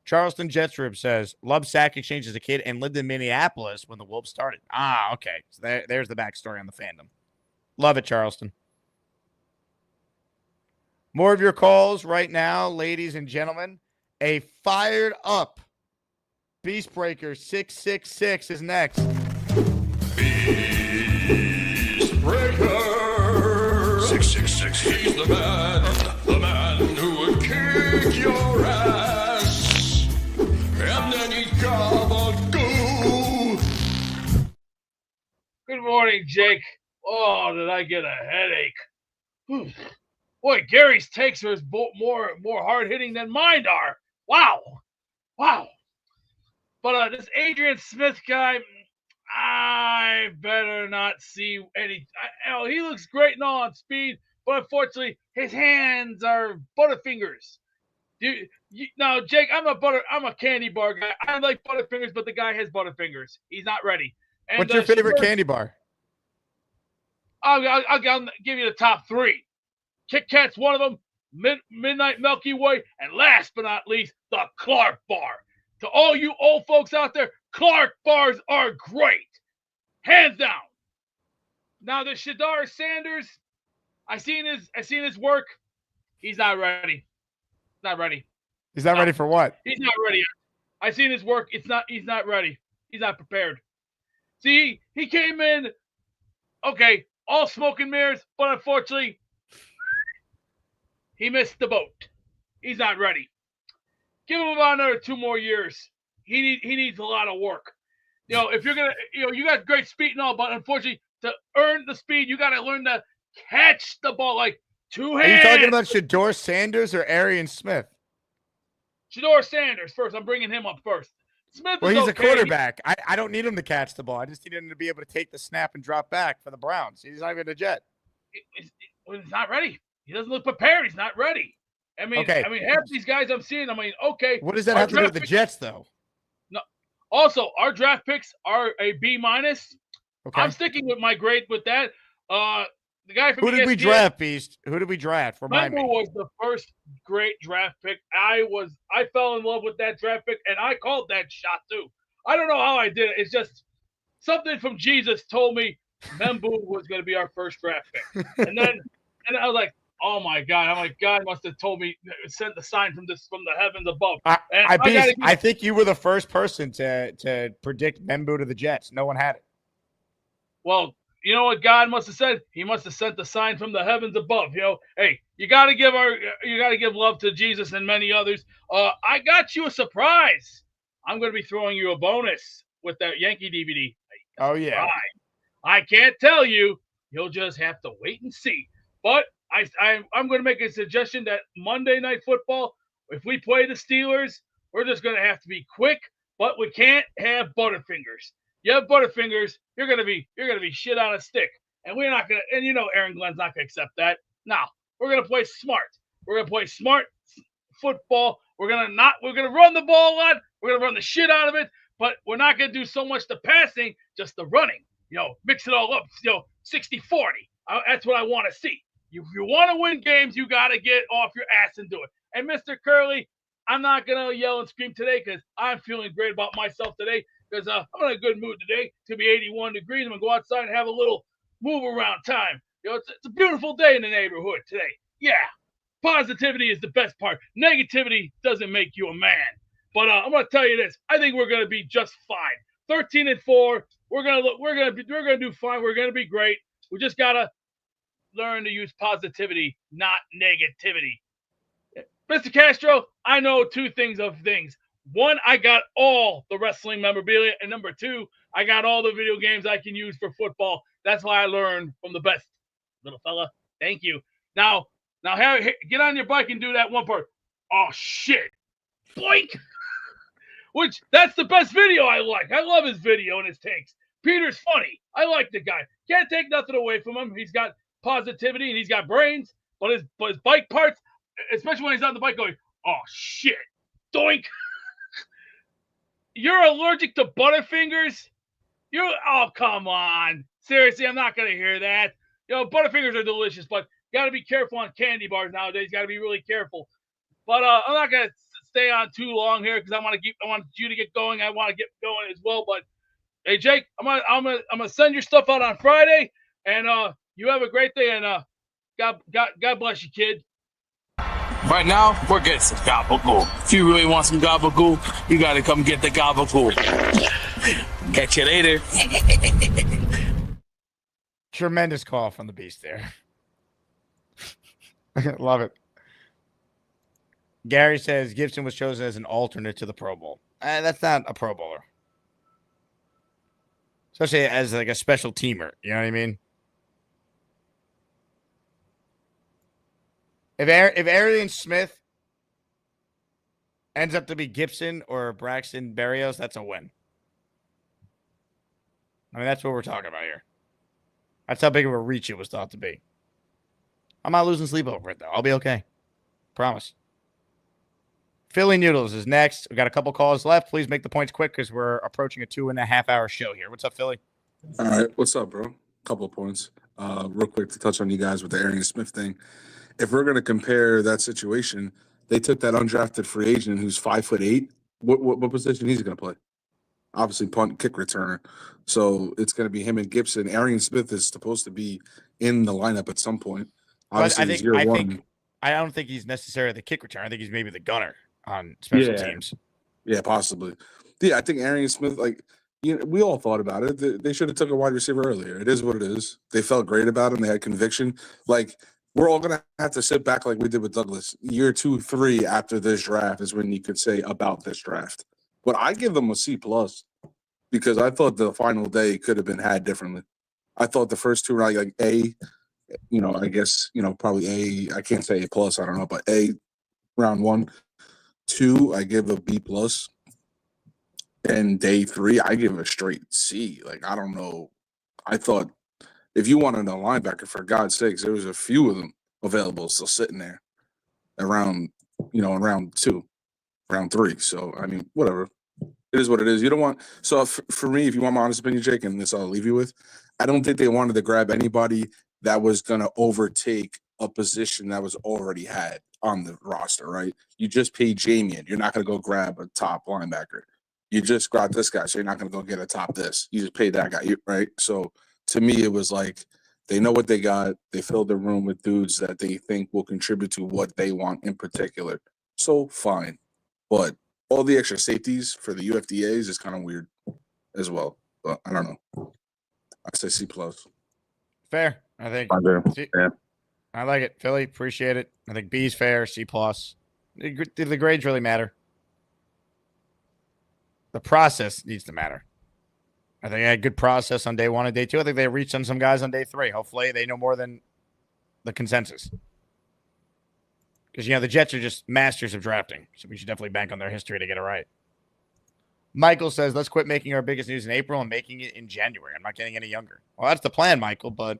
Charleston Jetstrip says, loved Sack Exchange as a kid and lived in Minneapolis when the Wolves started. Ah, okay. So there's the backstory on the fandom. Love it, Charleston. More of your calls right now, ladies and gentlemen. A fired up Beast Breaker 666 is next. Beast Breaker 666. He's the man who would kick your ass, and then he'd gobble-goo. Good morning, Jake. Oh, did I get a headache? Boy, Gary's takes are more hard hitting than mine are. Wow. But this Adrian Smith guy, I better not see any. He looks great and all on speed, but unfortunately, his hands are butterfingers. Now, Jake, I'm a candy bar guy. I like butterfingers, but the guy has butterfingers. He's not ready. And What's your favorite candy bar? I'll give you the top three. Kit Kat's one of them. Midnight Milky Way, and last but not least, the Clark Bar. To all you old folks out there, Clark bars are great, hands down. Now the Shadar Sanders, I seen his work. He's not ready. Not ready. He's not ready for what? He's not ready yet. I seen his work. He's not ready. He's not prepared. See, he came in, okay, all smoke and mirrors, but unfortunately, he missed the boat. He's not ready. Give him about another 2 more years. He needs a lot of work. If you're gonna, you got great speed and all, but unfortunately, to earn the speed, you got to learn to catch the ball like 2 hands. Are you talking about Shador Sanders or Arian Smith? Shador Sanders first. I'm bringing him up first. Smith Well, is he's a okay. quarterback. I don't need him to catch the ball. I just need him to be able to take the snap and drop back for the Browns. He's not even a Jet. He's not ready. He doesn't look prepared. He's not ready. Okay. Half these guys I'm seeing, okay. What does that have to do with the Jets, though? No. Also, our draft picks are a B-. Okay. I'm sticking with my grade with that. The guy from Who did we ESPN, draft, Beast? Who did we draft? Remind me. was the first great draft pick. I fell in love with that draft pick, and I called that shot too. I don't know how I did it. It's just something from Jesus told me Membu was going to be our first draft pick, and I was like, oh my God! I'm like, God must have told me, sent the sign from the heavens above. I think you were the first person to predict Membu to the Jets. No one had it. Well, you know what God must have said? He must have sent the sign from the heavens above. Hey, you got to give love to Jesus and many others. I got you a surprise. I'm going to be throwing you a bonus with that Yankee DVD. Oh yeah. I can't tell you. You'll just have to wait and see. But I'm going to make a suggestion that Monday Night Football, if we play the Steelers, we're just going to have to be quick, but we can't have butterfingers. You have butterfingers, you're gonna be shit on a stick, and we're not gonna. And Aaron Glenn's not gonna accept that. No, we're gonna play smart. We're gonna play smart football. We're gonna run the ball a lot. We're gonna run the shit out of it, but we're not gonna do so much the passing, just the running. Mix it all up. 60-40. That's what I want to see. If you want to win games, you got to get off your ass and do it. And Mr. Curley, I'm not gonna yell and scream today because I'm feeling great about myself today. Because I'm in a good mood today. It's going to be 81 degrees. I'm going to go outside and have a little move around time. It's a beautiful day in the neighborhood today. Yeah, positivity is the best part. Negativity doesn't make you a man. But I'm going to tell you this. I think we're going to be just fine. 13-4. We're going to do fine. We're going to be great. We just got to learn to use positivity, not negativity. Mr. Castro, I know 2 things. 1, I got all the wrestling memorabilia, and number 2, I got all the video games I can use for football. That's why I learned from the best, little fella. Thank you. Now, Harry, get on your bike and do that one part. Oh shit! Boink! That's the best video I like. I love his video and his takes. Peter's funny. I like the guy. Can't take nothing away from him. He's got positivity and he's got brains, but his bike parts, especially when he's on the bike, going, oh shit! Doink! You're allergic to Butterfingers? Oh, come on. Seriously, I'm not going to hear that. Butterfingers are delicious, but got to be careful on candy bars nowadays. Got to be really careful. But I'm not going to stay on too long here because I want you to get going. I want to get going as well. But hey, Jake, I'm gonna send your stuff out on Friday, and you have a great day. And God bless you, kid. Right now, we're getting some gabagool. If you really want some gabagool, you gotta come get the gabagool. Catch you later. Tremendous call from the Beast there. Love it. Gary says Gibson was chosen as an alternate to the Pro Bowl. That's not a Pro Bowler. Especially as like a special teamer. You know what I mean? If Arian Smith ends up to be Gibson or Braxton Berrios, that's a win. I mean, that's what we're talking about here. That's how big of a reach it was thought to be. I'm not losing sleep over it, though. I'll be okay. Promise. Philly Noodles is next. We've got a couple calls left. Please make the points quick because we're approaching a 2.5-hour show here. What's up, Philly? All right. What's up, bro? Couple of points. Real quick to touch on you guys with the Arian Smith thing. If we're going to compare that situation, they took that undrafted free agent who's 5'8". What position he's going to play? Obviously, punt, kick returner. So it's going to be him and Gibson. Arian Smith is supposed to be in the lineup at some point. Obviously, he's year one. I don't think he's necessarily the kick returner. I think he's maybe the gunner on special teams. Yeah, possibly. Yeah, I think Arian Smith, we all thought about it. They should have took a wide receiver earlier. It is what it is. They felt great about him. They had conviction. We're all going to have to sit back like we did with Douglas. Year 2, 3 after this draft is when you could say about this draft. But I give them a C+ because I thought the final day could have been had differently. I thought the first 2 were like A, I guess, probably A. I can't say A+, I don't know, but A, round 1. 2, I give a B+. And day 3, I give a straight C. I don't know. I thought if you wanted a linebacker, for God's sakes, there was a few of them available still sitting there around, in round 2, round 3. So, I mean, whatever. It is what it is. You don't want – so, for me, if you want my honest opinion, Jake, and this I'll leave you with, I don't think they wanted to grab anybody that was going to overtake a position that was already had on the roster, right? You just paid Jamian. You're not going to go grab a top linebacker. You just grabbed this guy, so you're not going to go get a top this. You just paid that guy, right? So, to me, it was like they know what they got. They filled the room with dudes that they think will contribute to what they want in particular. So, fine. But all the extra safeties for the UFDAs is kind of weird as well. But I don't know. I say C+. Fair. I think. Yeah. I like it. Philly, appreciate it. I think B's fair, C+. The grades really matter. The process needs to matter. I think I had good process on day 1 and day 2. I think they reached on some guys on day 3. Hopefully they know more than the consensus. Because, the Jets are just masters of drafting. So we should definitely bank on their history to get it right. Michael says, let's quit making our biggest news in April and making it in January. I'm not getting any younger. Well, that's the plan, Michael, but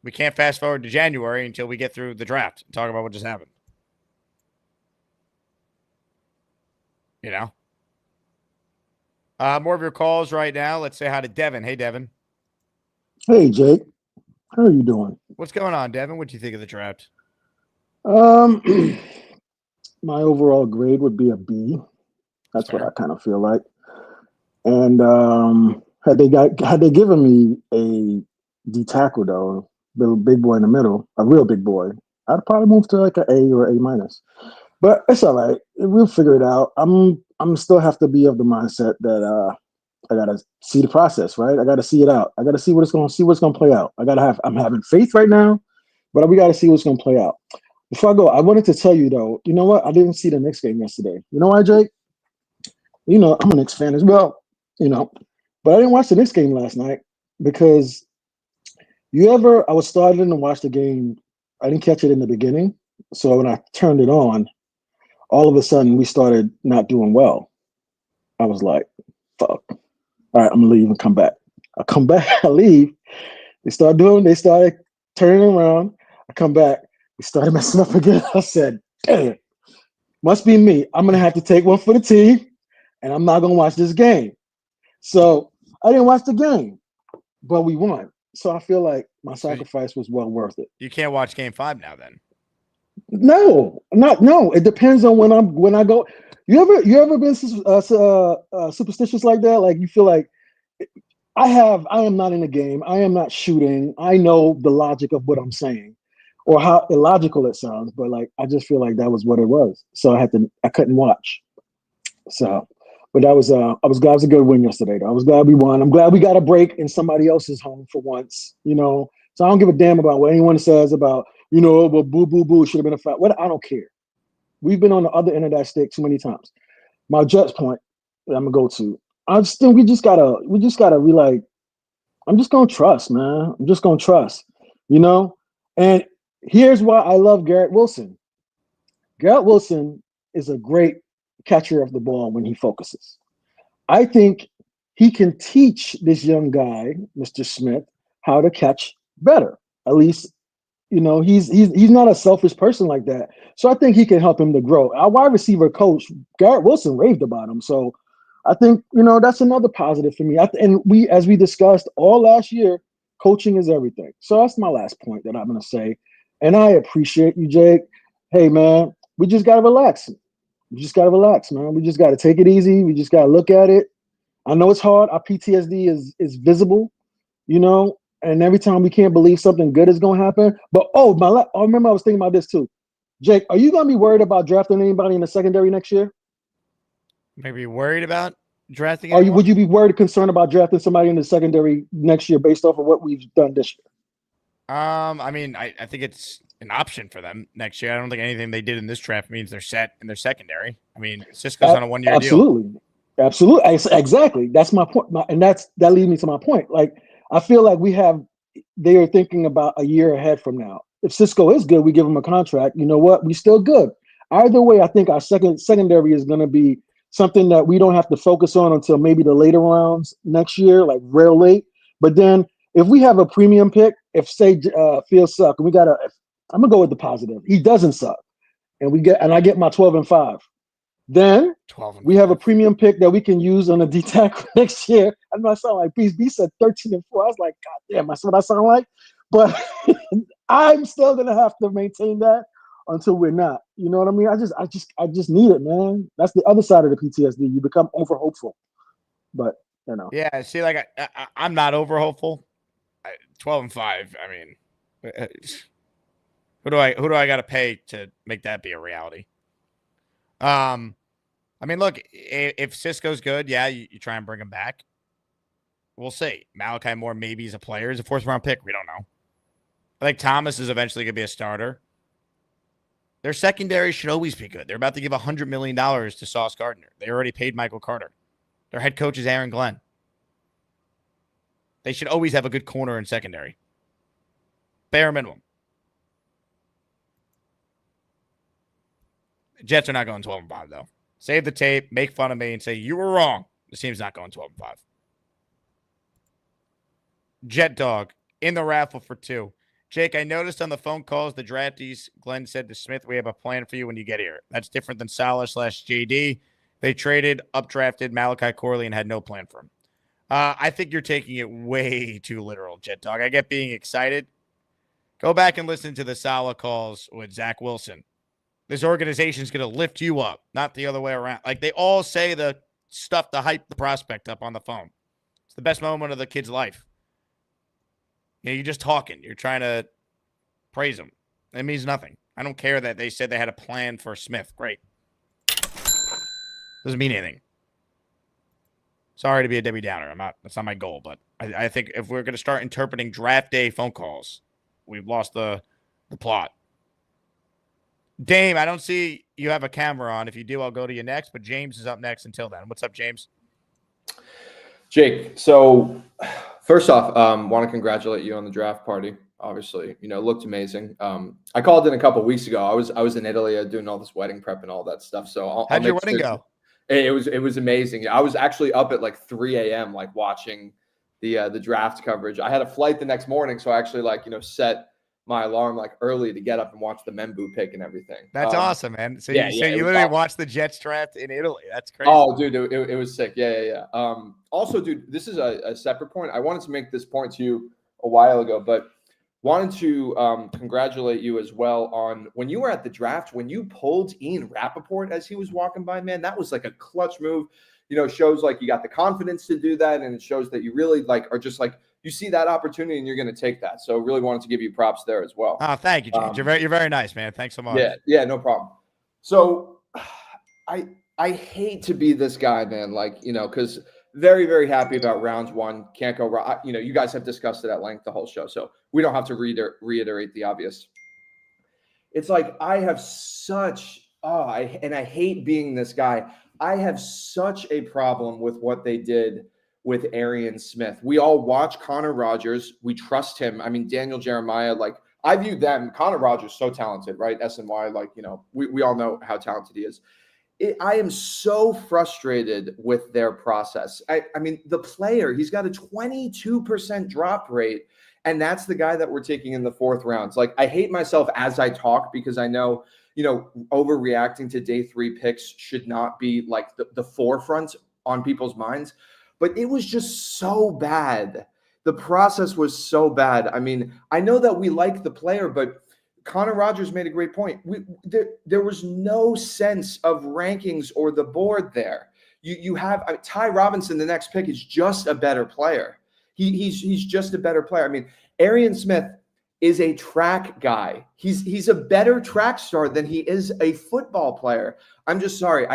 we can't fast forward to January until we get through the draft and talk about what just happened. More of your calls right now. Let's say hi to Devin. Hey, Devin. Hey, Jake. How are you doing? What's going on, Devin? What do you think of the draft? My overall grade would be a B. That's what I kind of feel like. And had they given me a D tackle though, the big boy in the middle, a real big boy, I'd probably move to like an A or A-. But it's all right. We'll figure it out. I'm still have to be of the mindset that I gotta see the process, right? I gotta see it out. I gotta see what's gonna play out. I'm having faith right now, but we gotta see what's gonna play out. Before I go, I wanted to tell you though, you know what? I didn't see the Knicks game yesterday. You know why, Jake? I'm a Knicks fan as well, but I didn't watch the Knicks game last night because I was starting to watch the game. I didn't catch it in the beginning. So when I turned it on, all of a sudden we started not doing well. I was like, fuck. All right, I'm gonna leave and come back. I come back, I leave. They started turning around. I come back. We started messing up again. I said, damn, must be me. I'm gonna have to take one for the team, and I'm not gonna watch this game. So I didn't watch the game, but we won. So I feel like my sacrifice was well worth it. You can't watch Game 5 now, then. No. It depends on when I go. You ever been superstitious like that? Like you feel like I am not in the game. I am not shooting. I know the logic of what I'm saying, or how illogical it sounds. But like I just feel like that was what it was. So I couldn't watch. So, but I was glad it was a good win yesterday. Though. I was glad we won. I'm glad we got a break in somebody else's home for once. So I don't give a damn about what anyone says about. But boo should have been a foul. What? I don't care. We've been on the other end of that stick too many times. My Jets point that I'm gonna go to. I just think we just gotta be like, I'm just gonna trust, man. I'm just gonna trust, And here's why I love Garrett Wilson. Garrett Wilson is a great catcher of the ball when he focuses. I think he can teach this young guy, Mr. Smith, how to catch better. At least, he's not a selfish person like that. So I think he can help him to grow. Our wide receiver coach, Garrett Wilson, raved about him. So I think, that's another positive for me. And as we discussed all last year, coaching is everything. So that's my last point that I'm going to say. And I appreciate you, Jake. Hey, man, we just got to relax. We just got to relax, man. We just got to take it easy. We just got to look at it. I know it's hard. Our PTSD is visible, and every time we can't believe something good is going to happen. But, I remember I was thinking about this too. Jake, are you going to be worried about drafting anybody in the secondary next year? Maybe worried about drafting anyone? Would you be concerned about drafting somebody in the secondary next year based off of what we've done this year? I mean, I think it's an option for them next year. I don't think anything they did in this draft means they're set in their secondary. I mean, Cisco's on a 1 year deal. Absolutely. Exactly. That's my point. That leads me to my point. Like, I feel like they are thinking about a year ahead from now. If Cisco is good, we give him a contract. You know what? We still good. Either way, I think our secondary is going to be something that we don't have to focus on until maybe the later rounds next year, like real late. But then if we have a premium pick, if say Fields suck, and I'm gonna go with the positive. He doesn't suck, and I get my 12-5. Then we have a premium pick that we can use on a D-tackle next year. I know I sound like B said 13-4. I was like, God damn, that's what I sound like. But I'm still gonna have to maintain that until we're not. You know what I mean? I just need it, man. That's the other side of the PTSD. You become over hopeful. But Yeah, see, like I'm not over hopeful. 12-5. I mean, who do I got to pay to make that be a reality? I mean, look, if Cisco's good, yeah, you try and bring him back. We'll see. Malachi Moore maybe is a player. He's a 4th-round pick. We don't know. I think Thomas is eventually going to be a starter. Their secondary should always be good. They're about to give $100 million to Sauce Gardner. They already paid Michael Carter. Their head coach is Aaron Glenn. They should always have a good corner in secondary. Bare minimum. Jets are not going 12-5, though. Save the tape, make fun of me, and say, you were wrong. The team's not going 12-5. Jet Dog in the raffle for 2. Jake, I noticed on the phone calls, the draftees, Glenn said to Smith, we have a plan for you when you get here. That's different than Salah/JD. They traded, updrafted Malachi Corley and had no plan for him. I think you're taking it way too literal, Jet Dog. I get being excited. Go back and listen to the Salah calls with Zach Wilson. This organization is going to lift you up, not the other way around. Like, they all say the stuff to hype the prospect up on the phone. It's the best moment of the kid's life. You're just talking. You're trying to praise him. It means nothing. I don't care that they said they had a plan for Smith. Great. Doesn't mean anything. Sorry to be a Debbie Downer. That's not my goal, but I think if we're going to start interpreting draft day phone calls, we've lost the plot. Dame, I don't see you have a camera on. If you do, I'll go to you next, but James is up next until then. What's up, James? Jake, so first off, want to congratulate you on the draft party. Obviously, it looked amazing. I called in a couple of weeks ago. I was in Italy doing all this wedding prep and all that stuff. So how'd your wedding go? It was amazing. I was actually up at like 3 a.m. like watching the draft coverage. I had a flight the next morning, so I actually set my alarm like early to get up and watch the Membu pick and everything. That's awesome, man. So yeah, you literally watched the Jets draft in Italy. That's crazy. Oh, dude, it was sick. Yeah. Also, dude, this is a separate point. I wanted to make this point to you a while ago, but wanted to congratulate you as well on when you were at the draft, when you pulled Ian Rappaport as he was walking by, man, that was like a clutch move. Shows like you got the confidence to do that. And it shows that you really are just you see that opportunity and you're going to take that. So really wanted to give you props there as well. Oh, thank you, James. You're very nice, man. Thanks so much. Yeah, no problem. So I hate to be this guy, man, because very, very happy about rounds 1. Can't go wrong. You guys have discussed it at length the whole show, so we don't have to reiterate the obvious. It's like I have such and I hate being this guy. I have such a problem with what they did with Arian Smith. We all watch Connor Rogers. We trust him. I mean, Daniel Jeremiah, I view them, Connor Rogers, so talented, right? SNY, like, you know, we all know how talented he is. I am so frustrated with their process. I mean, the player, he's got a 22% drop rate, and that's the guy that we're taking in the 4th rounds. Like, I hate myself as I talk because I know, you know, overreacting to day 3 picks should not be like the forefront on people's minds, but it was just so bad. The process was so bad. I mean, I know that we like the player, but Connor Rogers made a great point. There was no sense of rankings or the board there. You have Ty Robinson, the next pick, is just a better player. He's just a better player. I mean, Arian Smith is a track guy. He's a better track star than he is a football player. I'm just sorry.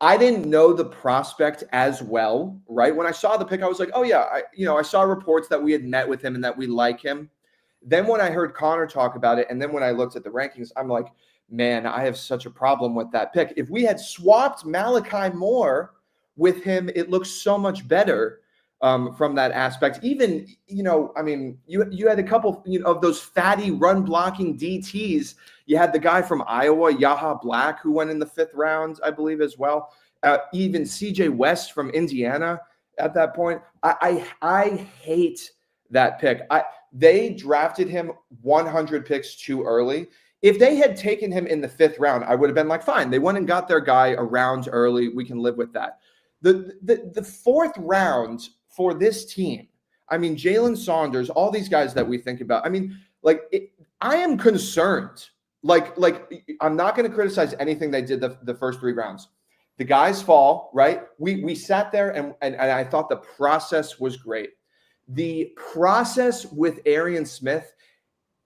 I didn't know the prospect as well, right? When I saw the pick, I was like, oh yeah, I saw reports that we had met with him and that we like him. Then when I heard Connor talk about it, and then when I looked at the rankings, I'm like, man, I have such a problem with that pick. If we had swapped Malachi Moore with him, it looks so much better from that aspect. Even, I mean, you had a couple of those fatty run blocking DTs. You had the guy from Iowa, Yaha Black, who went in the 5th round, I believe, as well. Even CJ West from Indiana at that point. I hate that pick. They drafted him 100 picks too early. If they had taken him in the 5th round, I would have been like, fine. They went and got their guy around early. We can live with that. The 4th round for this team, I mean, Jalen Saunders, all these guys that we think about. I mean, I am concerned. Like I'm not going to criticize anything they did the first 3 rounds. The guys fall, right? We sat there and I thought the process was great. The process with Arian Smith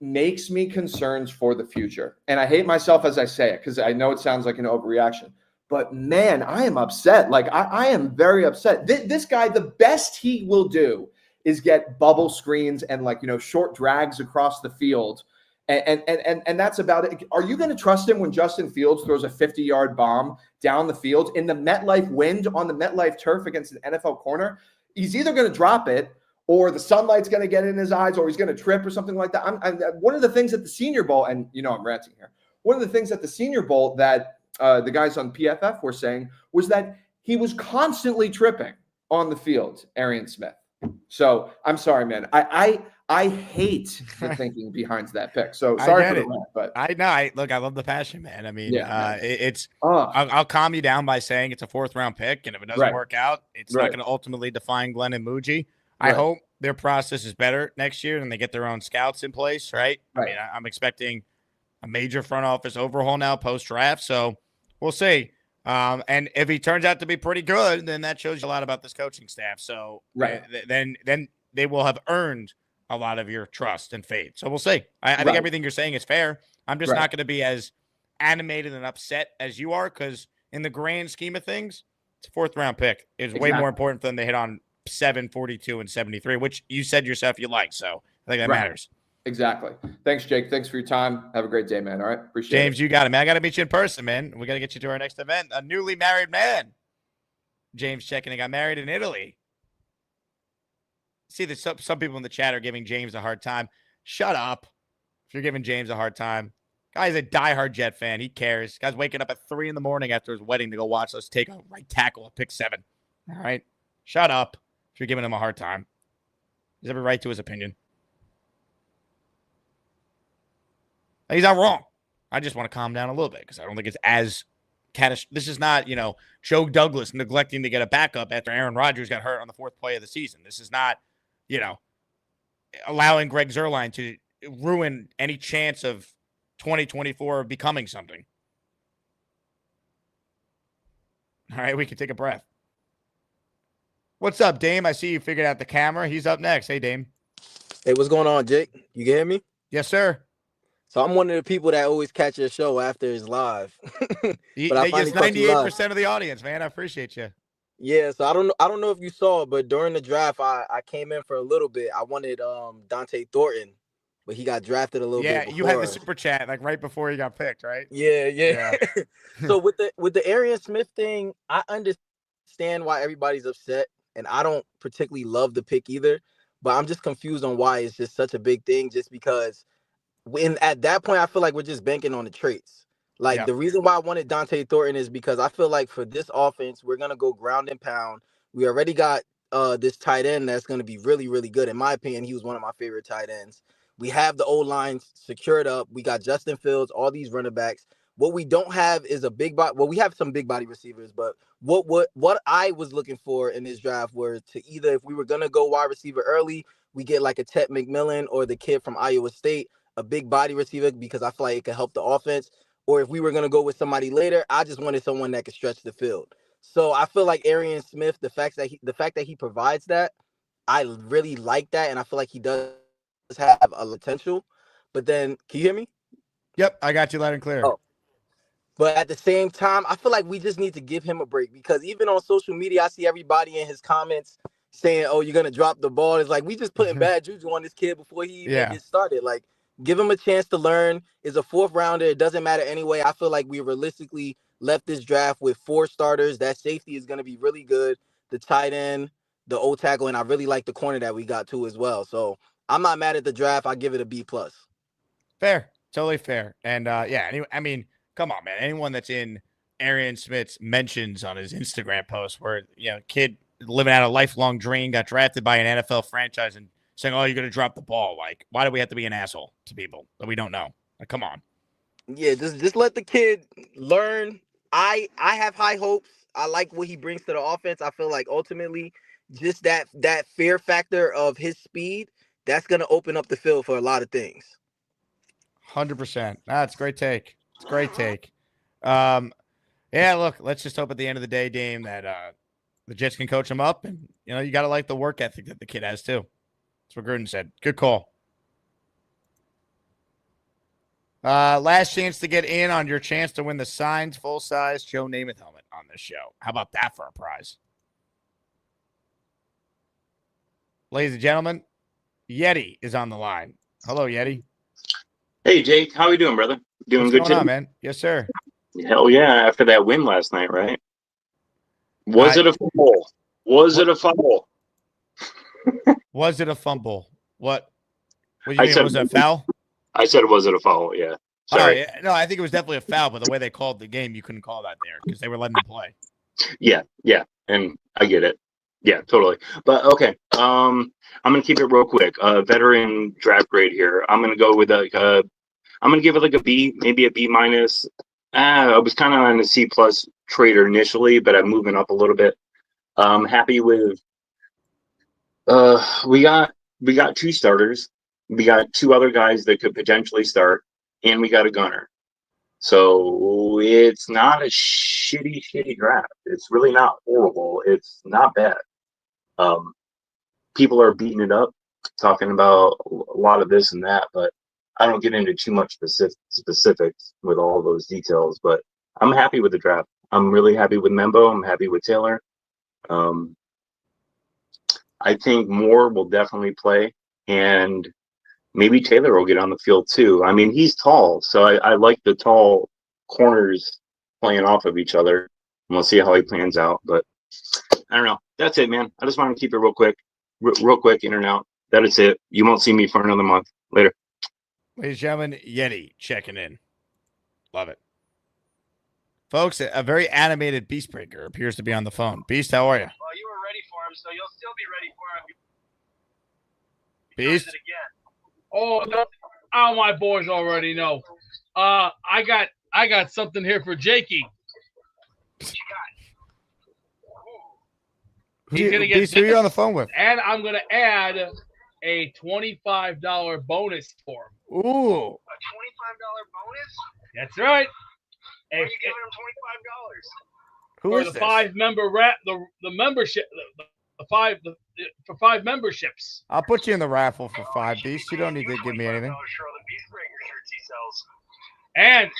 makes me concerned for the future. And I hate myself as I say it because I know it sounds like an overreaction. But man, I am upset. Like I am very upset. This guy, the best he will do is get bubble screens and short drags across the field. And that's about it. Are you going to trust him when Justin Fields throws a 50-yard bomb down the field in the MetLife wind on the MetLife turf against an NFL corner? He's either going to drop it, or the sunlight's going to get in his eyes, or he's going to trip or something like that. One of the things at the Senior Bowl, and I'm ranting here, one of the things at the Senior Bowl that the guys on PFF were saying was that he was constantly tripping on the field, Arian Smith. So I'm sorry, man. I hate the thinking behind that pick. So sorry for the rant, but I love the passion, man. I mean, I'll calm you down by saying it's a 4th round pick, and if it doesn't work out, it's not going to ultimately define Glenn and Muji. I hope their process is better next year and they get their own scouts in place, right? I mean, I'm expecting a major front office overhaul now post-draft, so we'll see. And if he turns out to be pretty good, then that shows you a lot about this coaching staff. So then they will have earned a lot of your trust and faith. So we'll see. I think everything you're saying is fair. I'm just not going to be as animated and upset as you are because in the grand scheme of things, it's a 4th round pick. It's way more important for them to hit on 7, 42, and 73, which you said yourself you like. So I think that matters. Exactly. Thanks, Jake. Thanks for your time. Have a great day, man. All right. Appreciate it. James, you got it, man. I got to meet you in person, man. We got to get you to our next event. A newly married man. James checking in. Got married in Italy. See, there's some people in the chat are giving James a hard time. Shut up. If you're giving James a hard time. Guy's a diehard Jet fan. He cares. Guy's waking up at 3 a.m. after his wedding to go watch us take a right tackle at pick 7. All right. Shut up. If you're giving him a hard time. He has every right to his opinion. He's not wrong. I just want to calm down a little bit because I don't think it's as catastrophic. This is not, Joe Douglas neglecting to get a backup after Aaron Rodgers got hurt on the 4th play of the season. This is not, allowing Greg Zuerlein to ruin any chance of 2024 becoming something. All right, we can take a breath. What's up, Dame? I see you figured out the camera. He's up next. Hey, Dame. Hey, what's going on, Jake? You can hear me? Yes, sir. So I'm one of the people that always catch your show after it's live. But it's 98% of the audience, man. I appreciate you. Yeah, so I don't know if you saw it, but during the draft, I came in for a little bit. I wanted Dante Thornton, but he got drafted a little bit before. Yeah, you had the super chat like right before he got picked, right? Yeah. So with the Arian Smith thing, I understand why everybody's upset, and I don't particularly love the pick either. But I'm just confused on why it's just such a big thing, just because at that point, I feel like we're just banking on the traits. Like Yeah. the reason why I wanted Dante Thornton is because I feel like for this offense, we're gonna go ground and pound. We already got this tight end that's gonna be really, really good. In my opinion, he was one of my favorite tight ends. We have the old line secured up. We got Justin Fields, all these running backs. What we don't have is a big body. Well, we have some big body receivers, but what I was looking for in this draft were to either, if we were gonna go wide receiver early, we get like a Ted McMillan or the kid from Iowa State, a big body receiver, because I feel like it could help the offense. Or if we were gonna go with somebody later, I just wanted someone that could stretch the field. So I feel like Arian Smith, the fact that he provides that, I really like that, and I feel like he does have a potential. But then, can you hear me? Yep, I got you loud and clear. Oh. But at the same time, I feel like we just need to give him a break, because even on social media, I see everybody in his comments saying, "Oh, you're gonna drop the ball." It's like we just putting bad juju on this kid before he even gets started. Like, give him a chance to learn. Is a 4th rounder. It doesn't matter anyway. I feel like we realistically left this draft with 4 starters. That safety is gonna be really good. The tight end, the O tackle, and I really like the corner that we got too as well. So I'm not mad at the draft. I give it a B+. Fair, totally fair. And yeah, anyway, I mean, come on, man. Anyone that's in Arian Smith's mentions on his Instagram post where, kid living out a lifelong dream, got drafted by an NFL franchise and saying, "Oh, you're going to drop the ball." Like, why do we have to be an asshole to people that we don't know? Like, come on. Yeah, just let the kid learn. I have high hopes. I like what he brings to the offense. I feel like ultimately just that fear factor of his speed, that's going to open up the field for a lot of things. 100%. That's a great take. It's a great take. Yeah, look, let's just hope at the end of the day, Dame, that the Jets can coach him up. And, you got to like the work ethic that the kid has, too. That's what Gruden said. Good call. Last chance to get in on your chance to win the signed full-size Joe Namath helmet on this show. How about that for a prize? Ladies and gentlemen, Yeti is on the line. Hello, Yeti. Hey, Jake. How are you doing, brother? Doing What's good, going too? on, man? Yes, sir. Hell yeah, after that win last night, right? Was it a fumble? Was it a fumble? Was it a fumble? What do you mean? Was it a foul? I said, was it a foul? Yeah. Sorry. Oh, yeah. No, I think it was definitely a foul, but the way they called the game, you couldn't call that there because they were letting them play. Yeah. And I get it. Yeah, totally. But okay, I'm gonna keep it real quick. Veteran draft grade here. I'm gonna go with I'm gonna give it like a B, maybe a B minus. I was kind of on a C+ trader initially, but I'm moving up a little bit. I'm happy with. We got 2 starters. We got 2 other guys that could potentially start, and we got a gunner. So it's not a shitty draft. It's really not horrible. It's not bad. People are beating it up, talking about a lot of this and that, but I don't get into too much specifics with all those details. But I'm happy with the draft. I'm really happy with Membo. I'm happy with Taylor. I think Moore will definitely play, and maybe Taylor will get on the field too. I mean, he's tall, so I like the tall corners playing off of each other. And we'll see how he plans out. But I don't know. That's it, man. I just want to keep it real quick, in and out. That is it. You won't see me for another month. Later. Ladies and gentlemen, Yeti checking in. Love it. Folks, a very animated Beast Breaker appears to be on the phone. Beast, how are you? Well, you were ready for him, so you'll still be ready for him. Beast? Oh, my boys already know. I got something here for Jakey. He's gonna get Beast, who are you on the phone with? And I'm gonna add a $25 bonus for him. Ooh. A $25 bonus? That's right. Why are you giving him $25? Who for is the this? 5-member the membership, for 5 memberships. I'll put you in the raffle for 5, Beast. You don't need to give me anything. And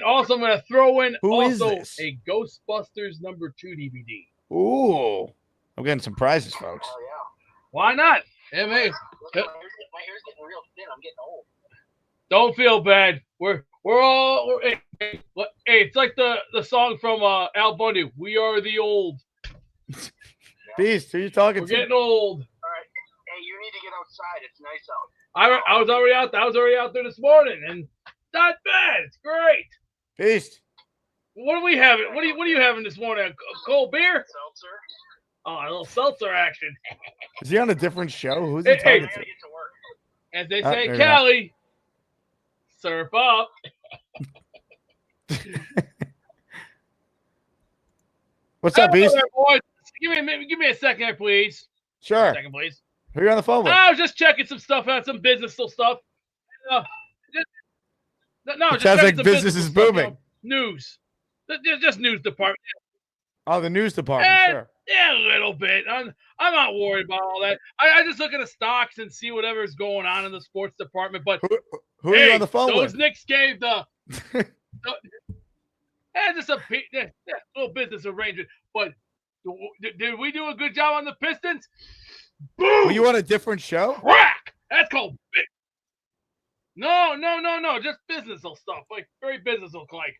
also I'm gonna throw in Who is also this? a Ghostbusters #2 DVD. Ooh. I'm getting some prizes, folks. Why not? My hair's getting real thin. I'm getting old. Don't feel bad. Hey, it's like the song from Al Bundy. We are the old. Beast, who are you talking We're to? getting old. All right. Hey, you need to get outside. It's nice out. I was already out there. I was already out there this morning, and not bad. It's great. Beast. What are we having? What are you having this morning? A cold beer? Seltzer. Oh, a little seltzer action. Is he on a different show? Who's he Hey, talking to? as they Oh, say, there in you go. Cali, surf up. What's up, Beast? Hello there, boys. Give me a second here, please. Sure. A second, please. Who are you on the phone with? I was just checking some stuff out, some business stuff. It Just sounds checking like some business is stuff, you know, booming. news. Just news department. Oh, the news department, sure. Yeah, a little bit. I'm not worried about all that. I just look at the stocks and see whatever's going on in the sports department. But Who are you on the phone those with? Knicks gave just a little business arrangement. But did we do a good job on the Pistons? Boom! Were you on a different show? Crack! That's called big. No. Just businessal stuff. Like, very businessal. Like,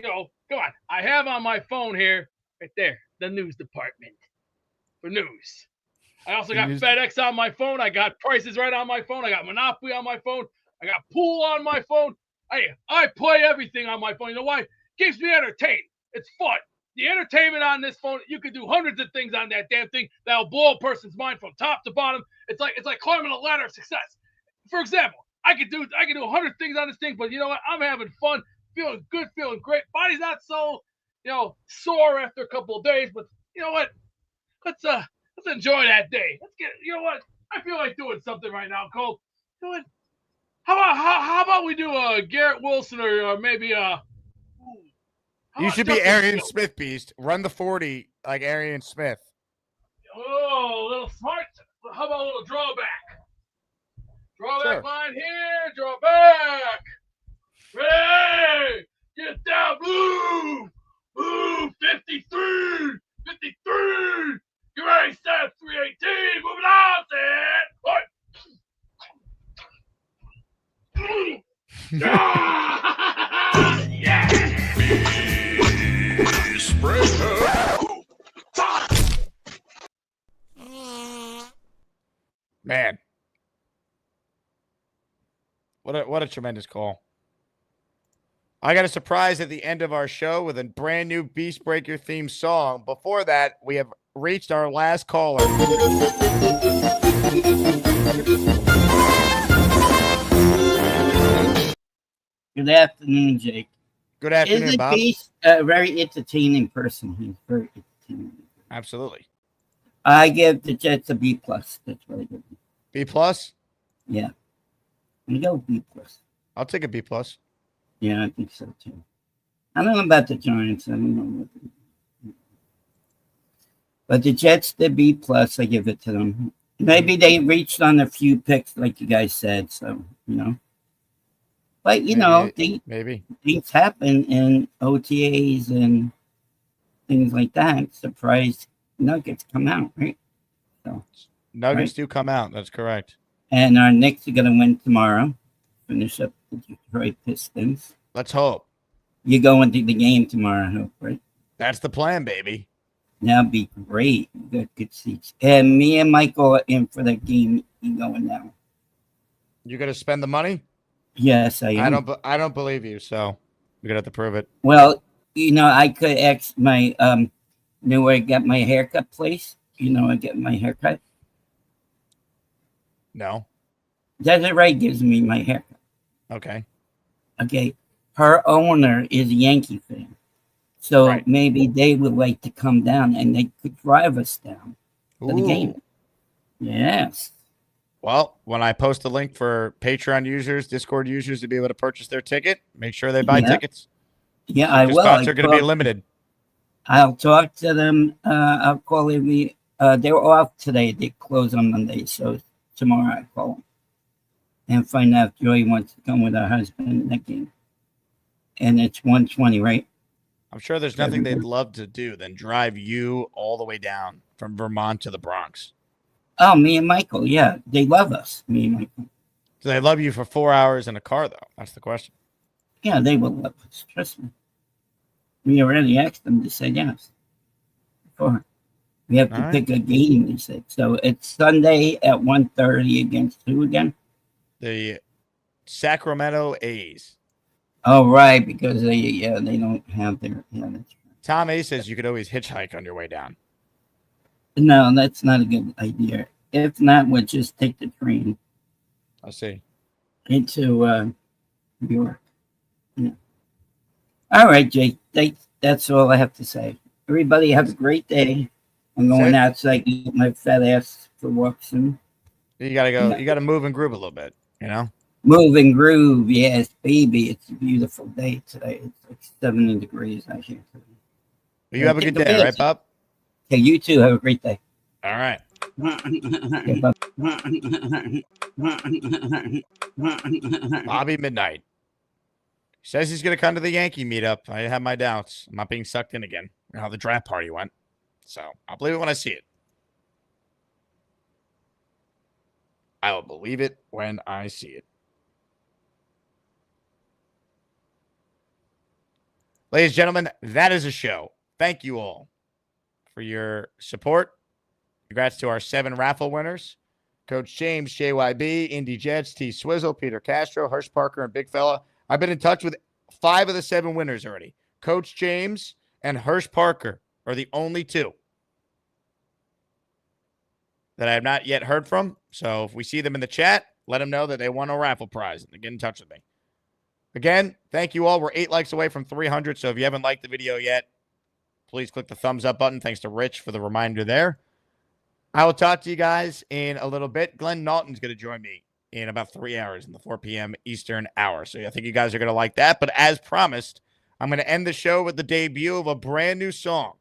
come on. I have on my phone here, right there, the news department for news. I also got FedEx on my phone. I got Prices Right on my phone. I got Monopoly on my phone. I got Pool on my phone. I play everything on my phone. You know why? It keeps me entertained. It's fun. The entertainment on this phone, you can do hundreds of things on that damn thing that'll blow a person's mind from top to bottom. It's like climbing a ladder of success. For example, I could do 100 things on this thing, but you know what? I'm having fun, feeling good, feeling great. Body's not so, sore after a couple of days, but you know what? Let's enjoy that day. Let's get. You know what? I feel like doing something right now, Cole. You know what? How about we do a Garrett Wilson or maybe You should be Arian Smith, Beast. Run the 40 like Arian Smith. Oh, a little smart. How about a little drawback? Drawback line here, draw back. Ready? Get down, blue. Blue, 53. 53. Get ready, set, 318. Moving on, set. Yeah. Man. What a tremendous call. I got a surprise at the end of our show with a brand new Beast Breaker theme song. Before that, we have reached our last caller. Good afternoon, Jake. Good afternoon, Isn't Bob. Beast a very entertaining person? He's very entertaining. Absolutely. I give the Jets a B plus. That's what I give them. B plus? Yeah. We go B plus. I'll take a B plus. Yeah, I think so too. I don't know about the Giants. I don't know what. But the Jets, the B plus. I give it to them. Maybe they reached on a few picks, like you guys said. So but maybe things happen in OTAs and things like that. Surprise nuggets come out, right? So Nuggets do come out. That's correct. And our Knicks are going to win tomorrow. Finish up the Detroit Pistons. Let's hope. You go into the game tomorrow, I hope, right? That's the plan, baby. That'd be great. You got good seats. And me and Michael are in for that game. You going now? You going to spend the money? Yes, I am. I don't believe you, so we're going to have to prove it. Well, I could ask my where I get my haircut place. I get my haircut. No. Desiree gives me my haircut. Okay. Okay. Her owner is a Yankee fan. So maybe they would like to come down and they could drive us down to the game. Yes. Well, when I post the link for Patreon users, Discord users to be able to purchase their ticket, make sure they buy tickets. Yeah, I will. Spots are going to be limited. I'll talk to them. I'll call them. They were off today. They close on Monday. So tomorrow I call them and find out if Joy wants to come with her husband in that game. And it's 120, right? I'm sure there's nothing they'd love to do than drive you all the way down from Vermont to the Bronx. Oh, me and Michael. Yeah, they love us. Me and Michael. Do they love you for 4 hours in a car, though? That's the question. Yeah, they will love us. Trust me. We already asked them to say yes. Before. We have to All right. pick a game, they said. So it's Sunday at 1:30 against who again? The Sacramento A's. Oh, right, because they don't have their Tom A says you could always hitchhike on your way down. No, that's not a good idea. If not, we'll just take the train I'll see. into New York. Yeah. All right, Jake. That's all I have to say. Everybody have a great day. I'm going outside to get my fat ass for walk soon. You gotta go. You gotta move and groove a little bit. You know. Move and groove, yes, baby. It's a beautiful day today. It's like 70 degrees out here. You have a good day, right, Bob? Okay, you too. Have a great day. All right. Okay, bye. Bobby Midnight says he's gonna come to the Yankee meetup. I have my doubts. I'm not being sucked in again. You know how the draft party went. So I'll believe it when I see it. I will believe it when I see it. Ladies and gentlemen, that is a show. Thank you all for your support. Congrats to our 7 raffle winners. Coach James, JYB, Indy Jets, T Swizzle, Peter Castro, Hirsch Parker, and Big Fella. I've been in touch with 5 of the 7 winners already. Coach James and Hirsch Parker are the only 2 that I have not yet heard from. So if we see them in the chat, let them know that they won a raffle prize and get in touch with me. Again, thank you all. We're 8 likes away from 300. So if you haven't liked the video yet, please click the thumbs up button. Thanks to Rich for the reminder there. I will talk to you guys in a little bit. Glenn Naughton's going to join me in about 3 hours in the 4 p.m. Eastern hour. So I think you guys are going to like that. But as promised, I'm going to end the show with the debut of a brand new song.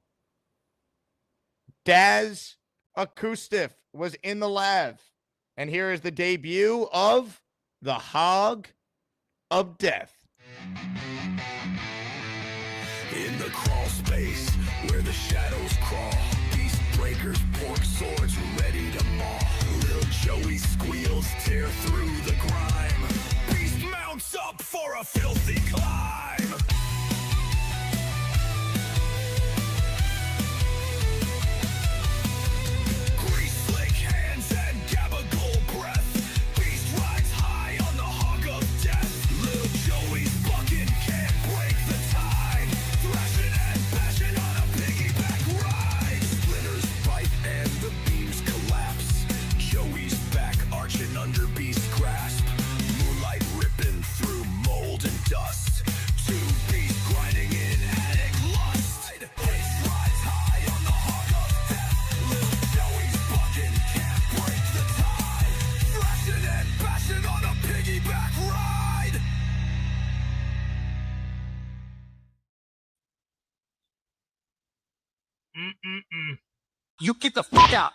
Daz Acoustic was in the lab. And here is the debut of The Hog of Death. In the crawl space where the shadows crawl, beast breakers, pork swords ready to maul. Little Joey squeals tear through the grime. Beast mounts up for a filthy climb. Grease slick hands and gabagool breath. Beast rides high on the hog of death. Little Joey's bucking can't break the tide. Thrashing and bashing on a piggyback ride. Splinters bite and the beams collapse. Joey's back arching under beast grasp. Moonlight ripping through mold and dust. 2 beasts grinding in attic lust. Beast rides high on the hog of death. Little Joey's bucking can't break the tide. Thrashing and bashing on a piggyback ride. You get the fuck out.